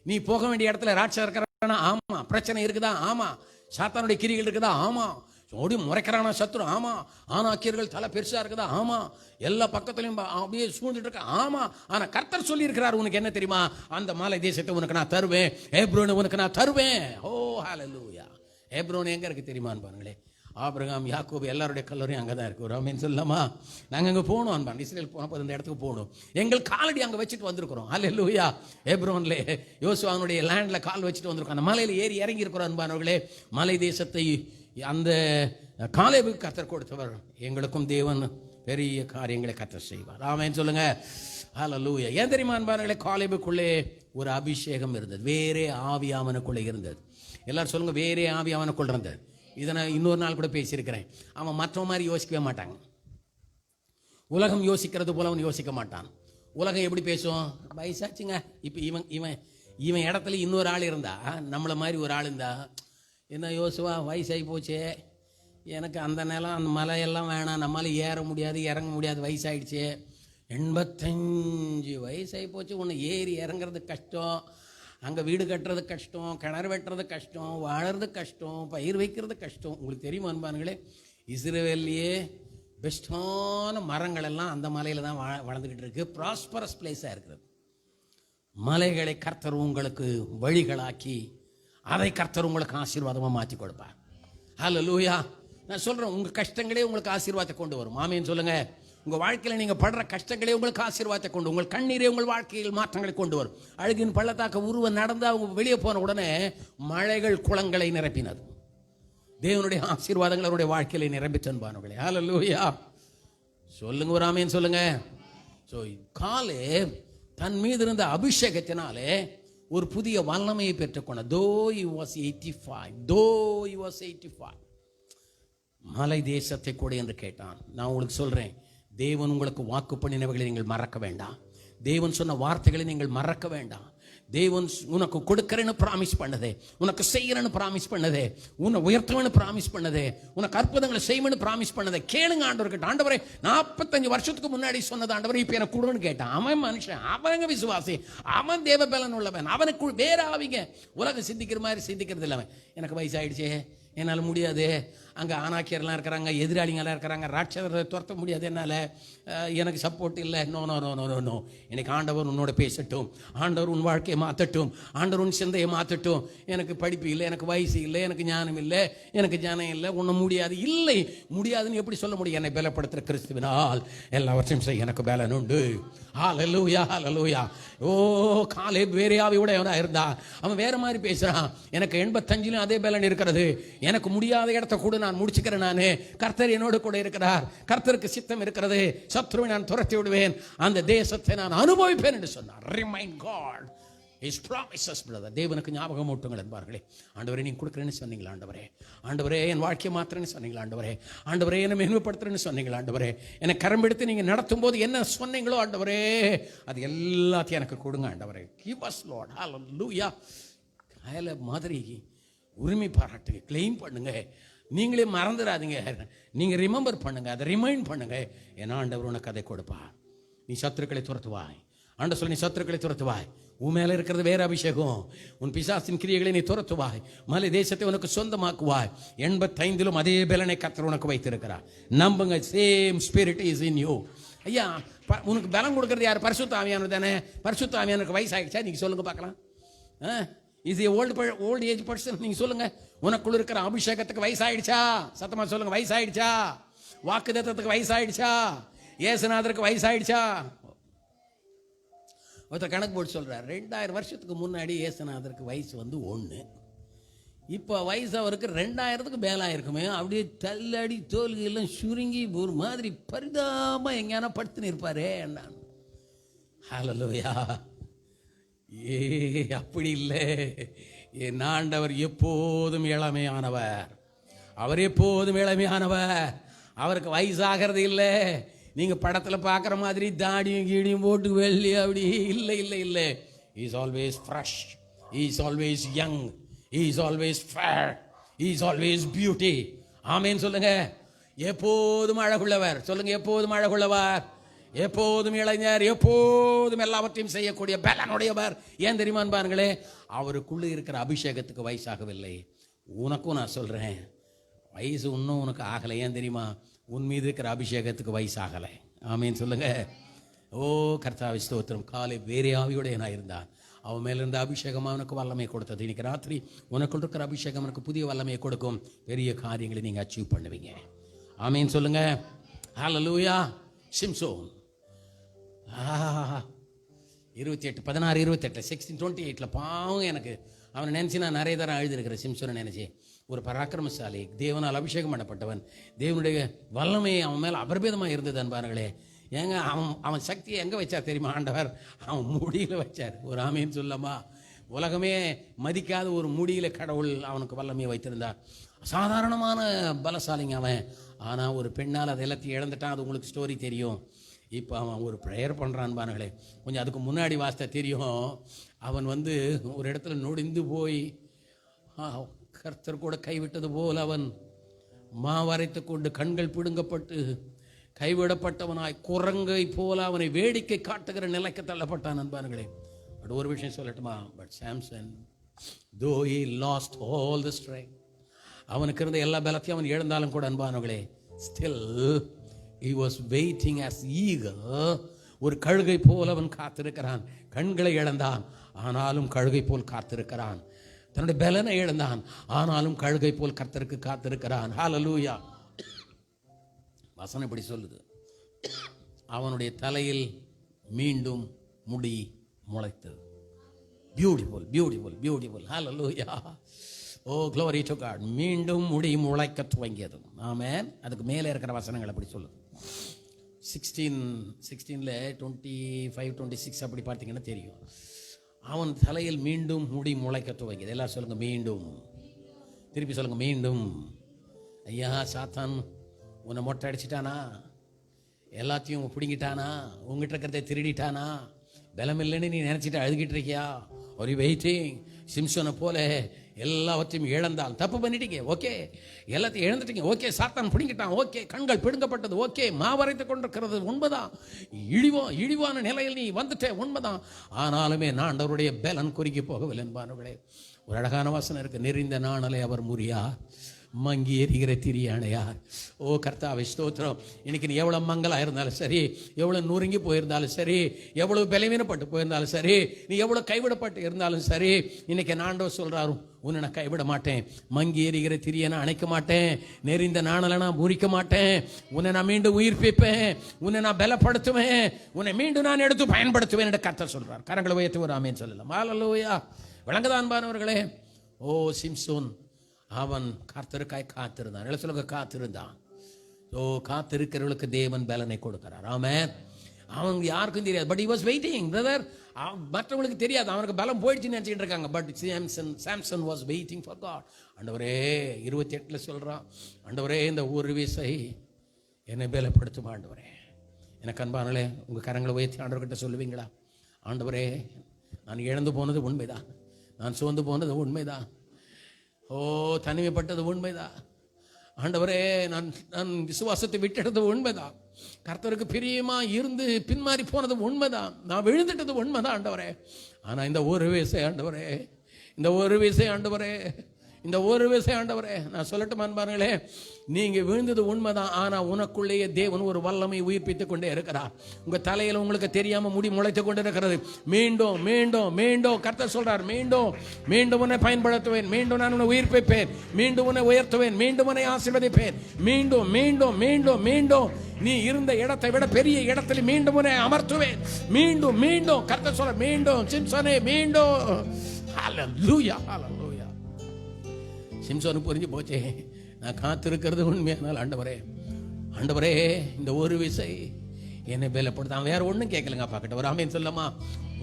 நீ போக வேண்டிய இடத்துல ராட்சதர் இருக்கிறானா? ஆமாம். பிரச்சனை இருக்குதா? ஆமாம். சாத்தானுடைய கிரிகள் இருக்குதா? ஆமாம். ஓடி முறைக்கிறானா சத்துரு? ஆமாம். ஆனாக்கியர்கள் தலை பெருசாக இருக்குதா? ஆமாம். எல்லா பக்கத்துலையும் அப்படியே சூழ்ந்துட்டு இருக்க? ஆமாம். ஆனால் கர்த்தர் சொல்லியிருக்கிறார், உனக்கு என்ன தெரியுமா? அந்த மலை தேசத்தை உனக்கு நான் தருவேன், எப்ரோனை உனக்கு நான் தருவேன். ஓ ஹல்லேலூயா. எப்ரோன் எங்கே இருக்குது தெரியுமான்னு பாருங்களே. ஆபிரகாம், யாக்கோபு எல்லாருடைய கல்லூரியும் அங்கே தான் இருக்குது. ஒரு ஆமென் சொல்லலாமா? நாங்கள் அங்கே போகணும் அன்பான். இஸ்ரேல் போனப்போ இந்த இடத்துக்கு போகணும். எங்கள் காலடி அங்கே வச்சுட்டு வந்திருக்கிறோம். ஹல்லேலூயா. எப்ரோன்ல யோசுவானுடைய லேண்டில் கால் வச்சுட்டு வந்திருக்கோம். அந்த மலையில் ஏறி இறங்கி இருக்கிறோம் அன்பானவர்களே. மலை தேசத்தை அந்த காலேபுக்கு கர்த்தர் கொடுத்தவர். எங்களுக்கும் தேவன் பெரிய காரியங்களை கர்த்தர் செய்வார். ஆமென் சொல்லுங்க. ஹல்லேலூயா. ஏன் தெரியுமா அன்பானவர்களே? காலேபுக்குள்ளே ஒரு அபிஷேகம் இருந்தது, வேறே ஆவி அவனுக்குள்ளே இருந்தது. எல்லாரும் சொல்லுங்க, வேறே ஆவி அவனுக்குள்ள இருந்தது. இதை நான் இன்னொரு நாள் கூட பேசியிருக்கிறேன். அவன் மற்ற மாதிரி யோசிக்கவே மாட்டாங்க. உலகம் யோசிக்கிறது போல அவன் யோசிக்க மாட்டான். உலகம் எப்படி பேசும்? வயசாச்சுங்க. இப்போ இவன் இவன் இவன் இடத்துல இன்னொரு ஆள் இருந்தா, நம்மளை மாதிரி ஒரு ஆள் இருந்தா, என்ன யோசுவா வயசாகி போச்சே, எனக்கு அந்த நிலம் அந்த மலையெல்லாம் வேணாம், நம்மளால ஏற முடியாது இறங்க முடியாது, வயசாகிடுச்சு, 85 வயசாகி போச்சு, உன்னை ஏறி இறங்குறது கஷ்டம், அங்கே வீடு கட்டுறது கஷ்டம், கிணறு வெட்டுறது கஷ்டம், வாழறது கஷ்டம், பயிர் வைக்கிறது கஷ்டம். உங்களுக்கு தெரியுமா அன்பானுங்களே, இஸ்ரேல்லையே பெஸ்டான மரங்கள் எல்லாம் அந்த மலையில் தான் வளர்ந்துக்கிட்டு இருக்கு. ப்ராஸ்பரஸ் பிளேஸாக இருக்கிறது. மலைகளை கர்த்தர் உங்களுக்கு வழிகளாக்கி அதை கர்த்தர் உங்களுக்கு ஆசீர்வாதமாக மாற்றி கொடுப்பார். ஹல்லேலூயா. நான் சொல்கிறேன், உங்கள் கஷ்டங்களே உங்களுக்கு ஆசீர்வாதத்தை கொண்டு வரும். ஆமென் சொல்லுங்க. உங்கள் வாழ்க்கையில் நீங்கள் படுற கஷ்டங்களே உங்களுக்கு ஆசீர்வாதத்தை கொண்டு, உங்கள் கண்ணீரே உங்கள் வாழ்க்கையில் மாற்றங்களை கொண்டு வரும். அழுகின் பள்ளத்தாக்க உருவ நடந்து அவங்க வெளியே போன உடனே மழைகள் குளங்களை நிரப்பினது. தேவனுடைய ஆசீர்வாதங்கள் அவருடைய வாழ்க்கையில நிரம்பி தன்பானவர்களே. ஹல்லேலூயா. சொல்லுங்க ஒரு ஆமென் சொல்லுங்க. ஸோ காலேப் தன் மீது இருந்த அபிஷேகத்தினாலே ஒரு புதிய வல்லமையை பெற்றுக்கொண்ட. தோ he was 85 மலை தேசத்தை கூட என்று கேட்டான். நான் உங்களுக்கு சொல்றேன், தேவன் உங்களுக்கு வாக்கு பண்ணினவைகளை நீங்கள் மறக்க வேண்டாம். தேவன் சொன்ன வார்த்தைகளை நீங்கள் மறக்க வேண்டாம். தேவன் உனக்கு கொடுக்கிறேன்னு ப்ராமிஸ் பண்ணதே, உனக்கு செய்யறேன்னு ப்ராமிஸ் பண்ணதே, உன்னை உயர்த்துவேன்னு ப்ராமிஸ் பண்ணதே, உனக்கு அற்புதங்களை செய்வேன்னு ப்ராமிஸ் பண்ணதே கேளுங்க ஆண்டவர்கிட்ட. ஆண்டவரே 45 வருஷத்துக்கு முன்னாடி சொன்னது ஆண்டவரே இப்போ எனக்கு கொடுன்னு கேட்டான். அவன் மனுஷன், அவங்க விசுவாசி, அவன் தேவ பலன் உள்ளவன், அவனுக்கு வேற ஆவிங்க. உலகம் சிந்திக்கிற மாதிரி சிந்திக்கிறது இல்லை. அவன் எனக்கு வயசாயிடுச்சே, என்னால் முடியாது, அங்கே ஆனாக்கியர்லாம் இருக்கிறாங்க, எதிராளிங்கெல்லாம் இருக்கிறாங்க, ராட்சதரை துரத்த முடியாது என்னால், எனக்கு சப்போர்ட் இல்லை. No no no no no. இன்னைக்கு ஆண்டவர் உன்னோட பேசட்டும், ஆண்டவர் உன் வாழ்க்கையை மாற்றட்டும், ஆண்டவர் உன் சிந்தையை மாற்றட்டும். எனக்கு படிப்பு இல்லை, எனக்கு வயசு இல்லை, எனக்கு ஞானம் இல்லை, எனக்கு ஜனம் இல்லை, ஒன்றும் முடியாது. இல்லை, முடியாதுன்னு எப்படி சொல்ல முடியும்? என்னை பலப்படுத்துகிற கிறிஸ்துவினால் எல்லாவற்றையும் செய்ய எனக்கு பலன் உண்டு. ஹல்லேலூயா ஹல்லேலூயா. ஓ காலேப் வேற ஆவியோட இருந்தா, அவன் வேற மாதிரி பேசுறான். எனக்கு 85 அதே பலன் இருக்கிறது, எனக்கு முடியாத இடத்த கூட நான் முடிச்சுக்கிறேன். நானு கர்த்தர் என்னோடு கூட இருக்கிறார், கர்த்தருக்கு சித்தம் இருக்கிறது, சத்ருவை நான் துரத்தி விடுவேன், அந்த தேசத்தை நான் அனுபவிப்பேன் என்று சொன்னார். Remind God. His promises, brother. தேவனுக்கு ஞாபகம் ஊட்டுங்கள் என்பார்களே. ஆண்டவரே நீங்க கொடுக்குறேன்னு சொன்னீங்களா ஆண்டவரே? ஆண்டவரே என் வாழ்க்கையை மாத்திரன்னு சொன்னீங்களா ஆண்டவரே? ஆண்டவரே என்னை மேன்மைப்படுத்துறேன்னு சொன்னீங்களா ஆண்டவரே? என்னை கரம்பெடுத்து நீங்கள் நடத்தும் போது என்ன சொன்னீங்களோ ஆண்டவரே அது எல்லாத்தையும் எனக்கு கொடுங்க ஆண்டவரே. Give us, Lord. Hallelujah. அதில் மாதிரி உரிமை பாராட்டுங்க, கிளைம் பண்ணுங்க. நீங்களே மறந்துடாதீங்க. நீங்கள் ரிமெம்பர் பண்ணுங்க, அதை ரிமைண்ட் பண்ணுங்க. ஏன்னா ஆண்டவர் உனக்கு அதை கொடுப்பா. நீ சத்துருக்களை துரத்துவாய். ஆண்டவர் சொல்லி நீ சத்துருக்களை துரத்துவாய். உன் மேலே இருக்கிறது வேற அபிஷேகம். உன் பிசாசின் கிரியைகளை நீ துரத்துவாய். மலை தேசத்தை உனக்கு சொந்தமாக்குவாய். 85 அதே பலனை கர்த்தர் உனக்கு வைத்திருக்கிறார். நம்புங்க. Same spirit is in you. ஐயா உனக்கு பலம் கொடுக்கறது யார்? பரிசுத்த ஆவியானவர் தானே. பரிசுத்த ஆவியானவருக்கு வயசாகிடுச்சா? நீங்கள் சொல்லுங்க பார்க்கலாம். Is a old age person. நீங்கள் சொல்லுங்க. உனக்குள்ள இருக்கிற அபிஷேகத்துக்கு வயசாயிடுச்சா? சத்தமா சொல்லுங்க. வயசாயிடுச்சா? வாக்குத்தத்தத்துக்கு வயசாயிடுச்சா? இயேசுநாதருக்கு வயசாயிடுச்சா? ஒருத்தர் கணக்கு போட்டு சொல்கிறார். 2000 வருஷத்துக்கு முன்னாடி இயேசுநாதருக்கு வயசு 1. இப்போ வயசு அவருக்கு 2000க்கு மேலாக இருக்குமே. அப்படியே தள்ளடி தோல்கையெல்லாம் சுருங்கி ஒரு மாதிரி பரிதாபமாக எங்கேனா படுத்துன்னு இருப்பாரே. நான் ஹல்லேலூயா. அப்படி இல்லை. என் ஆண்டவர் எப்போதும் இளமையானவர். அவர் எப்போதும் இளமையானவர். அவருக்கு வயசாகிறது இல்லை. நீங்கள் படத்தில் பார்க்குற மாதிரி தாடியும் கீடியும் போட்டு வெள்ளி அப்படி இல்லை இல்லை இல்லை. Is always fresh. Is always young. Is always fair. Is always beauty. ஆமேன்னு சொல்லுங்க. எப்போதும் அழகுள்ளவர். சொல்லுங்க. எப்போதும் அழகுள்ளவர், எப்போதும் இளைஞர், எப்போதும் எல்லாவற்றையும் செய்யக்கூடிய பலனுடையவர். ஏன் தெரியுமான்னு பாருங்களே, அவருக்குள்ளே இருக்கிற அபிஷேகத்துக்கு வயசாகவில்லை. உனக்கும் நான் சொல்கிறேன், வயசு இன்னும் உனக்கு ஆகலை. ஏன் தெரியுமா? உன் மீது இருக்கிற அபிஷேகத்துக்கு வயசாகலை. ஆமேன்னு சொல்லுங்க. ஓ கர்த்தாவே ஸ்தோத்திரம். காலை வேறே ஆவியோட நான் இருந்தான். அவன் மேல இருந்த அபிஷேகம் அவனுக்கு வல்லமை கொடுத்தது. இன்னைக்கு ராத்திரி உனக்குள்ள இருக்கிற அபிஷேகம் எனக்கு புதிய வல்லமையை கொடுக்கும். பெரிய காரியங்களை நீங்கள் அச்சீவ் பண்ணுவீங்க. ஆமேன்னு சொல்லுங்க. ஹல்லேலூயா. சிம்சோன் 16:28 16:28 பாவம். எனக்கு அவனை நினச்சி நான் நிறைய தரம் எழுதியிருக்கிறேன். சிம்சோனை நினச்சி ஒரு பராக்கிரமசாலி, தேவனால் அபிஷேகம் பண்ணப்பட்டவன். தேவனுடைய வல்லமை அவன் மேலே அபரிபேதமாக இருந்தது அன்பார்களே. ஏங்க அவன் சக்தியை எங்கே வச்சா தெரியுமா? ஆண்டவர் அவன் முடியில் வச்சார். ஒரு ஆமேன்னு சொல்லமா? உலகமே மதிக்காத ஒரு முடியில் கடவுள் அவனுக்கு வல்லமையை வைத்திருந்தார். சாதாரணமான பலசாலிங்க அவன். ஆனால் ஒரு பெண்ணால் அதை எல்லாத்தையும் இழந்துட்டான். அது உங்களுக்கு ஸ்டோரி தெரியும். இப்போ அவன் ஒரு ப்ரேயர் பண்ணுறான் பாருங்களே. கொஞ்சம் அதுக்கு முன்னாடி வாஸ்தா தெரியும். அவன் ஒரு இடத்துல நொடிந்து போய் கர்த்தர் கூட கைவிட்டது போல் அவன் மாவரைத்து கொண்டு கண்கள் பிடுங்கப்பட்டு கைவிடப்பட்டவனாய் குரங்கை போல அவனை வேடிக்கை காட்டுகிற நிலைக்கு தள்ளப்பட்டான் அன்பானுங்களே. பட் ஒரு விஷயம் சொல்லட்டுமா? But Samson though he lost all the strength, அவனுக்கு இருந்த எல்லா பலத்தையும் அவன் இழந்தாலும் கூட அன்பானுங்களே, still he was waiting as eagle. ஒரு கழுகை போல் அவன் காத்திருக்கிறான். கண்களை இழந்தான், ஆனாலும் கழுகை போல் காத்திருக்கிறான். தன்னுடைய பலனை இழந்தான், ஆனாலும் கழுகை போல் கர்த்தருக்கு காத்திருக்கிறான். ஹல்லேலூயா. வசனம் இப்படி சொல்லுது, அவனுடைய தலையில் மீண்டும் முடி முளைத்தது. Beautiful beautiful beautiful. Hallelujah. Oh glory to God. மீண்டும் முடி முளைக்க துவங்கியது. ஆமென். அதுக்கு மேலே இருக்கிற வசனங்கள் அப்படி சொல்லுது. 16 25 26 அப்படி பார்த்தீங்கன்னா தெரியும். அவன் தலையில் மீண்டும் முடி முளைக்க துவங்கியது. எல்லாரும் சொல்லுங்க மீண்டும். திருப்பி சொல்லுங்க மீண்டும். ஐயா சாத்தான் உன்னை மொட்டை அடிச்சிட்டானா? எல்லாத்தையும் பிடிங்கிட்டானா? உங்ககிட்ட இருக்கிறத திருடிட்டானா? பலம் இல்லைன்னு நீ நினச்சிட்டு அழுகிட்டு இருக்கியா? ஒரு வெயிட்டிங். சிம்சோனை போல எல்லாவற்றையும் இழந்தால் தப்பு பண்ணிட்டீங்க. ஓகே, எல்லாத்தையும் இழந்துட்டீங்க. ஓகே, சாத்தான் பிடிங்கிட்டான். ஓகே, கண்கள் பிடுங்கப்பட்டது. ஓகே, மாவரைத்து கொண்டிருக்கிறது உண்மைதான். இழிவான நிலையில் நீ வந்துட்டே உண்மைதான். ஆனாலுமே நான் அவருடைய பலன் குறுக்கி போகவில்லை என்பார்களே. ஒரு அழகான வசனம் இருக்கு, நெறிந்த நாணலை அவர் முறியார், மங்கி எரிகிற திரியானையார். ஓ கர்த்தாவே ஸ்தோத்திரம். இன்னைக்கு நீ எவ்வளோ மங்கலாக இருந்தாலும் சரி, எவ்வளோ நொறுங்கி போயிருந்தாலும் சரி, எவ்வளோ பலவீனப்பட்டு போயிருந்தாலும் சரி, நீ எவ்வளோ கைவிடப்பட்டு இருந்தாலும் சரி, இன்னைக்கு ஆண்டவர் சொல்கிறாரு, உன்னை நான் கைவிட மாட்டேன். மங்கி எரிகிற திரியை நான் அணைக்க மாட்டேன். நெறிந்த நாணலை நான் முறிக்க மாட்டேன். உன்னை நான் மீண்டும் உயிர்ப்பிப்பேன். உன்னை நான் பலப்படுத்துவேன். உன்னை மீண்டும் நான் எடுத்து பயன்படுத்துவேன் என்று கர்த்தர் சொல்கிறார். கரங்களை உயர்த்தி ஒரு ஆமென் சொல்லலாம். ஹல்லேலூயா. விளங்குதான்பானவர்களே. ஓ சிம்சோன் அவன் கர்த்தருக்காய் காத்திருந்தான். இல்லை சொல்லுங்க, காத்திருந்தான். ஓ காத்திருக்கிறவர்களுக்கு தேவன் பலனை கொடுக்கிறார். ஆமென். அவன் யாருக்கும் தெரியாது. But he was waiting, brother. மற்றவங்களுக்கு தெரியாது, அவனுக்கு பலம் போயிடுச்சுன்னு நினச்சிக்கிட்டு இருக்காங்க. But Samson was waiting for God. ஆண்டவரே 28 சொல்கிறான், ஆண்டவரே இந்த ஒரு விசை என்னை பலப்படுத்தும் ஆண்டவரே. எனக்கு அன்பானே, உங்கள் கரங்களை உயர்த்தி ஆண்டவர்கிட்ட சொல்லுவீங்களா? ஆண்டவரே, நான் இழந்து போனது உண்மைதான், நான் சோர்ந்து போனது உண்மைதான், தனிமைப்பட்டது உண்மைதான் ஆண்டவரே, நான் விசுவாசத்தை விட்டுட்டது உண்மைதான், கர்த்தருக்கு பிரியமா இருந்து பின்மாறி போனது உண்மைதான், நான் விழுந்துட்டது உண்மைதான் ஆண்டவரே. ஆனால் இந்த ஒரு விசை ஆண்டவரே, இந்த ஒரு விசை ஆண்டவரே, இந்த ஒரு விசை ஆண்டவரே, நான் சொல்லட்டும் அன்பார்களே, நீங்க விழுந்தது உண்மைதான். ஆனா உனக்குள்ளேயே தேவன் ஒரு வல்லமை உயிர்ப்பித்துக் கொண்டே இருக்கிறார். உங்க தலையில உங்களுக்கு தெரியாம முடி முளைத்துக் கொண்டு இருக்கிறது. மீண்டும் மீண்டும் மீண்டும் கர்த்தர் சொல்றார், மீண்டும் மீண்டும் உன்னை பயன்படுத்துவேன், மீண்டும் நான் உன்னை உயிர்ப்பிப்பேன், மீண்டும் உன்னை உயர்த்துவேன், மீண்டும் உன்னை ஆசீர்வதிப்பேன், மீண்டும் மீண்டும் மீண்டும் மீண்டும் நீ இருந்த இடத்தை விட பெரிய இடத்துல மீண்டும் உன்னை அமர்த்துவேன், மீண்டும் மீண்டும் கர்த்தர் சொல்ற, மீண்டும் சிம்சனே மீண்டும். ஹல்லேலூயா, ஹல்லேலூயா. சிம்சோனுக்கு புரிஞ்சு போச்சே, நான் காத்திருக்கிறது உண்மையானால் ஆண்டவரே, ஆண்டவரே இந்த ஒரு விசை என்னை பலப்படுத்த. வேற ஒன்றும் கேட்கலங்க, பார்க்கட்ட ஒரு ஆமென் சொல்லமா?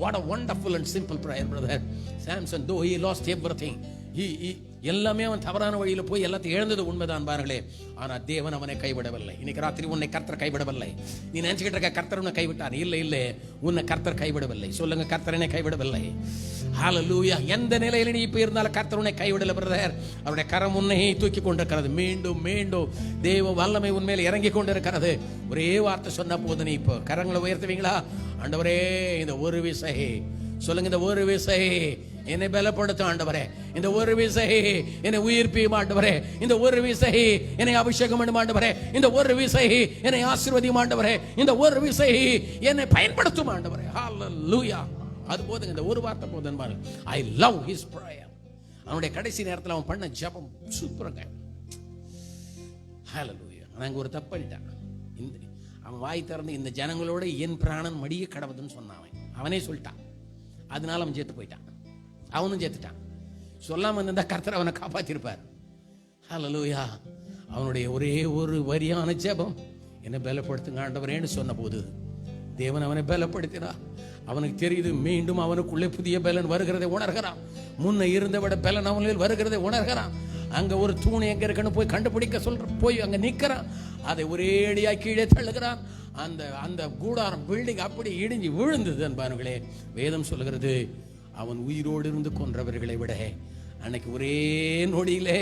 What a wonderful and simple prayer, brother. Samson, though he lost everything, எல்லாமே அவன் தவறான வழியில் போய் எல்லாத்தையும் இழந்தது உண்மைதான் பாருங்களே. ஆனால் தேவன் அவனை கைவிடவில்லை. இன்னைக்கு ராத்திரி உன்னை கர்த்தர் கைவிடவில்லை. நீ நினைச்சுக்கிட்டு இருக்க கர்த்தர் உன்னை கைவிட்டார். இல்லை இல்லை, உன்னை கர்த்தர் கைவிடவில்லை. சொல்லுங்க, கர்த்தர் என்னை கைவிடவில்லை. ஹல்லேலூயா. எந்த நிலையில நீ இப்ப இருந்தாலும் கர்த்தர் உன்னை கைவிடல பிரதர். அவருடைய கரம் உன்னை தூக்கி கொண்டிருக்கிறது. மீண்டும் மீண்டும் தேவ வல்லமை உன்மேல் இறங்கி கொண்டிருக்கிறது. ஒரே வார்த்தை சொன்ன போது நீ இப்போ கரங்களை உயர்த்துவீங்களா? ஆண்டவரே இந்த ஒரு விசை, சொல்லுங்க, இந்த ஒரு விசை என்னை பலப்படுத்தும் ஆண்டவரே, இந்த ஒரு விசை என்னை உயிர்ப்பியும் ஆண்டவரே, இந்த ஒரு விசை என்னை அபிஷேகம் பண்ணும் ஆண்டவரே, இந்த ஒரு விசை என்னை ஆசீர்வதியும் ஆண்டவரே, இந்த ஒரு விசை என்னை பயன்படுத்தும் ஆண்டவரே. ஹல்லேலூயா. அது போதுங்க, இந்த ஒரு வார்த்தை போதும். I love his prayer. அவனுடைய கடைசி நேரத்தில் அவன் பண்ண ஜெபம் சூப்பருங்க. ஹல்லேலூயா. ஆனால் அங்கே ஒரு தப்பு பண்ணிட்டான். அவன் வாய் திறந்து இந்த ஜனங்களோட என் பிராணன் மடிய கடவுதுன்னு சொன்னான். அவனே சொல்லிட்டான். அதனால அவன் சேர்த்து போயிட்டான். அவனும் சேர்த்துட்டான். சொல்லாம இருந்தா கர்த்தர் அவனை காப்பாத்திருப்பார். ஹல்லேலூயா. அவனுடைய ஒரே ஒரு வரியான ஜெபம், என்னை பலப்படுத்துங்க ஆண்டவரேன்னு சொன்ன போது தேவன் அவனை பலப்படுத்தினா. அவனுக்கு தெரியுது, மீண்டும் அவனுக்குள்ளே புதிய பலன் வருகிறதை உணர்கிறான். முன்ன இருந்த விட பலன் அவனில் வருகிறதை உணர்கிறான். அங்க ஒரு தூண் எங்க இருக்குன்னு போய் கண்டுபிடிக்க சொல்ற, போய் அங்க நிக்கிறான். அதை ஒரேடியா கீழே தள்ளுகிறான். அந்த கூடாரம் பில்டிங் அப்படி இடிஞ்சு விழுந்தது என்பார்களே. வேதம் சொல்லுகிறது, அவன் உயிரோடு இருந்து கொன்றவர்களை விட அன்னைக்கு ஒரே நொடியிலே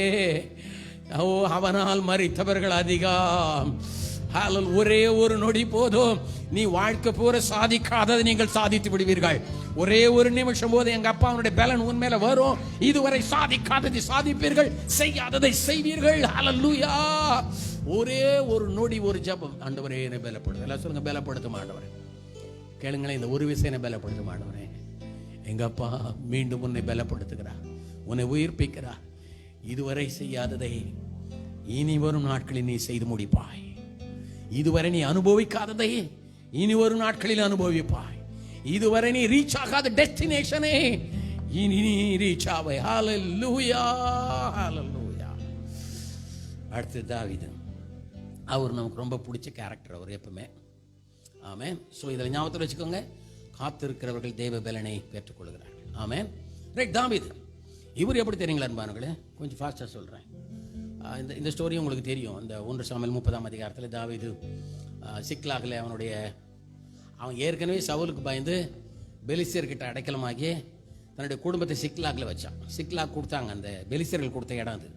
அவனால் மரித்தவர்கள் அதிகம். ஒரே ஒரு நொடி போதும். நீ வாழ்க்கை பூரா சாதிக்காததை நீங்கள் சாதித்து விடுவீர்கள். ஒரே ஒரு நிமிஷம் போது எங்க அப்பா அவனுடைய பலன் உண்மையில வரும். இதுவரை சாதிக்காததை சாதிப்பீர்கள், செய்யாததை செய்வீர்கள். ஹல்லேலூயா. ஒரே ஒரு நொடி, ஒரு ஜெபம். ஆண்டவரே என்னை பலப்படுத்து. எல்லாம் சொல்லுங்க, பலப்படுத்தும் ஆண்டவரே. கேளுங்களேன், இந்த ஒரு விஷயம் என்னை பலப்படுத்தும் ஆண்டவரே. எங்க அப்பா மீண்டும் உன்னை பலப்படுத்துகிறார், உன்னை உயிர்ப்பிக்கிறார். இதுவரை செய்யாததை இனி வரும் நாட்களில் நீ செய்து முடிப்பாய். இதுவரை நீ அனுபவிக்காததை இனி வரும் நாட்களில் அனுபவிப்பாய். இதுவரை நீ ரீச் ஆகாத டெஸ்டினேஷனை இனி நீ ரீச் ஆவாய். ஹல்லேலூயா, ஹல்லேலூயா. அடுத்து தாவீது. அவர் நமக்கு ரொம்ப பிடிச்ச கேரக்டர். அவர் எப்பவுமே ஆமென். ஸோ இதில் ஞாபகத்தில் வச்சுக்கோங்க, காத்திருக்கிறவர்கள் தேவ பலனை பெற்றுக்கொள்கிறார்கள். ஆமென். ரைட். தாவீது இவர் எப்படி தெரியுங்களா அன்பானவர்களே? கொஞ்சம் ஃபாஸ்ட்டாக சொல்கிறேன். இந்த ஸ்டோரி உங்களுக்கு தெரியும். இந்த 1 சாமுவேல் 30ஆம் அதிகாரத்தில் தாவீது சிக்லாகில் அவன் ஏற்கனவே சவுலுக்கு பயந்து பெலிஸ்தர்கிட்ட அடைக்கலமாகி தன்னுடைய குடும்பத்தை சிக்லாகில் வச்சான். சிக்லாக் கொடுத்தாங்க, அந்த பெலிஸ்தர்கள் கொடுத்த இடம் அது.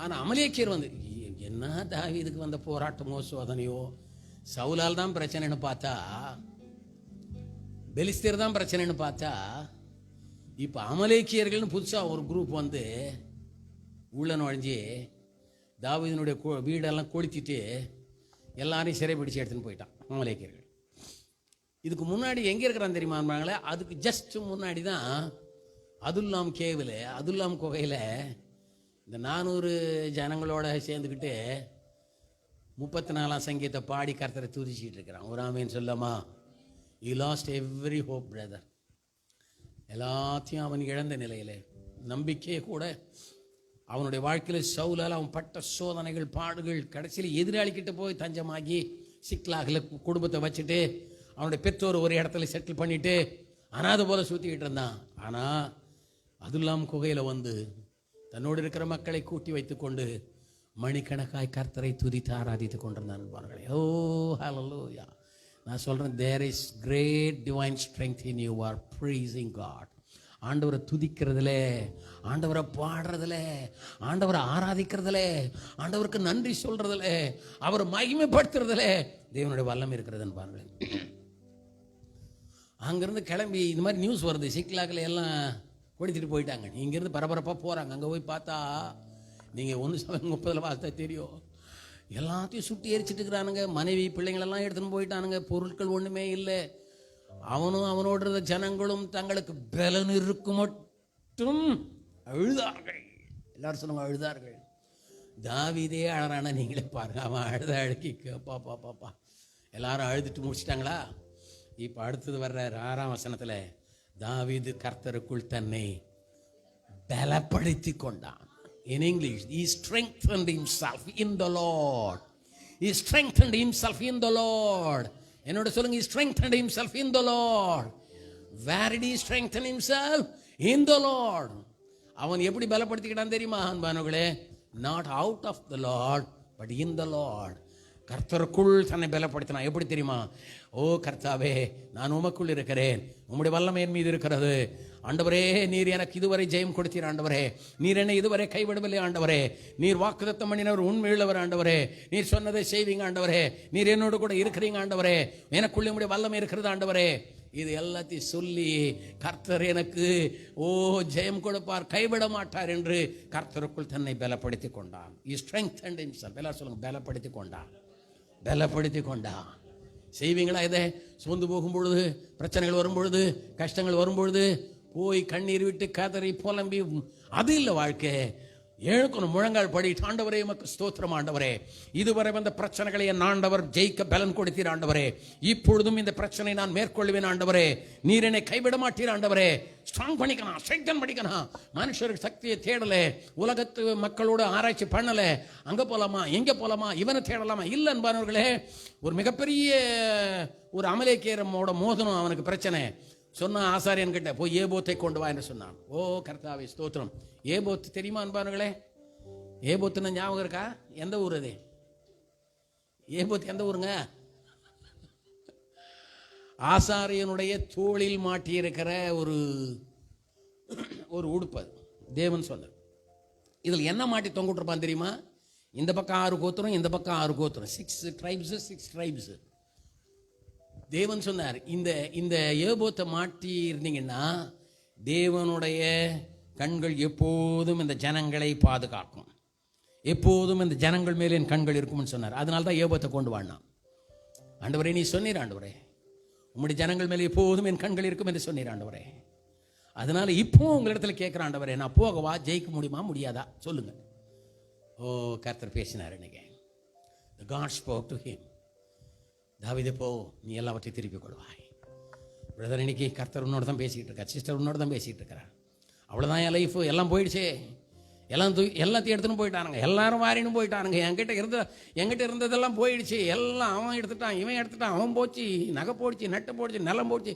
ஆனால் அமலேக்கியர் என்ன தாவீதுக்கு வந்த போராட்டமோ சோதனையோ, சவுலால் தான் பிரச்சனைன்னு பார்த்தா, பெலிஸ்தர் தான் பிரச்சனைன்னு பார்த்தா, இப்போ அமலேக்கியர்கள்னு புதுசாக ஒரு குரூப் உள்ள நுழைஞ்சி தாவீதினுடைய வீடெல்லாம் கொளுத்திட்டு எல்லாரையும் சிறைப்பிடிச்சு எடுத்துன்னு போயிட்டான் அமலேக்கியர்கள். இதுக்கு முன்னாடி எங்கே இருக்கிறான் தெரியுமாங்களே? அதுக்கு ஜஸ்ட் முன்னாடி தான் அதுல்லாம் கேவில், அதுல்லாம் குகையில் இந்த 400 ஜனங்களோட சேர்ந்துக்கிட்டு 34ஆம் சங்கீதத்தை பாடி கர்த்தரை துதிச்சிட்டு இருக்கிறான். ஒரு ஆமேன்னு சொல்லாமா? You last every hope brother. எல்லாத்தையும் அவன் இழந்த நிலையில் நம்பிக்கையை கூட அவனுடைய வாழ்க்கையில் சவுலால் அவன் பட்ட சோதனைகள், பாடுகள், கடைசியில் எதிராளிக்கிட்ட போய் தஞ்சமாகி சிக்லாகில் குடும்பத்தை வச்சுட்டு அவனுடைய பெற்றோர் ஒரு இடத்துல செட்டில் பண்ணிட்டு அனாதை போல சுற்றிக்கிட்டு இருந்தான். ஆனால் அதுல்லாம் குகையில் வந்து தன்னோடு இருக்கிற மக்களை கூட்டி வைத்து கொண்டு மணிக்கணக்காய் கர்த்தரை துதித்து ஆராதித்து கொண்டிருந்தான் பாருங்களே. ஓ ஹல்லேலூயா. நான் சொல்கிறேன், there is great divine strength in you are praising God. ஆண்டவரை துதிக்கிறதுல, ஆண்டவரை பாடுறதுல, ஆண்டவரை ஆராதிக்கிறதுல, ஆண்டவருக்கு நன்றி சொல்றதுல, அவரை மகிமைப்படுத்துறதுல தேவனுடைய வல்லமை இருக்கிறதுன்னு பாருங்களேன். அங்கேருந்து கிளம்பி இந்த மாதிரி நியூஸ் வருது, சிக்லாக்கில் எல்லாம் கொடுத்துட்டு போயிட்டாங்க. இங்கேருந்து பரபரப்பாக போகிறாங்க. அங்கே போய் பார்த்தா நீங்கள் 1:30 பார்த்தா தெரியும், எல்லாத்தையும் சுட்டி எரிச்சிட்டு இருக்கிறானுங்க. மனைவி பிள்ளைங்களெல்லாம் எடுத்துன்னு போயிட்டானுங்க. பொருட்கள் ஒன்றுமே இல்லை. அவனும் அவனோடு இருந்த ஜனங்களும் தங்களுக்கு பலன் இருக்கும் மட்டும் அழுதார்கள். எல்லாரும் சொன்னாங்க அழுதார்கள். தாவீதே அழறானா நீங்களே பாருங்க. அவன் அழுத அழுக்கி பாப்பா எல்லாரும் அழுதுட்டு முடிச்சிட்டாங்களா? இப்போ அடுத்தது வர்ற 6ஆம் வசனத்தில் தாவீது கர்த்தருக்குள் தன்னை பலப்படுத்தி கொண்டான். In English, he strengthened himself in the Lord. He strengthened himself in the Lord. என்னோட சொல்லுங்க, he strengthened himself in the Lord. Where did he strengthen himself? In the Lord. அவன் எப்படி பலப்படுத்திக்கிட்டான் தெரியுமா அன்பானவர்களே? Not out of the Lord, but in the Lord. கர்த்தருக்குள் தன்னை பலப்படுத்தினான். எப்படி தெரியுமா? ஓ கர்த்தாவே, நான் உமக்குள் இருக்கிறேன், உம்முடைய வல்லமை என் மீது இருக்கிறது. ஆண்டவரே, நீர் எனக்கு இதுவரை ஜெயம் கொடுத்தீர். ஆண்டவரே, நீர் என்னை இதுவரை கைவிடவில்லை. ஆண்டவரே, நீர் வாக்குத்தத்தம் பண்ணினவர் உண்மையுள்ளவர். ஆண்டவரே, நீர் சொன்னதை செய்வீங்க. ஆண்டவரே, நீர் என்னோடு கூட இருக்கிறீங்க. ஆண்டவரே, எனக்குள்ளே உம்முடைய வல்லமை இருக்கிறது. ஆண்டவரே, இது எல்லாத்தையும் சொல்லி கர்த்தர் எனக்கு ஜெயம் கொடுப்பார், கைவிட மாட்டார் என்று கர்த்தருக்குள் தன்னை பலப்படுத்தி கொண்டான். strengthened himself. எல்லாரும் சொல்லுங்க, பலப்படுத்தி கொண்டான். பலப்படுத்தி கொண்டான். செய்வீங்களா இதை? சோர்ந்து போகும்பொழுது, பிரச்சனைகள் வரும்பொழுது, கஷ்டங்கள் வரும்பொழுது போய் கண்ணீர் விட்டு கதறி புலம்பி அது இல்லை வாழ்க்கை. எழுக்கணும், முழங்கால் படிட்டு, ஆண்டவரே உமக்கு ஸ்தோத்திரம். ஆண்டவரே, இதுவரை வந்த பிரச்சனைகளை என் ஆண்டவர் ஜெயிக்க பலன் கொடுத்தீர். ஆண்டவரே, இப்பொழுதும் இந்த பிரச்சனை நான் மேற்கொள்வேன். ஆண்டவரே, நீர் என்னை கைவிட மாட்டீர். ஆண்டவரே, ஸ்ட்ராங் பண்ணிக்கணும், ஸ்ட்ரெங்தன் பண்ணிக்கணும். மனுஷருக்கு சக்தியை தேடலை, உலகத்து மக்களோட ஆராய்ச்சி பண்ணலை. அங்கே போகலாமா, எங்கே போகலாமா, இவனை தேடலாமா? இல்லை அன்பானவர்களே, ஒரு மிகப்பெரிய ஒரு அமலேக்கியரோட மோதனம் அவனுக்கு பிரச்சனை. சொன்ன ஆசாரியன் கிட்ட போய் ஏபோத்தை கொண்டு வா என்று சொன்னான். ஓ கர்த்தாவே ஸ்தோத்திரம். ஏபோத்து தெரியுமா அன்பானுங்களே? ஏபோத்துன்னு ஞாபகம் இருக்கா? எந்த ஊர் அது? ஏபோத்து எந்த ஊருங்க? ஆசாரியனுடைய தோளில் மாட்டியிருக்கிற ஒரு உடுப்பு. தேவன் சொன்னார். இதில் என்ன மாட்டி தொங்கிட்டுருப்பான் தெரியுமா? இந்த பக்கம் 6 கோத்திரம், இந்த பக்கம் 6 கோத்திரம், 6 tribes. தேவன் சொன்னார், இந்த ஏபோத்தை மாட்டி இருந்தீங்கன்னா தேவனுடைய கண்கள் எப்போதும் இந்த ஜனங்களை பாதுகாக்கும், எப்போதும் இந்த ஜனங்கள் மேலே என் கண்கள் இருக்கும்னு சொன்னார். அதனால தான் ஏபோத்தை கொண்டு வாடினான். ஆண்டவரே, நீ சொன்னீர் ஆண்டவரே, உம்முடைய ஜனங்கள் மேலே எப்போதும் என் கண்கள் இருக்கும் என்று சொன்னீர் ஆண்டவரே. அதனால இப்போ உங்களிடத்துல கேட்குற ஆண்டவரே, நான் போகவா? ஜெயிக்க முடியுமா முடியாதா சொல்லுங்க. ஓ கர்த்தர் பேசினார் இன்னைக்கு. The God spoke to him. தாவீதே, போ, நீ எல்லாவற்றையும் திருப்பிக் கொள்வாய். பிரதர், இன்னைக்கு கர்த்தர் உன்னோட தான் பேசிக்கிட்டு இருக்கா, சிஸ்டர் உன்னோட தான் பேசிக்கிட்டு இருக்கிறார். அவ்வளோதான் என் லைஃப், எல்லாம் போயிடுச்சே, எல்லாத்தையும் எடுத்துன்னு போயிட்டானுங்க, எல்லாரும் வாரின்னு போயிட்டானுங்க. என்கிட்ட இருந்ததெல்லாம் போயிடுச்சு, எல்லாம் அவன் எடுத்துட்டான், இவன் எடுத்துட்டான், அவன் போச்சு, நகை போடுச்சு, நட்டு போடுச்சு, நிலம் போடுச்சு.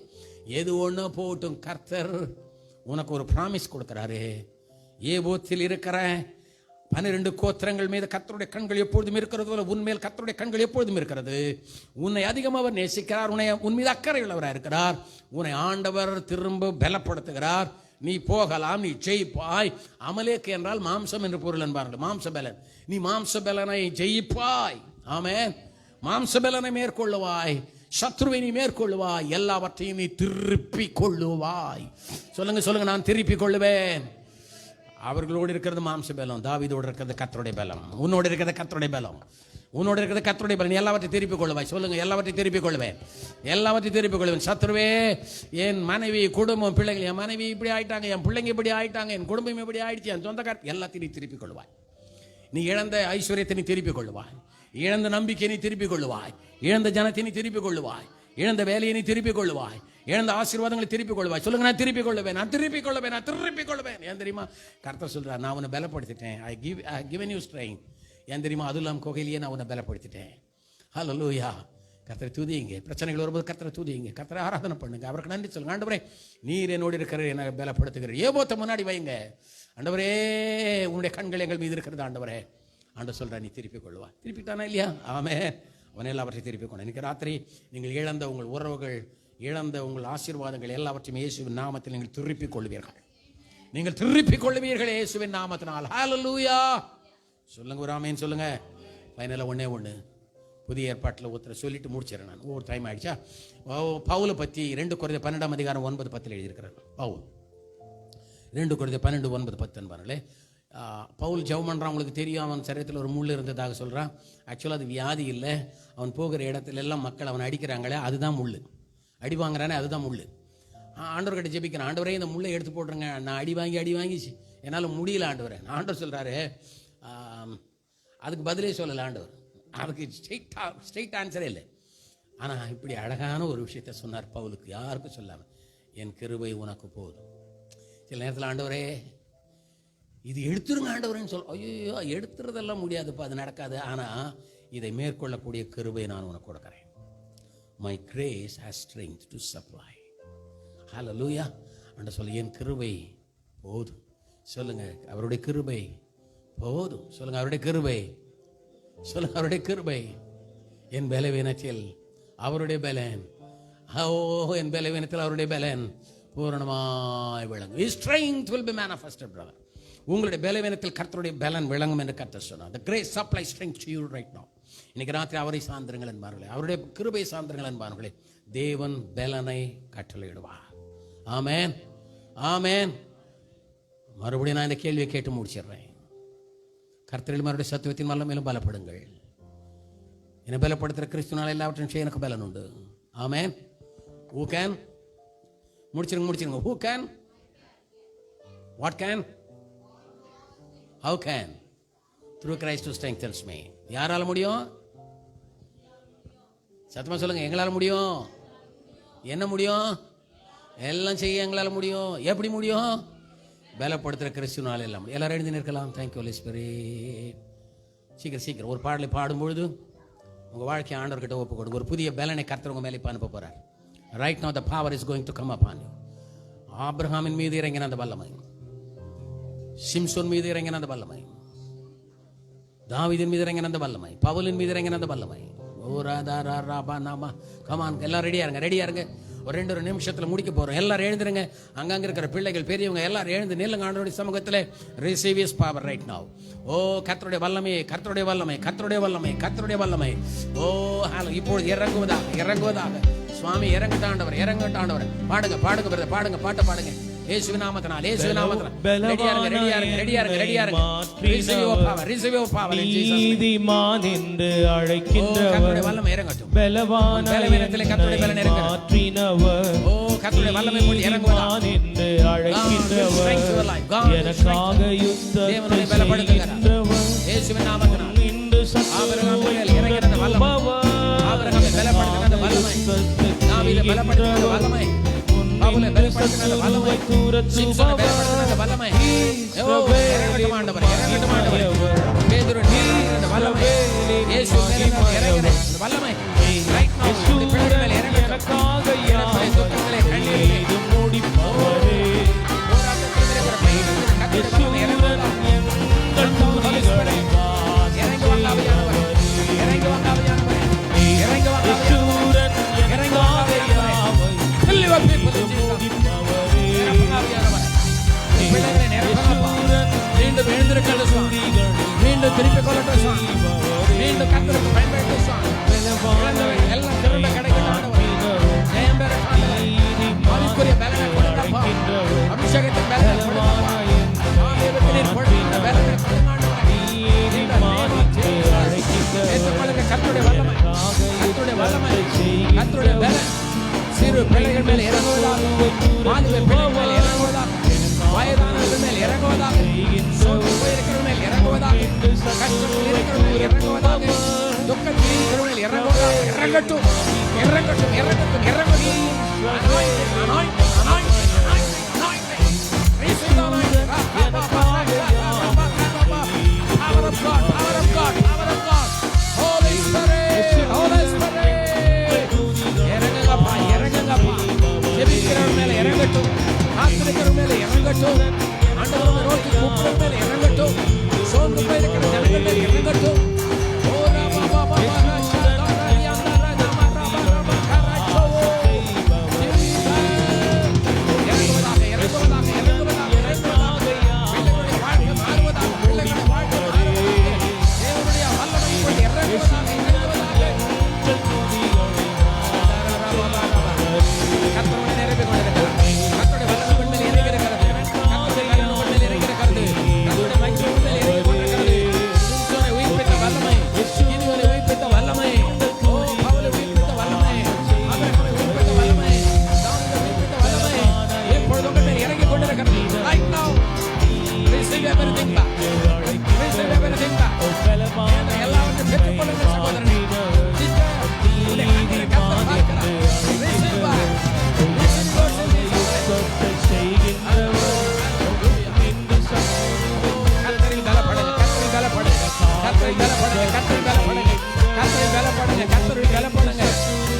எது ஒன்று போட்டும், கர்த்தர் உனக்கு ஒரு ப்ராமிஸ் கொடுக்குறாரு. ஏபோத்தில் இருக்கிற 12 கோத்திரங்கள் மீது கர்த்தருடைய கண்கள் எப்பொழுதும் இருக்கிறது போல உன்மேல் கர்த்தருடைய கண்கள் எப்பொழுதும் இருக்கிறது. உன்னை அதிகமாக அவர் நேசிக்கிறார், உன் மீது அக்கறை உள்ளவராக இருக்கிறார். உன்னை ஆண்டவர் திரும்ப பலப்படுத்துகிறார். நீ போகலாம், நீ ஜெயிப்பாய். அமலேக்கு என்றால் மாம்சம் என்று பொருள் என்பார்கள். மாம்ச பலன். நீ மாம்ச பலனை ஜெயிப்பாய். ஆமென். மாம்ச பலனை மேற்கொள்ளுவாய், சத்ருவை நீ மேற்கொள்ளுவாய், எல்லாவற்றையும் நீ திருப்பி கொள்ளுவாய். சொல்லுங்க, நான் திருப்பி கொள்ளுவேன். அவர்களோடு இருக்கிறது மாம்ச பலம், தாவீதோடு இருக்கிறது கர்த்தருடைய பலம். உன்னோடு இருக்கிறது கர்த்தருடைய பலம், உன்னோடு இருக்கிறது கர்த்தருடைய பலம். எல்லாவற்றையும் திருப்பிக் கொள்ளுவாய். சொல்லுங்க, எல்லாவற்றையும் திருப்பிக் கொள்வேன், எல்லாவற்றையும் திருப்பிக் கொள்வேன். சத்ருவே, என் மனைவி, குடும்பம், பிள்ளைகள், என் மனைவி இப்படி ஆயிட்டாங்க, என் பிள்ளைங்க இப்படி ஆயிட்டாங்க, என் குடும்பம் இப்படி ஆயிடுச்சு, என் சொந்தக்கார, எல்லாத்தையும் நீ திருப்பிக் கொள்வாய். நீ இழந்த ஐஸ்வர்யத்தை நீ திருப்பிக் கொள்ளுவாய், இழந்த நம்பிக்கை நீ திருப்பிக் கொள்ளுவாய், இழந்த ஜனத்தை நீ திருப்பிக் கொள்ளுவாய், இழந்த வேலையை நீ திருப்பிக் கொள்ளுவாய், இழந்த ஆசீர்வாதங்களை திருப்பிக் கொள்வாய். சொல்லுங்க, நான் திருப்பிக் கொள்ளுவேன், நான் திருப்பிக் கொள்ளுவேன், நான் திருப்பிக் கொள்ளுவேன். ஏன் தெரியுமா? கர்த்தர் சொல்றார், நான் உன்னை பலப்படுத்திட்டேன். I given you strength. ஏன் தெரியுமா? அதுலாம் குகையிலேயே நான் உன்னை பலப்படுத்திட்டேன். ஹல்லேலூயா. கர்த்தரை துதியுங்க. பிரச்சனைகள் வரும்போது கர்த்தரை துதியுங்க, கர்த்தரை ஆராதனை பண்ணுங்க, அவருக்கு நன்றி சொல்லுங்க. ஆண்டவரே நீர் என்னோடு இருக்கிற என்னை பலப்படுத்துகிறேன். ஏபோத்தை முன்னாடி வைங்க. ஆண்டவரே உன்னுடைய கண்கள் எங்கள் மீது இருக்கிறது. ஆண்டவரே ஆண்டவர் சொல்கிறா நீ திருப்பிக் கொள்வா. திருப்பிட்டானா இல்லையா? ஆமென். அவன் எல்லாவற்றையும் திருப்பிக் கொண்டு இன்றைக்கி ராத்திரி நீங்கள் இழந்த உங்கள் உறவுகள், இழந்த உங்கள் ஆசீர்வாதங்கள் எல்லாவற்றையும் இயேசுவின் நாமத்தில் நீங்கள் திருப்பிக் கொள்வீர்கள். நீங்கள் திருப்பிக் கொள்வீர்கள் இயேசுவின் நாமத்தினால். ஹல்லேலூயா சொல்லுங்க, ஒரு ஆமென் சொல்லுங்க. ஃபைனலாக ஒன்று புதிய ஏற்பாட்டில் ஒருத்தர் சொல்லிட்டு முடிச்சிடறேன் நான். ஒவ்வொரு டைம் ஆகிடுச்சா? பவுலை பற்றி 2 கொரிந்தியர் 12:9-10 எழுதியிருக்கிறார். பவுல் 2 கொரிந்தியர் 12:9-10 பாருங்களே. பவுல் ஜெபம் பண்ணுறான். உங்களுக்கு தெரியும், அவன் சரீரத்தில் ஒரு முள் இருந்ததாக சொல்கிறான். ஆக்சுவலாக அது வியாதி இல்லை, அவன் போகிற இடத்துல எல்லாம் மக்கள் அவனை அடிக்கிறாங்களே அதுதான் முள். அடி வாங்குறானே அதுதான் முள். ஆண்டவர்கிட்ட ஜெபிக்கிறான், ஆண்டவரே இந்த முள்ளை எடுத்து போட்டுருங்க, நான் அடி வாங்கிச்சு என்னால் முடியல ஆண்டவரே. ஆண்டவர் சொல்கிறாரு, அதுக்கு பதிலே சொல்லலை ஆண்டவர். அதுக்கு ஸ்ட்ரெயிட் ஆன்சரே இல்லை. ஆனால் இப்படி அழகான ஒரு விஷயத்த சொன்னார் பவுலுக்கு, யாருக்கும் சொல்லாமல், என் கிருபை உனக்கு போதும். சில நேரத்தில் ஆண்டவரே இது எடுத்துருங்க ஆண்டவரேன்னு ஐயோ எடுத்துறதெல்லாம் முடியாதுப்பா, அது நடக்காது. ஆனால் இதை மேற்கொள்ளக்கூடிய கிருபை நான் உனக்கு கொடுக்குறேன். My grace has strength to supply. Hallelujah. ஆண்டவர் சொல்ல என் கிருபை போதும். சொல்லுங்க, அவருடைய கிருபை போதும். சொல்லுங்க, அவருடைய கிருபை. சொல்லுங்க, அவருடைய கிருபை. என் பலவீனத்தில் அவருடைய பலன், என் பலவீனத்தில் அவருடைய பலன் பூரணமாய் விளங்கும். His strength will be manifested, brother. உங்களுடைய பலவீனத்தில் கர்த்தருடைய பலன் விளங்கும் என்று கர்த்தர் சொன்னார். The grace supply strength to you right now. இன்னைக்கு ராத்திரி அவரை சார்ந்திருங்கள் என்பார்களே, அவருடைய கிருபை சார்ந்திருங்கள் என்பார்களே, தேவன் பலனை கட்டளையிடுவார். ஆமென், ஆமென். மறுபடியும் நான் இந்த கேள்வியை கேட்டு முடிச்சிடுறேன். கர்த்தரில் மறுபடியும் சத்துவத்தின் வல்லமையிலும் பலப்படுங்கள். என்னை பலப்படுத்துகிற கிறிஸ்துனால எல்லாவற்றையும் செய்ய எனக்கு பலன் உண்டு. ஆமென். Who can? முடிச்சிருங்க. Who can? What can? How can? Through Christ who strengthens me. யாரால முடியும்? சத்தமா சொல்லுங்க, எங்களால் முடியும். என்ன முடியும்? எல்லாம் செய்ய எங்களால் முடியும். எப்படி முடியும்? பலப்படுத்துகிற கிறிஸ்துனால எல்லாம் முடியும். எல்லாரும் எழுதி நிற்கலாம். Thank you Holy Spirit. சீக்கிரம் ஒரு பாடலை பாடும்பொழுது உங்கள் வாழ்க்கையை ஆண்டவர்கிட்ட ஒப்பு கொடுங்க. ஒரு புதிய பலனை கர்த்தர் உங்கள் மேலே அனுப்ப போகிறார். Right now the power is going to come upon you. ஆபிரகாமின் மீது இறங்கின அந்த வல்லமை, சிம்சோன் மீது இறங்கின அந்த வல்லமை, தாவீதின் மீது இறங்கின அந்த வல்லமை, பவுலின் மீது இறங்கின அந்த வல்லமை. கமான், எல்லாம் ரெடியா இருங்க. ஒரு 2 நிமிஷத்தில் முடிக்க போறோம். எல்லாரும் எழுந்துருங்க. அங்கங்க இருக்கிற பிள்ளைகள், பெரியவங்க எல்லாரும் எழுந்து நில்லுங்க. ஆண்டவருடைய சமூகத்தில் receive his power right now. ஓ கர்த்தருடைய வல்லமை, கர்த்தருடைய வல்லமை, கர்த்தருடைய வல்லமை, கர்த்தருடைய வல்லமை. ஓ இப்பொழுது இறங்குவதாக சுவாமி. இறங்கட்டாண்டவர். பாடுங்க பிரதர், பாட்டை பாடுங்க. இயேசுவின் நாமத்தினால். ரெடியா இருங்க. Receive your power in Jesus name. நீதிமான் என்று அழைக்கின்றவர், கர்த்தருடைய வல்லமை இறங்கட்டும். பலவான பலவீனத்திலே கர்த்தருடைய பலன் இறங்கட்டும். மாற்றினவர், ஓ கர்த்தருடைய வல்லமை போல் இறங்குவதாக என்று அழைக்கின்றவர், எனக்காக யுத்தத்தை செய்கின்றவர், இயேசுவின் நாமத்தினால். இன்று ஆபிரகாமின் மேல் இறங்கின வல்லமை, ஆபிரகாமை பலப்படுத்தின வல்லமை, தாவீதை பலப்படுத்தின வல்லமை, பவுலை பலப்படுத்தின வல்லமை, சிம்சோனை பலப்படுத்தின வல்லமை. ஓ இறங்கட்டும் ஆண்டவரே, பேதுரு நீர் வல்லமை, இயேசு மேல் இறங்கின வல்லமை ரைட் நவ பிள்ளைகள் மேல் இறங்கட்டும். துக்கங்களை கண்ணீரை முடிப்பவரே, போராட்டத்தில் இருக்கிற பையன்கள் கர்த்தருடைய வல்லமை இறங்குவதாக. இறங்கி வாங்க ஆவியானவரே, இறங்கி வாங்க ஆவியானவரே, இறங்கி வாங்க ஆவியானவரே, இறங்கி வாங்க ஆவியானவரே. fill your people in Jesus. நிரப்புங்க ஆவியானவரே. பிள்ளைகளை நிரப்புங்கப்பா. மீண்டும் எழுந்திருக்கட்டும் சுவாமி. மீண்டும் திருப்பிக் கொள்ளட்டும் சுவாமி. மீண்டும் கர்த்தருக்கு பயன்படுத்தும் சுவாமி. இழந்தவைகள் எல்லாம் திரும்ப கிடைக்கட்டும் ஆண்டவரே. ஜெயம் பெற ஆண்டவரே. ஆவிக்குரிய பலனை கொடுங்கப்பா. அபிஷேகத்தின் பலனை கொடுங்கப்பா. ஆவியருக்கு நீர் கொடுக்கின்ற பலனை கொடுங்க ஆண்டவரே. ஏற்றுக்கொள்ளுங்க கர்த்தருடைய வல்லமை, கர்த்தருடைய வல்லமை, கர்த்தருடைய பலன் சிறு பிள்ளைகள் மேல் இறங்குவதாக, வாலிப பிள்ளைகள் மேல் இறங்குவதாக, வயதானவர்கள் மேல் இறங்குவதாக, சோர்ந்து போயிருக்கிறவர்கள் மேல் இறங்குவதாக, கஷ்டத்தில் இருக்கிறவர்கள் மேல் இறங்குவதாக, துக்கத்தில் இருக்கிறவர்கள் மேல் இறங்குவதாக. இறங்கட்டும். Receive the anointing. Power of God. Holy Spirit. இறங்கட்டும். ஆண்டவரை நோக்கி கூப்பிடுற மேல் இறங்கட்டும். சோர்ந்து போயிருக்கிற ஜனங்கள் மேல் இறங்கட்டும். ஓ ராமா பாபா பாபா ஷாதாரி அந்தரா நாமா ராபா ராபா கராச்சோ. இறங்குவதாக இறங்குவதாக இறங்குவதாக இறங்குவதாக. பிள்ளைகளுடைய வாழ்க்கை மாறுவதாக, பிள்ளைகளுடைய வாழ்க்கை மாறுவதாக. தேவனுடைய வல்லமை கொண்டு இறங்குவதாக இறங்குவதாக. கர்த்தருடைய நிறைவு கொண்டிருக்கிறார். கர்த்தருடைய வல்லமை மேல் இறங்கி இருக்கிறது. கர்த்தருடைய கருணை மேல் இறங்கி இருக்கிறது. கர்த்தருடைய மகிமை மேல் இறங்கி கொண்டிருக்கிறது. சிம்சோனை உயிர்ப்பித்த வல்லமை, கிதியோனை உயிர்ப்பித்த வல்லமை, ஓ பவுலை உயிர்ப்பித்த வல்லமை, ஆபிரகாமை உயிர்ப்பித்த வல்லமை, தாவீதை உயிர்ப்பித்த வல்லமை இப்பொழுது உங்கள் மேல் இறங்கி கொண்டிருக்கிறது. Right now, receive everything back. Receive everything back. எல்லாவற்றையும் பெற்றுக்கொள்ளுங்கள் சகோதரனே. Sister, உன்னை கர்த்தர் பார்க்கிறார். Receive back. Receive Lord Jesus. கர்த்தரில் பலப்படுங்க, கர்த்தரில் பலப்படுங்க, கர்த்தரில் பலப்படுங்க, கர்த்தரில் பலப்படுங்க, கர்த்தரில் பலப்படுங்க, கர்த்தரில் பலப்படுங்க.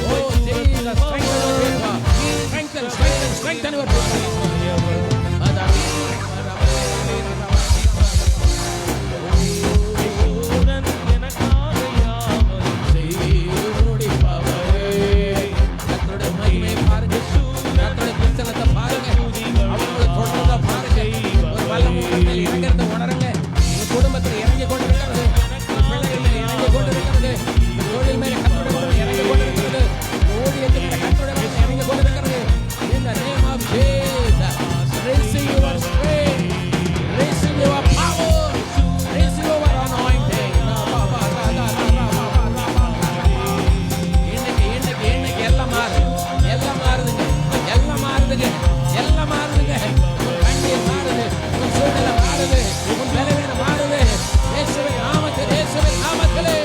O Jesus, strengthen your people. Strengthen, strengthen, strengthen your people. கர்த்தருடைய மகிமையை பாருங்க, கர்த்தருடைய பிரசன்னத்தை பாருங்க, அவருடைய தொடர்பை பாருங்க. ஒரு வல்லமை உங்கள் மேல் இறங்குறதை உணருங்க. உங்க குடும்பத்தில் இறங்கி கொண்டிருக்கிறது, உங்க பிள்ளைகள் மேல் இறங்கி கொண்டிருக்கிறது, உங்க தொழில் மேல கர்த்தருடைய வல்லமை இறங்கி கொண்டிருக்கிறது, ஊழியத்தின் மேல கர்த்தருடைய வல்லமை இறங்கி கொண்டிருக்கிறது. In the name of Jesus, receive your strength, receive your power, receive your anointing. இன்னைக்கு எல்லாம் மாறுது, எல்லாம் மாறுதுங்க, எல்லாம் மாறுதுங்க, எல்லாம் மாறுதுங்க. உன் கண்ணீர் மாறுது, உன் சூழ்நிலை மாறுது, உன் பலவீனம் மாறுது. இயேசுவின் நாமத்தில், இயேசுவின் நாமத்திலே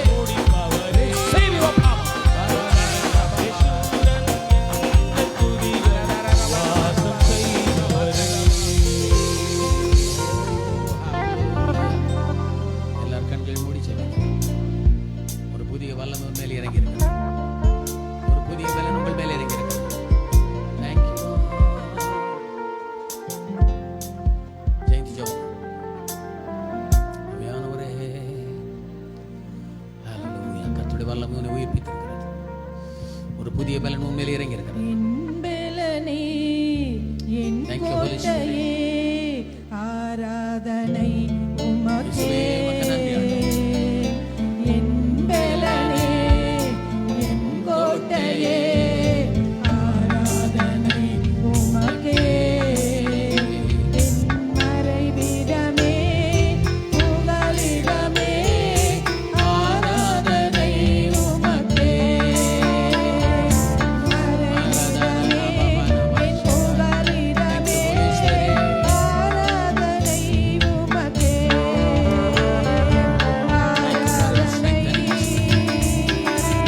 receive your power. எல்லாரும் கண்கள் மூடி செல்லுங்க. ஒரு புதிய வல்லமை உன் மேல் இறங்கி இருக்கிறது. ஒரு புதிய பலன் உங்கள் மேல் இறங்கி இருக்கிறது. Thank you. ஜெயந்தி ஜெபம். ஆவியானவரே, ஹல்லேலூயா. கர்த்தருடைய வல்லமை உன்னை உயிர்ப்பித்திருக்கிறது. ஒரு புதிய பலன் உன் மேல் இறங்கி இருக்கிறது. Thank you, Holy Spirit. ஆராதனை உமக்கே. இயேசுவே, உமக்கு நன்றி ஆண்டவரே. என் பலனே, என் கோட்டையே, ஆராதனை உமக்கே. என் மறைவிடமே, புகலிடமே, ஆராதனை உமக்கே. மறைவிடமே, என் புகலிடமே, ஆராதனை உமக்கே.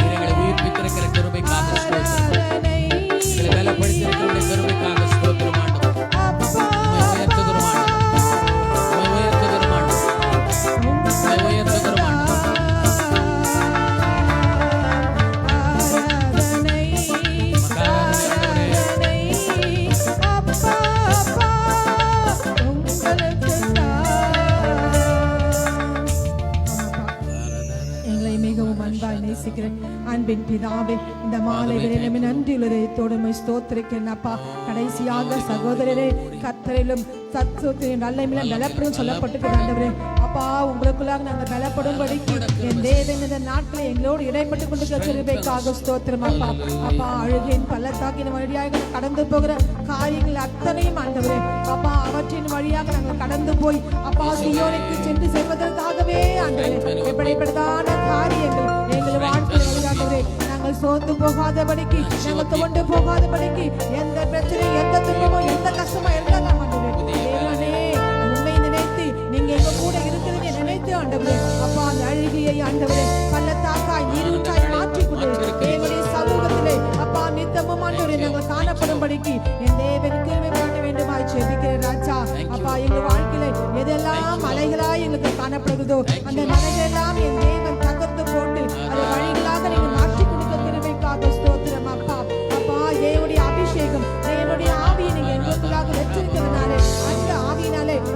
எங்களை உயிர்ப்பித்திருக்கிற கிருபைக்காக ஸ்தோத்திரம். எங்களை பலப்படுத்தியிருக்கிற கிருபைக்காக ஸ்தோத்திரம் ஆண்டவரே. உம்மை உயர்த்துகிறோம் ஆண்டவரே. உம்மை உயர்த்துகிறோம் ஆண்டவரே. உம்மை உயர்த்துகிறோம் ஆண்டவரே. எங்களை மிகவும் அன்பாய் நேசிக்கிறேன் அன்பின் பிதாவே, இந்த மாலை வேளையிலும் நன்றியுள்ளதை தோடுமை ஸ்தோத்திரிக்கிறேன் அப்பா. கடைசியாக சகோதரரே, கர்த்தரிலும் சத்துவத்தின் நல்லமிலும் பலப்படும் சொல்லப்பட்டிருக்கிறது ஆண்டவரே. அப்பா, உங்களுக்குள்ளாக நாங்கள் பலப்படும்படிக்கு என் தேவன் இந்த நாட்களை எங்களோடு இடைப்பட்டுக் கொண்டிருக்கிற கிருபைக்காக ஸ்தோத்திரம் அப்பா. அப்பா, அழுகையின் பள்ளத்தாக்கின் வழியாக கடந்து போகிற காரியங்கள் அத்தனையும் ஆண்டவரே அப்பா, அவற்றின் வழியாக நாங்கள் கடந்து போய் அப்பா சீயோனுக்கு சென்று செல்வதற்காகவே ஆண்டவரே எப்படிப்பட்டதான காரியங்கள் எங்கள் வாழ்க்கையில் ஆண்டவரே நாங்கள் சோர்ந்து போகாதபடிக்கு, நாங்கள் துவண்டு போகாதபடிக்கு, எந்த பிரச்சனை, எந்த துன்பமோ, எந்த கஷ்டமோ இருந்தாலும் ஆண்டவரே தேவனே உண்மை நினைத்து நீங்க எங்க கூட இருக்கிறீங்க நினைத்து ஆண்டவரே அப்பா அந்த அழுகையை ஆண்டவரே பள்ளத்தாக்காய் நீரூற்றாய் மாற்றிக்கொண்டு எங்களுடைய சமூகத்திலே அப்பா நித்தமும் ஆண்டவரே நாங்கள் காணப்படும்படிக்கு என் தேவனுக்கு பண்ண வேண்டுமாய் ஜெபிக்கிறேன் ராஜா. அப்பா, எங்க வாழ்க்கையில எதெல்லாம் மலைகளாய் எங்களுக்கு காணப்படுகிறதோ அந்த மலைகள் எல்லாம் என் தேவன் தகர்த்து போட்டு அதை வழிகளாக நீங்க மாற்றி கொடுக்க கிருபைக்காக ஸ்தோத்திரம் அப்பா. அப்பா, தேவனுடைய அபிஷேகம், தேவனுடைய ஆவியை நீங்க எங்களுக்குள்ளாக வச்சிருக்கிறதுனால அந்த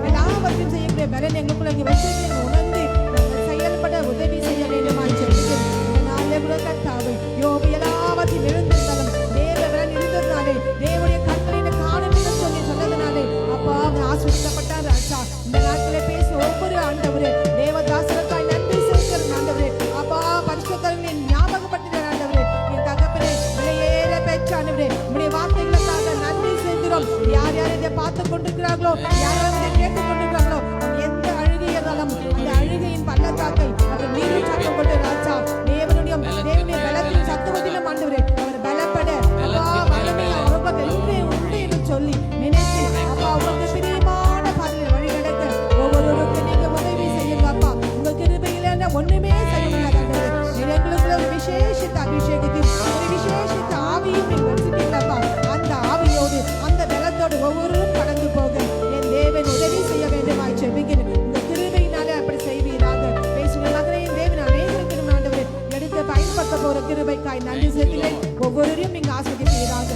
எல்லாவற்றையும் செய்யக்கூடிய பலன் எங்களுக்குள்ள இங்கே வச்சிருக்கீங்க உணர்ந்து நாங்கள் செயல்பட உதவி செய்ய வேண்டுமா ஜெபிக்கிறேன். இந்த நாளிலே கூட கர்த்தாவே யோபு எல்லாவற்றையும் இருந்திருந்தாலும் தேவ பலன் இருந்ததுனாலே தேவனுடைய கட்டளையை காணும்னு சொல்லி சொன்னதுனாலே அப்பா அவன் ஆசீர்வதிக்கப்பட்டார் ராஜா. இந்த நாட்களே பேச ஒவ்வொரு ஆண்டவரே தேவதாசனுக்காய் நன்றி செலுத்துகிறேன் ஆண்டவரே. அப்பா பரிசுத்தங்களை ஞாபகப்படுத்துகிற ஆண்டவரே என் தகப்பனே விலையேற பெற்ற ஆண்டவரே உம்முடைய வார்த்தைகளுக்காக நன்றி செலுத்துகிறோம். யார் யார் இதை பார்த்து கொண்டிருக்கிறார்களோ யார் யார் இதை கேட்டுக் கொண்டிருக்கிறார்களோ எந்த அழுகை இருந்தாலும் அந்த அழுகையின் பள்ளத்தாக்கை அவர் நீர் சாட்டம் கொண்டு ராஜா தேவனுடைய பலத்தின் சத்துவத்திலும் ஆண்டவரே அவர் பலப்பட அப்பா வல்லமை ரொம்ப வெற்றி உண்டு என்று சொல்லி நினைத்து அப்பா உங்களுக்கு பிரியமான பாதையில் வழி நடக்க ஒவ்வொருவருக்கும் நீங்க உதவி செய்யுங்க அப்பா. உங்க கிருபையில ஒண்ணுமே செய்ய முடியாது ஆண்டவரே. எங்களுக்குள்ள ஒரு விசேஷித்த அபிஷேகத்தையும் ஒரு விசேஷித்த ஆவியும் நீங்க வச்சிருக்கீங்களப்பா. அந்த ஆவியோடு அந்த பலத்தோடு ஒவ்வொருவரும் கடந்து போக என் தேவன் உதவி செய்ய வேண்டுமாய் ஜெபிக்கிறேன். உங்க கிருபையினாலே அப்படி செய்வீராக. பேசுகிற மகனை தேவன் அநேகருக்கும் ஆண்டவரே எடுத்து பயன்படுத்த போற கிருபைக்காய் நன்றி செலுத்துகிறேன். ஒவ்வொருவரையும் நீங்க ஆசீர்வதிப்பீராக.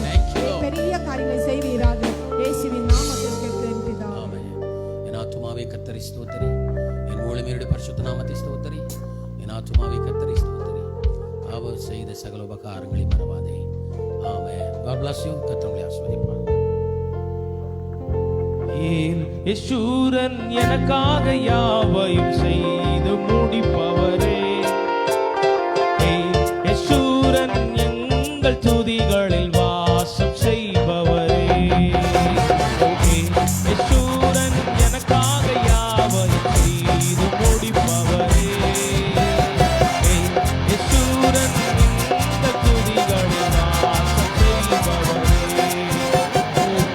பெரிய காரியங்களை செய்வீராக. இயேசுவின் நாமத்தில் கேட்கிறேன் பிதாவே. என் ஆத்துமாவே கர்த்தரை ஸ்தோத்திரி, என் முழுமையுடைய பரிசுத்த நாமத்தை ஸ்தோத்திரி. என் ஆத்துமாவே கர்த்தரை ஸ்தோத்திரி, அவர் செய்த சகல உபகாரங்களை மறவாதே. ஆமென். God bless you. கர்த்தர் உங்களை ஆசீர்வதிப்பார். யேசூரன் எனக்காக யாவையும் செய்து முடிப்பவரே. யேசூரன் எங்கள் துதிகளில் வாசம் செய்பவரே. யேசூரன் எனக்காக யாவையும் செய்து முடிப்பவரே. யேசூரன் எங்கள் துதிகளில் வாசம் செய்பவரே.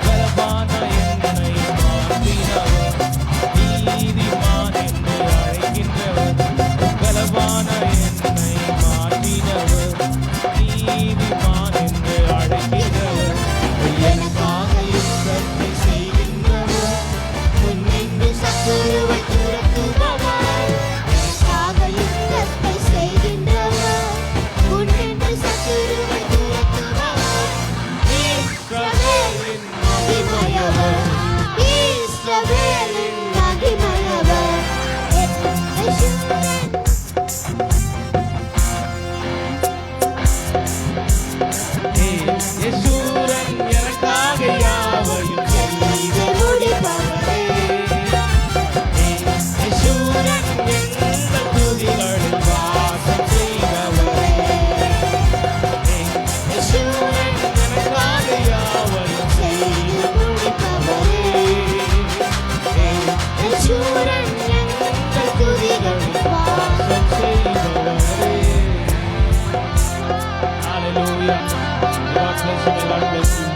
பலவான என்னை மாற்றினவர், நீதிமான் என்று அழைக்கின்றவர். பலவான என்னை மாற்றினவர், நீதிமான் என்று அழைக்கின்றவர். எனக்காக யுத்தத்தை செய்கின்றவர், முன்னின்று சத்துருவை துரத்துபவர். எனக்காக யுத்தத்தை செய்கின்றவர், முன்னின்று சத்துருவை துரத்துபவர். இஸ்ரவேலின் மகிமையவர், இஸ்ரவேலின் மகிமையவர். யேசூரன் எனக்காக யாவையும் செய்து முடிப்பவரே. யேசூரன் எங்கள் துதிகளில் வாசம் செய்பவரே. யேசூரன் எனக்காக யாவையும் செய்து முடிப்பவரே. யேசூரன் எங்கள் துதிகளில் வாசம் செய்பவரே. Hallelujah. God bless you. God bless you.